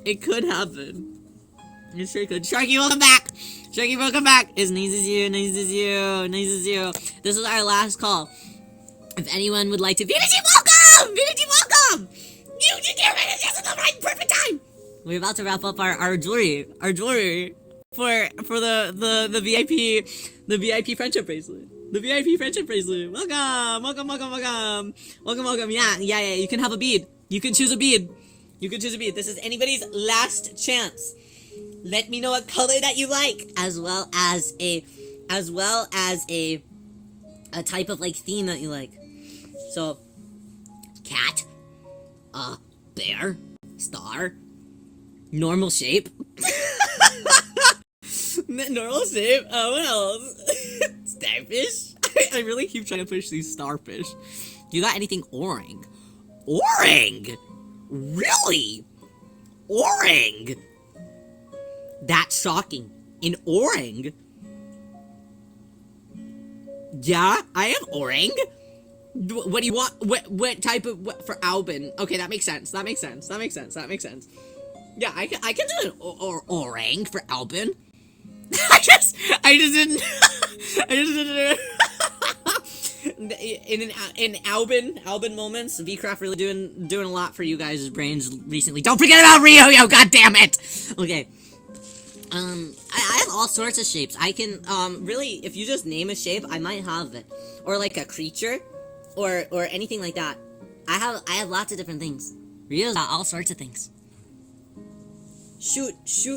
It could happen. It sure could. Sharky, welcome back! It's nice to see you. This is our last call. If anyone would like to... VDG, welcome! You came in just at the right perfect time! We're about to wrap up our jewelry for the VIP friendship bracelet. The VIP friendship bracelet. Welcome, welcome, welcome, welcome. Welcome, welcome. Yeah. You can have a bead. You can choose a bead. This is anybody's last chance. Let me know what color that you like, as well as a type of like theme that you like. So, cat, bear, star, normal shape. Normal shape. What else? Starfish. I really keep trying to push these starfish. You got anything orang? Orang? Really? Orang? That's shocking. An orang? Yeah, I have orang. What do you want? What type of for Albin? Okay, that makes sense. That makes sense. Yeah, I can do an orang for Albin. I just didn't. In Albin moments, VCraft really doing a lot for you guys' brains recently. Don't forget about Rio, yo, god damn it! Okay. I have all sorts of shapes. I can, really, if you just name a shape, I might have it. Or like a creature, or anything like that. I have lots of different things. Rio's got all sorts of things. Shoot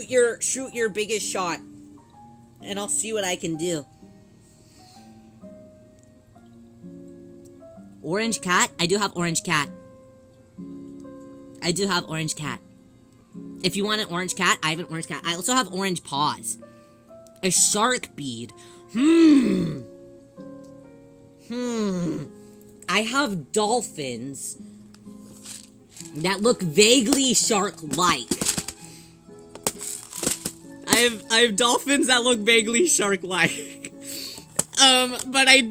your biggest shot. And I'll see what I can do. Orange cat? I do have orange cat. If you want an orange cat, I have an orange cat. I also have orange paws. A shark bead. I have dolphins that look vaguely shark-like. I have dolphins that look vaguely shark-like. But I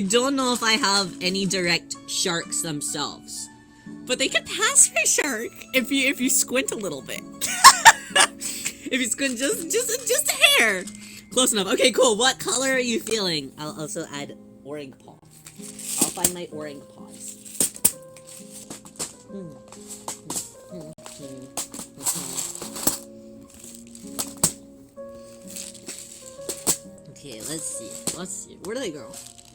don't know if I have any direct sharks themselves. But they could pass for shark if you squint a little bit. If you squint just a hair. Close enough. Okay, cool. What color are you feeling? I'll also add orang paw. I'll find my orang paws. Okay, let's see. Where do they go?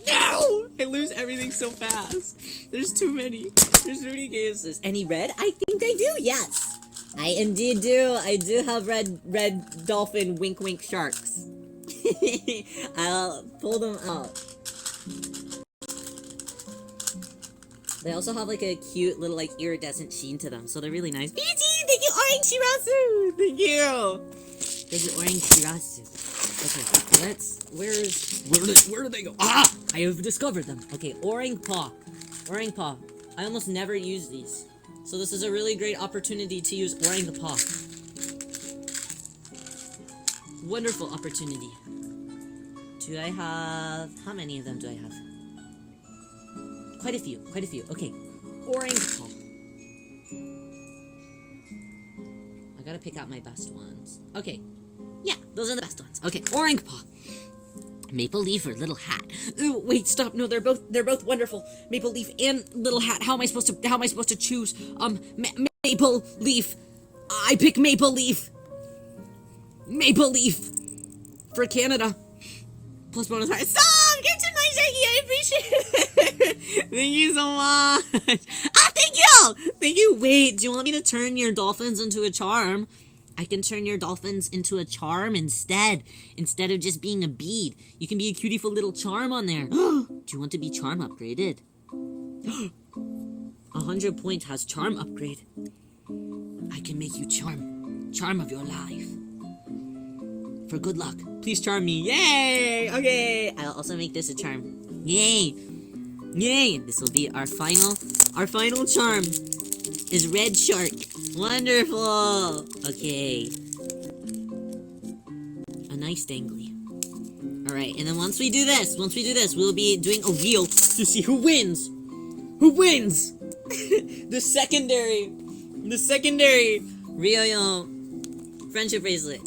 No! I lose everything so fast. There's too many. There's too many games. Is any red? I think I do, yes. I indeed do. I do have red dolphin wink sharks. I'll pull them out. They also have like a cute little like iridescent sheen to them, so they're really nice. BT, thank you, Orange Shirasu! Thank you! Thank you, Orange Shirasu. Okay, where do they go? Ah! I have discovered them. Okay, Orang Paw. I almost never use these. So this is a really great opportunity to use Orang Paw. Wonderful opportunity. Do I have... How many of them do I have? Quite a few. Okay, Orang Paw. I gotta pick out my best ones. Okay. Yeah, those are the best ones. Okay, Orang Paw. Maple Leaf or Little Hat? Ooh, wait, stop. No, they're both wonderful. Maple Leaf and Little Hat. How am I supposed to choose? Maple Leaf. I pick Maple Leaf. Maple Leaf for Canada. Plus bonus heart. Stop! Get to my Shaggy. I appreciate it. Thank you so much. Thank you. Wait, do you want me to turn your dolphins into a charm? I can turn your dolphins into a charm instead of just being a bead. You can be a cutie little charm on there. Do you want to be charm upgraded? 100 points has charm upgrade. I can make you charm of your life. For good luck, please charm me. Yay! Okay, I'll also make this a charm. Yay! This will be our final charm. Is red shark. Wonderful! Okay. A nice dangly. Alright, and then once we do this, we'll be doing a wheel to see who wins! The secondary Ryo Friendship Bracelet.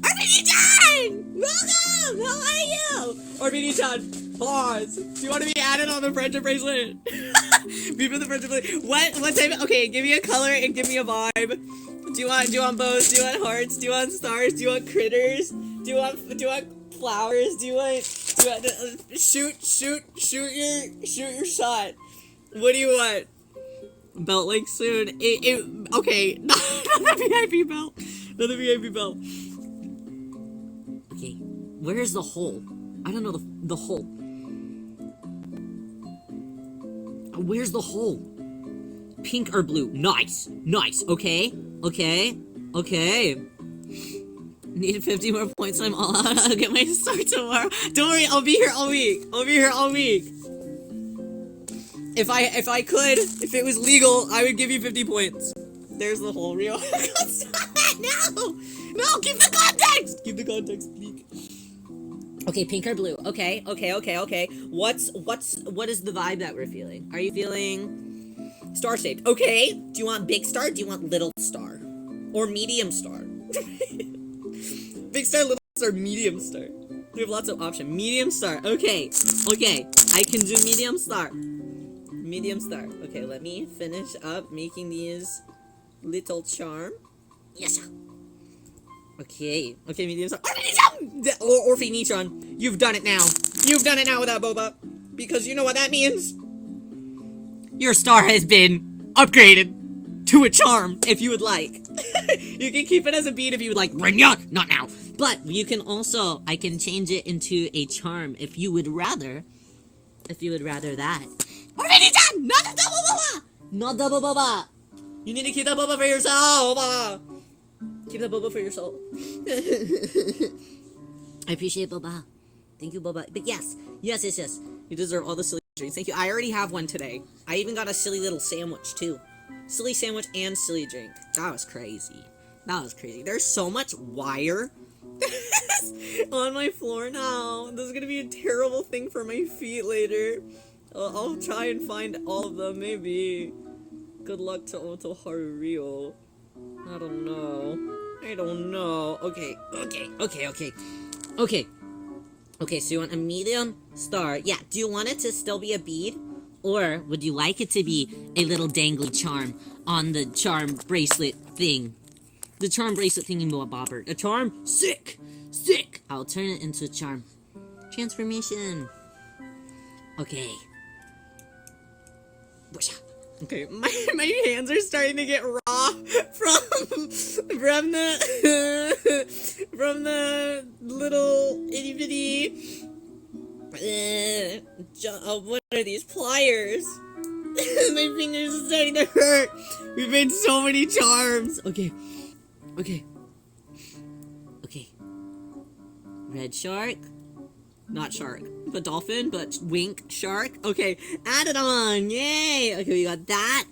RBD-chan! Welcome! How are you? RBD-chan, pause. Do you want to be added on the Friendship Bracelet? People the Friendship Bracelet. What type of... Okay, give me a color and give me a vibe. Do you want bows? Do you want hearts? Do you want stars? Do you want critters? Do you want flowers? Do you want Shoot your shot. What do you want? Belt like soon. Okay, not the VIP belt. Not the VIP belt. Okay, where's the hole? I don't know the hole. Where's the hole? Pink or blue? Nice. Okay. Need 50 more points. I'm all out. I'll get my start tomorrow. Don't worry. I'll be here all week. If it was legal, I would give you 50 points. There's the hole, Rio. Stop that! No! Keep the context! Keep the context, please. Okay, pink or blue. Okay. What is the vibe that we're feeling? Are you feeling star-shaped? Okay. Do you want big star? Do you want little star? Or medium star? Big star, little star, medium star. We have lots of options. Medium star. Okay. I can do medium star. Okay, let me finish up making these little charm. Yes. Okay, medium star. Or Phoenician. You've done it now. You've done it now without Boba. Because you know what that means? Your star has been upgraded to a charm, if you would like. You can keep it as a bead if you would like. Not now. But you can also, I can change it into a charm if you would rather. If you would rather that. Or Phoenician! Not double Boba! You need to keep that Boba for yourself! Keep that Boba for yourself. I appreciate Boba. Thank you, Boba. But yes. You deserve all the silly drinks. Thank you. I already have one today. I even got a silly little sandwich, too. Silly sandwich and silly drink. That was crazy. There's so much wire on my floor now. This is gonna be a terrible thing for my feet later. I'll try and find all of them, maybe. Good luck to Harurio. I don't know. Okay, so you want a medium star. Yeah, do you want it to still be a bead? Or would you like it to be a little dangly charm on the charm bracelet thing? The charm bracelet thingy bobber. A charm? Sick! I'll turn it into a charm. Transformation. Okay. Okay, my hands are starting to get raw from the little itty bitty what are these pliers? My fingers are starting to hurt. We've made so many charms. Okay. Red shark. Not shark, but dolphin, but wink shark. Okay, add it on. Yay. Okay, we got that.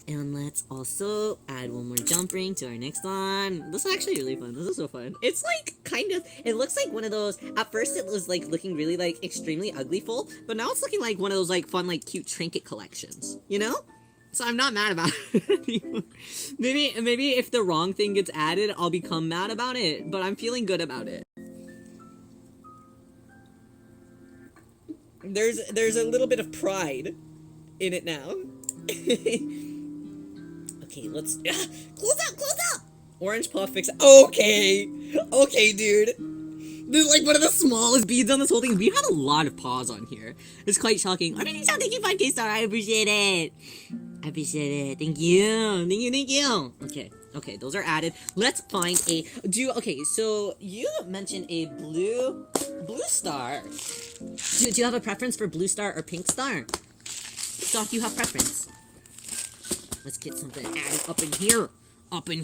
And let's also add one more jump ring to our next one. This is actually really fun. This is so fun. It's like it looks like one of those, at first it was like looking really like extremely ugly full, but now it's looking like one of those like fun like cute trinket collections, you know? So I'm not mad about it anymore. Maybe if the wrong thing gets added, I'll become mad about it, but I'm feeling good about it. There's a little bit of pride in it now. Okay, let's close out. Orange puff fix. Okay, dude. This is like one of the smallest beads on this whole thing. We've had a lot of paws on here. It's quite shocking. I mean, thank you 5K star. I appreciate it. Thank you. Okay, those are added. Let's find so you mentioned a blue star. Do you have a preference for blue star or pink star? Doc, you have preference. Let's get something added up in here. Okay,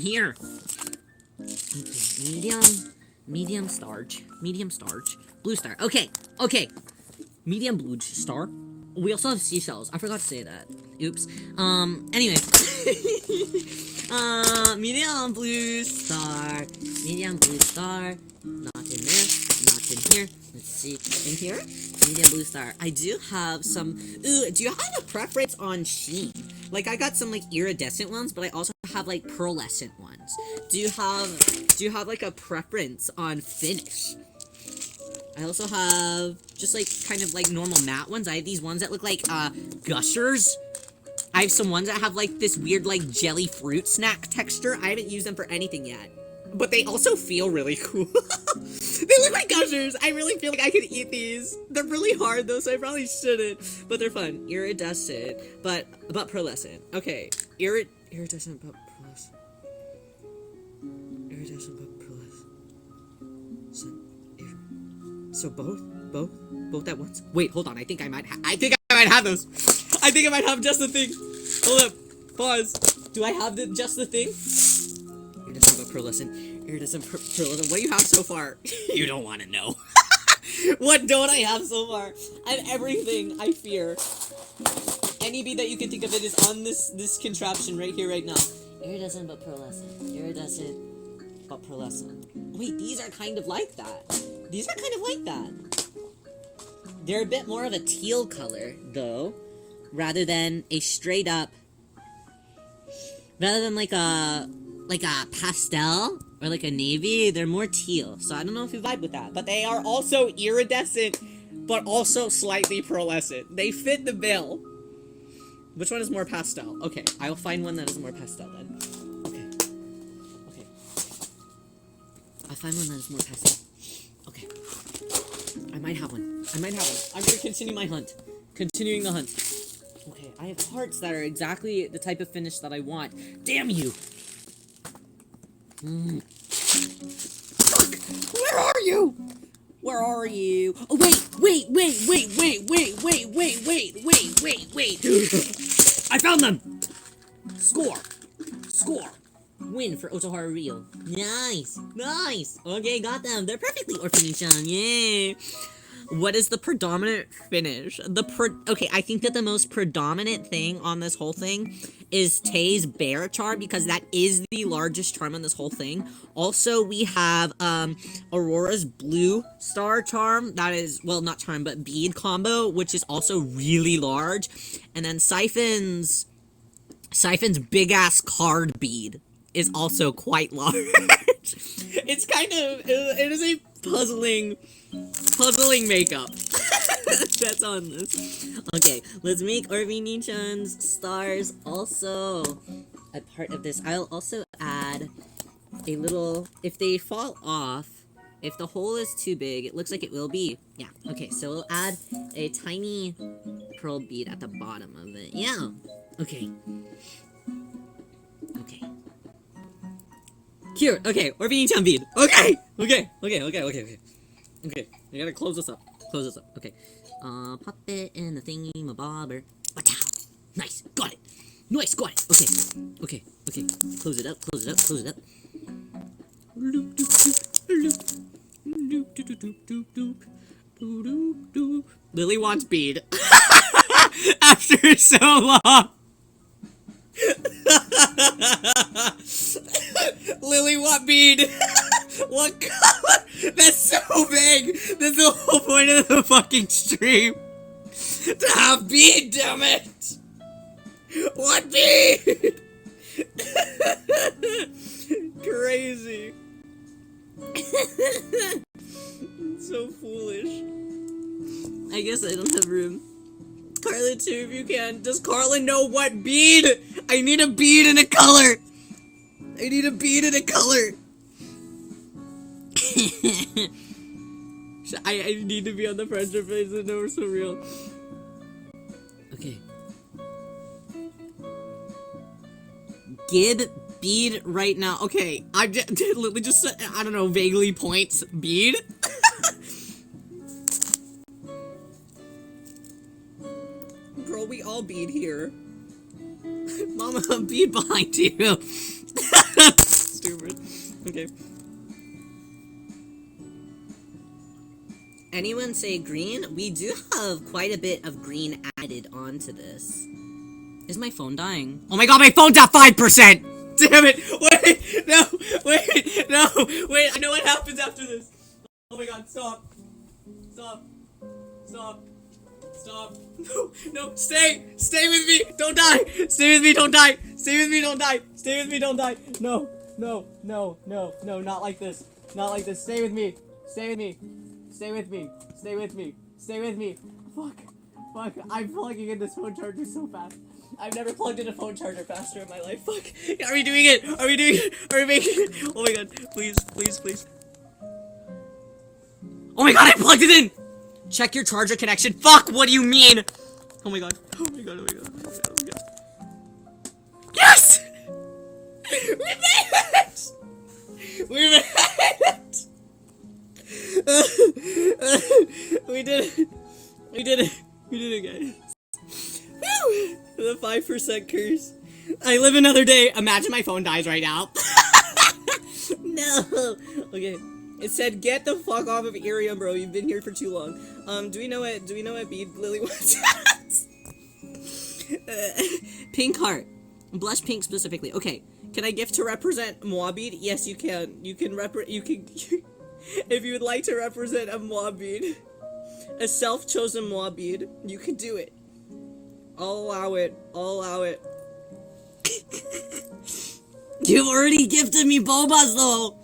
medium starch, blue star. Okay, medium blue star. We also have seashells. I forgot to say that. Oops. Anyway. Medium blue star. Not in there. Not in here. Let's see. In here? Medium blue star. I do have some... Ooh, do you have a preference on sheen? Like, I got some, like, iridescent ones, but I also have, like, pearlescent ones. Do you have, like, a preference on finish? I also have just, like, kind of, like, normal matte ones. I have these ones that look like, gushers. I have some ones that have, like, this weird, like, jelly fruit snack texture. I haven't used them for anything yet. But they also feel really cool. They look like gushers! I really feel like I could eat these. They're really hard though, so I probably shouldn't. But they're fun. Iridescent, but pearlescent. Okay. Iridescent but pearlescent. Iridescent but pearlescent. So both at once. Wait, hold on. I think I might have those. I think I might have just the thing. Hold up. Pause. Do I have just the thing? Iridescent but pearlescent. Iridescent pearlescent. What do you have so far? You don't want to know. What don't I have so far? I have everything, I fear. Any bead that you can think of it is on this contraption right here, right now. Iridescent but pearlescent. Iridescent but pearlescent. Wait, these are kind of like that. These are kind of like that. They're a bit more of a teal color, though, rather than a straight up, rather than like a pastel or like a navy. They're more teal, so I don't know if you vibe with that. But they are also iridescent, but also slightly pearlescent. They fit the bill. Which one is more pastel? Okay, I'll find one that is more pastel then. Okay. I'll find one that is more pastel. Okay. I might have one. I'm gonna continue my hunt. Continuing the hunt. Okay, I have hearts that are exactly the type of finish that I want. Damn you! Fuck! Where are you? Where are you? Oh, wait! I found them! Score! Win for Otoharu Ryo. Nice! Okay, got them. They're perfectly Orphanation. Yay! What is the predominant finish? Okay, I think that the most predominant thing on this whole thing is Tay's bear charm, because that is the largest charm on this whole thing. Also, we have Aurora's blue star charm. That is, well, not charm, but bead combo, which is also really large. And then Siphon's big-ass card bead is also quite large. It is a puzzling makeup. That's on this. Okay, let's make Orphanation stars also a part of this. I'll also add a little, if they fall off, if the hole is too big, it looks like it will be. Yeah, okay, so we'll add a tiny pearl bead at the bottom of it. Yeah, okay. Cute. Okay, Orphanation bead. Okay, I gotta close this up. Okay. Pop it in the thingy-mabobber. Nice, got it. Okay. Close it up. Lily wants bead. After so long. Lily want bead. What color? That's so big. That's the whole point of the fucking stream. To have bead, damn it. What bead? Crazy. So foolish. I guess I don't have room. Carlin too, if you can. Does Carlin know what bead? I need a bead and a color. I need to be on the Friendship Bracelet. No, we're so real. Okay. Gib bead right now. Okay, I literally just I don't know, vaguely points bead. Girl, we all bead here. Mama, bead behind you. Stupid. Okay. Anyone say green? We do have quite a bit of green added onto this. Is my phone dying? Oh my god, my phone's at 5%! Damn it! Wait! No! Wait, I know what happens after this. Oh my god, stop! No, stay with me! Don't die! Stay with me, don't die! No, not like this. Stay with me. Fuck, I'm plugging in this phone charger so fast. I've never plugged in a phone charger faster in my life. Fuck, are we doing it? Are we making it? Oh my god, please. Oh my god, I plugged it in! Check your charger connection. Fuck, what do you mean? Oh my god. Oh my god, oh my god, oh my god, oh my god. Yes! We made it! We made it! We did it. We did it. We did it, guys. Woo! The 5% curse. I live another day. Imagine my phone dies right now. No. Okay. It said, "Get the fuck off of Area, bro. You've been here for too long." Do we know what bead Lily wants? Pink heart. Blush pink specifically. Okay. Can I gift to represent Moa bead? Yes, you can. You can if you would like to represent a Moa bead, a self-chosen Moa bead, you can do it. I'll allow it. I'll allow it. You've already gifted me Bobas, though.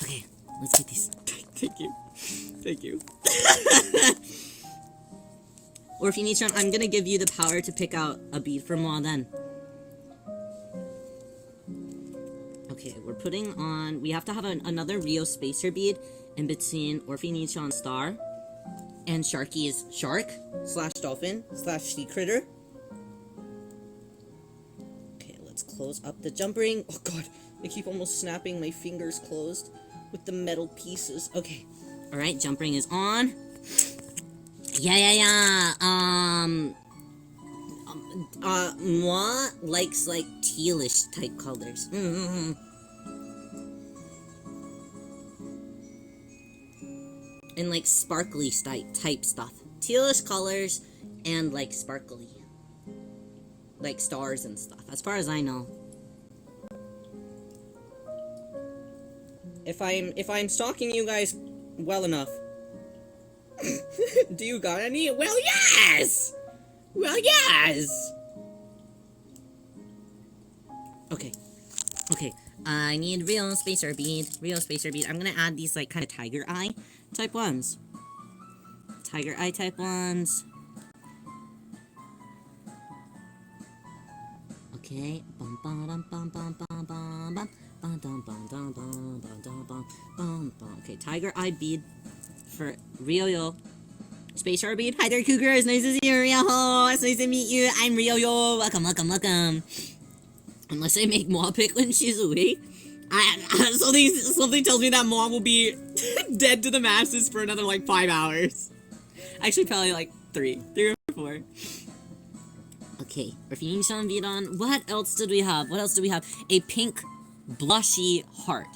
Okay, let's get these. Thank you. Thank you. Or if you need some, I'm gonna give you the power to pick out a bead for Moa then. Okay, we're putting on... We have to have another Rio Spacer bead in between Orphanation Star and Sharky's Shark / Dolphin / Sea Critter. Okay, let's close up the jump ring. Oh god, I keep almost snapping my fingers closed with the metal pieces. Okay, alright, jump ring is on. Yeah. Moi likes, like, tealish type colors. And, like, sparkly type stuff. Tealish colors and, like, sparkly. Like, stars and stuff, as far as I know. If I'm stalking you guys well enough. Do you got any? Well, yes! Well, yes! Okay. I need Rio Spacer bead. I'm gonna add these, like, kind of tiger eye type ones. Okay. Okay, tiger eye bead for Rio. Spacer bead. Hi there, Cougar. It's nice to see you, Rio. It's nice to meet you. I'm Rio. Welcome. Unless I make Moa pick when she's awake. Something tells me that Moa will be dead to the masses for another, like, 5 hours. Actually, probably, like, 3 or 4. Okay, if you need some bead on, what else did we have? A pink blushy heart.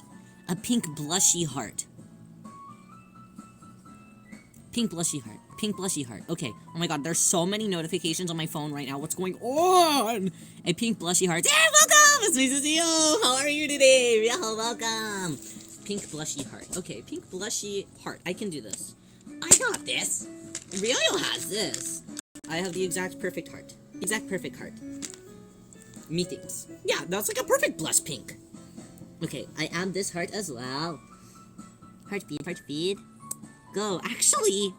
Pink blushy heart. Okay. Oh my god, there's so many notifications on my phone right now. What's going on? A pink blushy heart. Hey, welcome! It's nice to see you! How are you today? Yeah, welcome! Pink blushy heart. Okay, pink blushy heart. I can do this. I got this! Rio has this. I have the exact perfect heart. Methinks. Yeah, that's like a perfect blush pink. Okay, I add this heart as well. Heart bead. Go. Actually,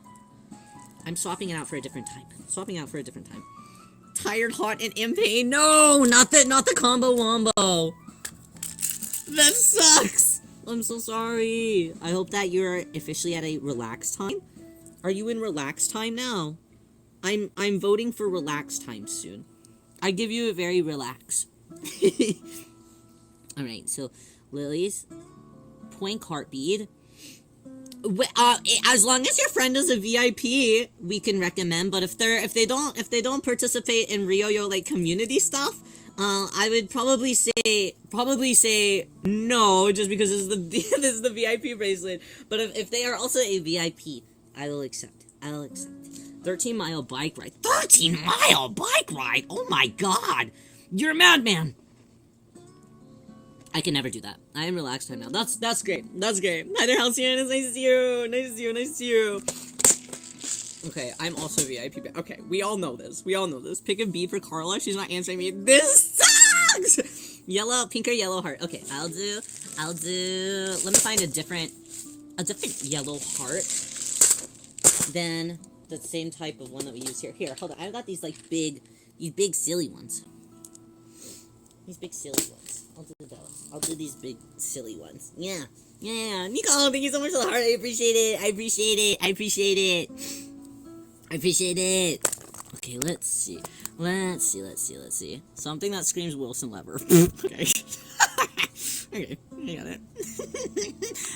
I'm swapping it out for a different type. Tired, hot, and in pain. No, not the combo wombo. That sucks. I'm so sorry. I hope that you're officially at a relaxed time. Are you in relaxed time now? I'm voting for relaxed time soon. I give you a very relax. Alright, so Lily's point heart bead. As long as your friend is a VIP, we can recommend. But if they don't participate in Rio like community stuff, I would probably say no, just because this is the VIP bracelet. But if they are also a VIP, I will accept. 13-mile bike ride. 13-mile bike ride. Oh my god, you're a madman. I can never do that. I am relaxed time now. That's great. Hi there, Halcyon. It's nice to see you. Okay, I'm also VIP. Okay, we all know this. Pick a B for Carla. She's not answering me. This sucks! Pink or yellow heart. Okay, I'll do... Let me find a different yellow heart than the same type of one that we use here. Here, hold on. I've got these, like, big silly ones. These big silly ones. I'll do those. I'll do these big, silly ones. Yeah. Yeah. Nicole, thank you so much for the heart. I appreciate it. I appreciate it. I appreciate it. I appreciate it. Okay, let's see. Let's see. Something that screams Wilson Lever. Okay. Okay, I got it.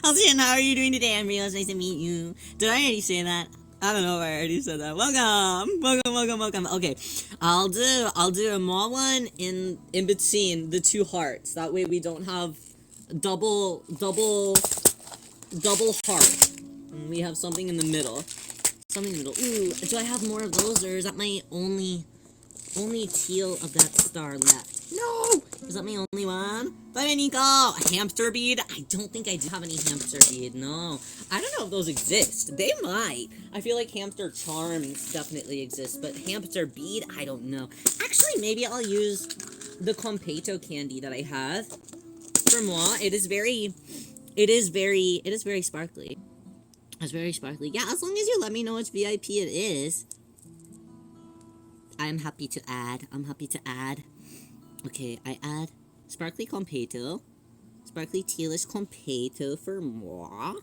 Elton, how are you doing today? I'm real nice to meet you. Did I already say that? I don't know if I already said that. Welcome. Okay, I'll do a small one in between the two hearts. That way we don't have double heart. And we have something in the middle. Something in the middle. Ooh, do I have more of those, or is that my only teal of that star left? No! Is that my only one? Bye, Nico! A hamster bead? I don't think I do have any hamster bead, no. I don't know if those exist. They might. I feel like hamster charms definitely exist, but hamster bead, I don't know. Actually, maybe I'll use the Competo candy that I have for moi. It is very sparkly. It's very sparkly. Yeah, as long as you let me know which VIP it is, I'm happy to add. Okay, I add sparkly Competo, sparkly tealish Competo for moi,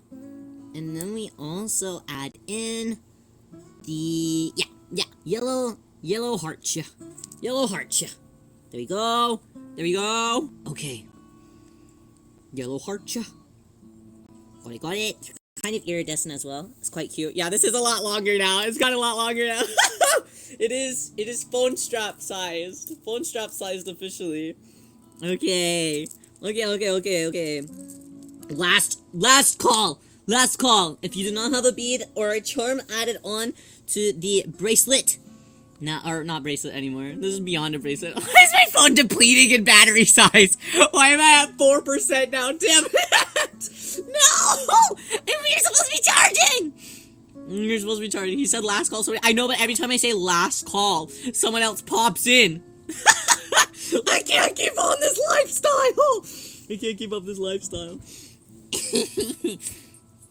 and then we also add in the yellow heartcha. There we go. Okay, yellow heartcha. I got it. Kind of iridescent as well. It's quite cute. Yeah, this is a lot longer now. It's got a lot longer now. It is phone strap sized. Phone strap sized officially. Okay. Last call. If you do not have a bead or a charm added on to the bracelet. Not bracelet anymore. This is beyond a bracelet. Why is my phone depleting in battery size? Why am I at 4% now? Damn it! No! You're supposed to be charging! You're supposed to be charging. He said last call, so I know, but every time I say last call, someone else pops in. I can't keep on this lifestyle! I can't keep up this lifestyle.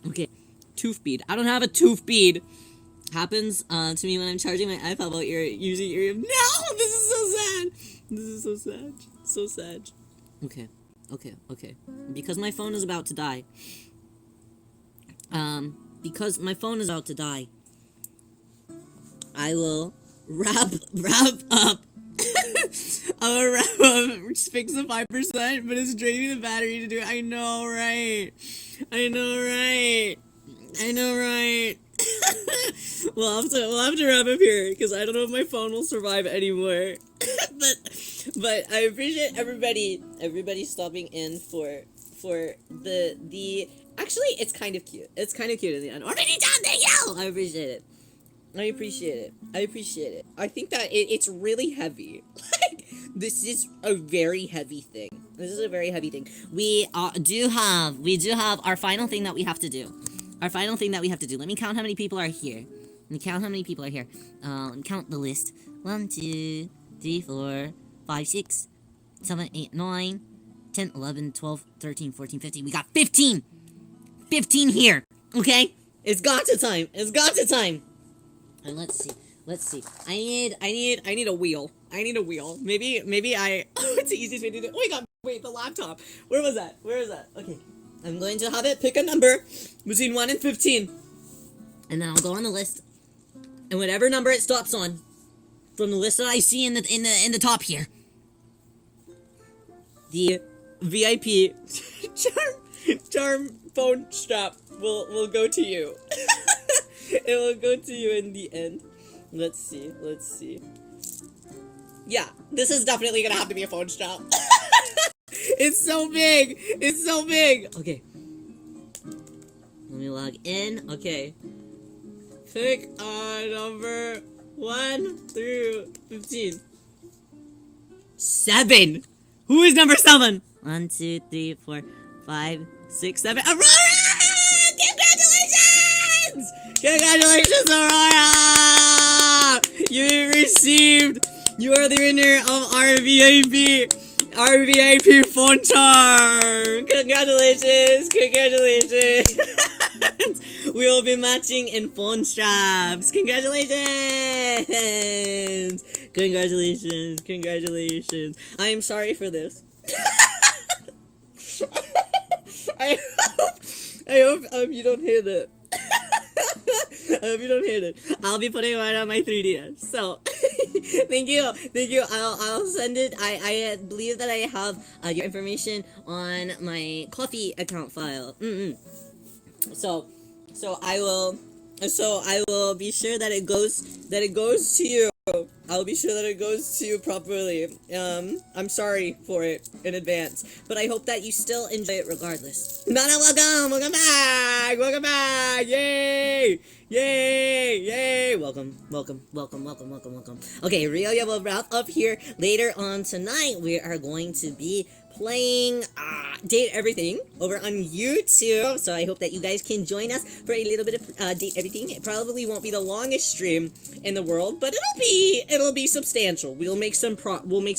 Okay. Tooth bead. I don't have a tooth bead. Happens to me when I'm charging my iPad while you're using your... No! This is so sad! So sad. Okay. Because my phone is about to die. I will wrap up. I will wrap up, fix the 5%, but it's draining the battery to do it. I know, right? We'll have to wrap up here, because I don't know if my phone will survive anymore. but I appreciate everybody stopping in for the actually it's kind of cute. It's kind of cute in the end. Already done, thank you! I appreciate it. I think that it's really heavy. Like, this is a very heavy thing. We do have our final thing that we have to do. Let me count how many people are here. Let me count the list. 1, 2, 3, 4, 5, 6, 7, 8, 9, 10, 11, 12, 13, 14, 15. We got 15! 15 here! Okay? It's got to time! And let's see. I need a wheel. Maybe I... It's the easiest way to do it. Oh my god, wait, the laptop. Where is that? Okay. I'm going to have it pick a number between 1 and 15. And then I'll go on the list. And whatever number it stops on, from the list that I see in the top here, the VIP charm phone strap will go to you. It will go to you in the end. Let's see. Yeah, this is definitely gonna have to be a phone strap. It's so big. Okay. Let me log in. Okay. Pick number 1 through 15. 7. Who is number 7? 1, 2, 3, 4, 5, 6, 7. Aurora! Congratulations, Aurora! You are the winner of our VIP phone charm. Congratulations. We will be matching in phone straps. Congratulations. I am sorry for this. I hope you don't hear that. I hope you don't hear that. I'll be putting one on my 3DS. So, thank you. I'll send it. I believe that I have your information on my coffee account file. So I will be sure that it goes to you. I'll be sure that it goes to you properly. I'm sorry for it in advance, but I hope that you still enjoy it regardless. Nana, welcome back, yay, welcome. Okay, Rio will wrap up here. Later on tonight, we are going to be playing Date Everything over on YouTube, so I hope that you guys can join us for a little bit of Date Everything. It probably won't be the longest stream in the world, but it'll be substantial. We'll make some progress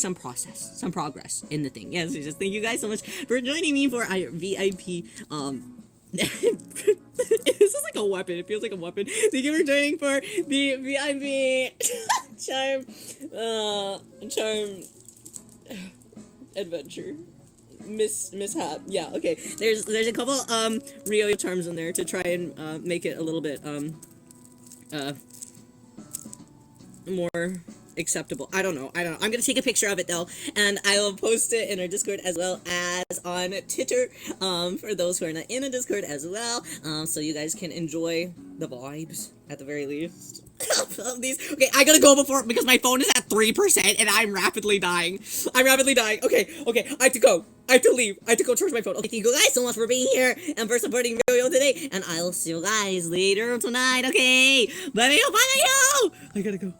in the thing. Yes, just thank you guys so much for joining me for our VIP this is like a weapon. It feels like a weapon. Thank you for joining for the VIP charm adventure mishap. Yeah, okay. There's a couple Rio charms in there to try and make it a little bit more acceptable. I don't know. I'm gonna take a picture of it though, and I will post it in our Discord as well as on Twitter. For those who are not in a Discord as well, so you guys can enjoy the vibes at the very least. Of these. Okay, I gotta go because my phone is at 3% and I'm rapidly dying. Okay, I have to go. I have to leave. I have to go charge my phone. Okay, thank you guys so much for being here and for supporting Rio today, and I will see you guys later tonight. Okay, bye. I gotta go.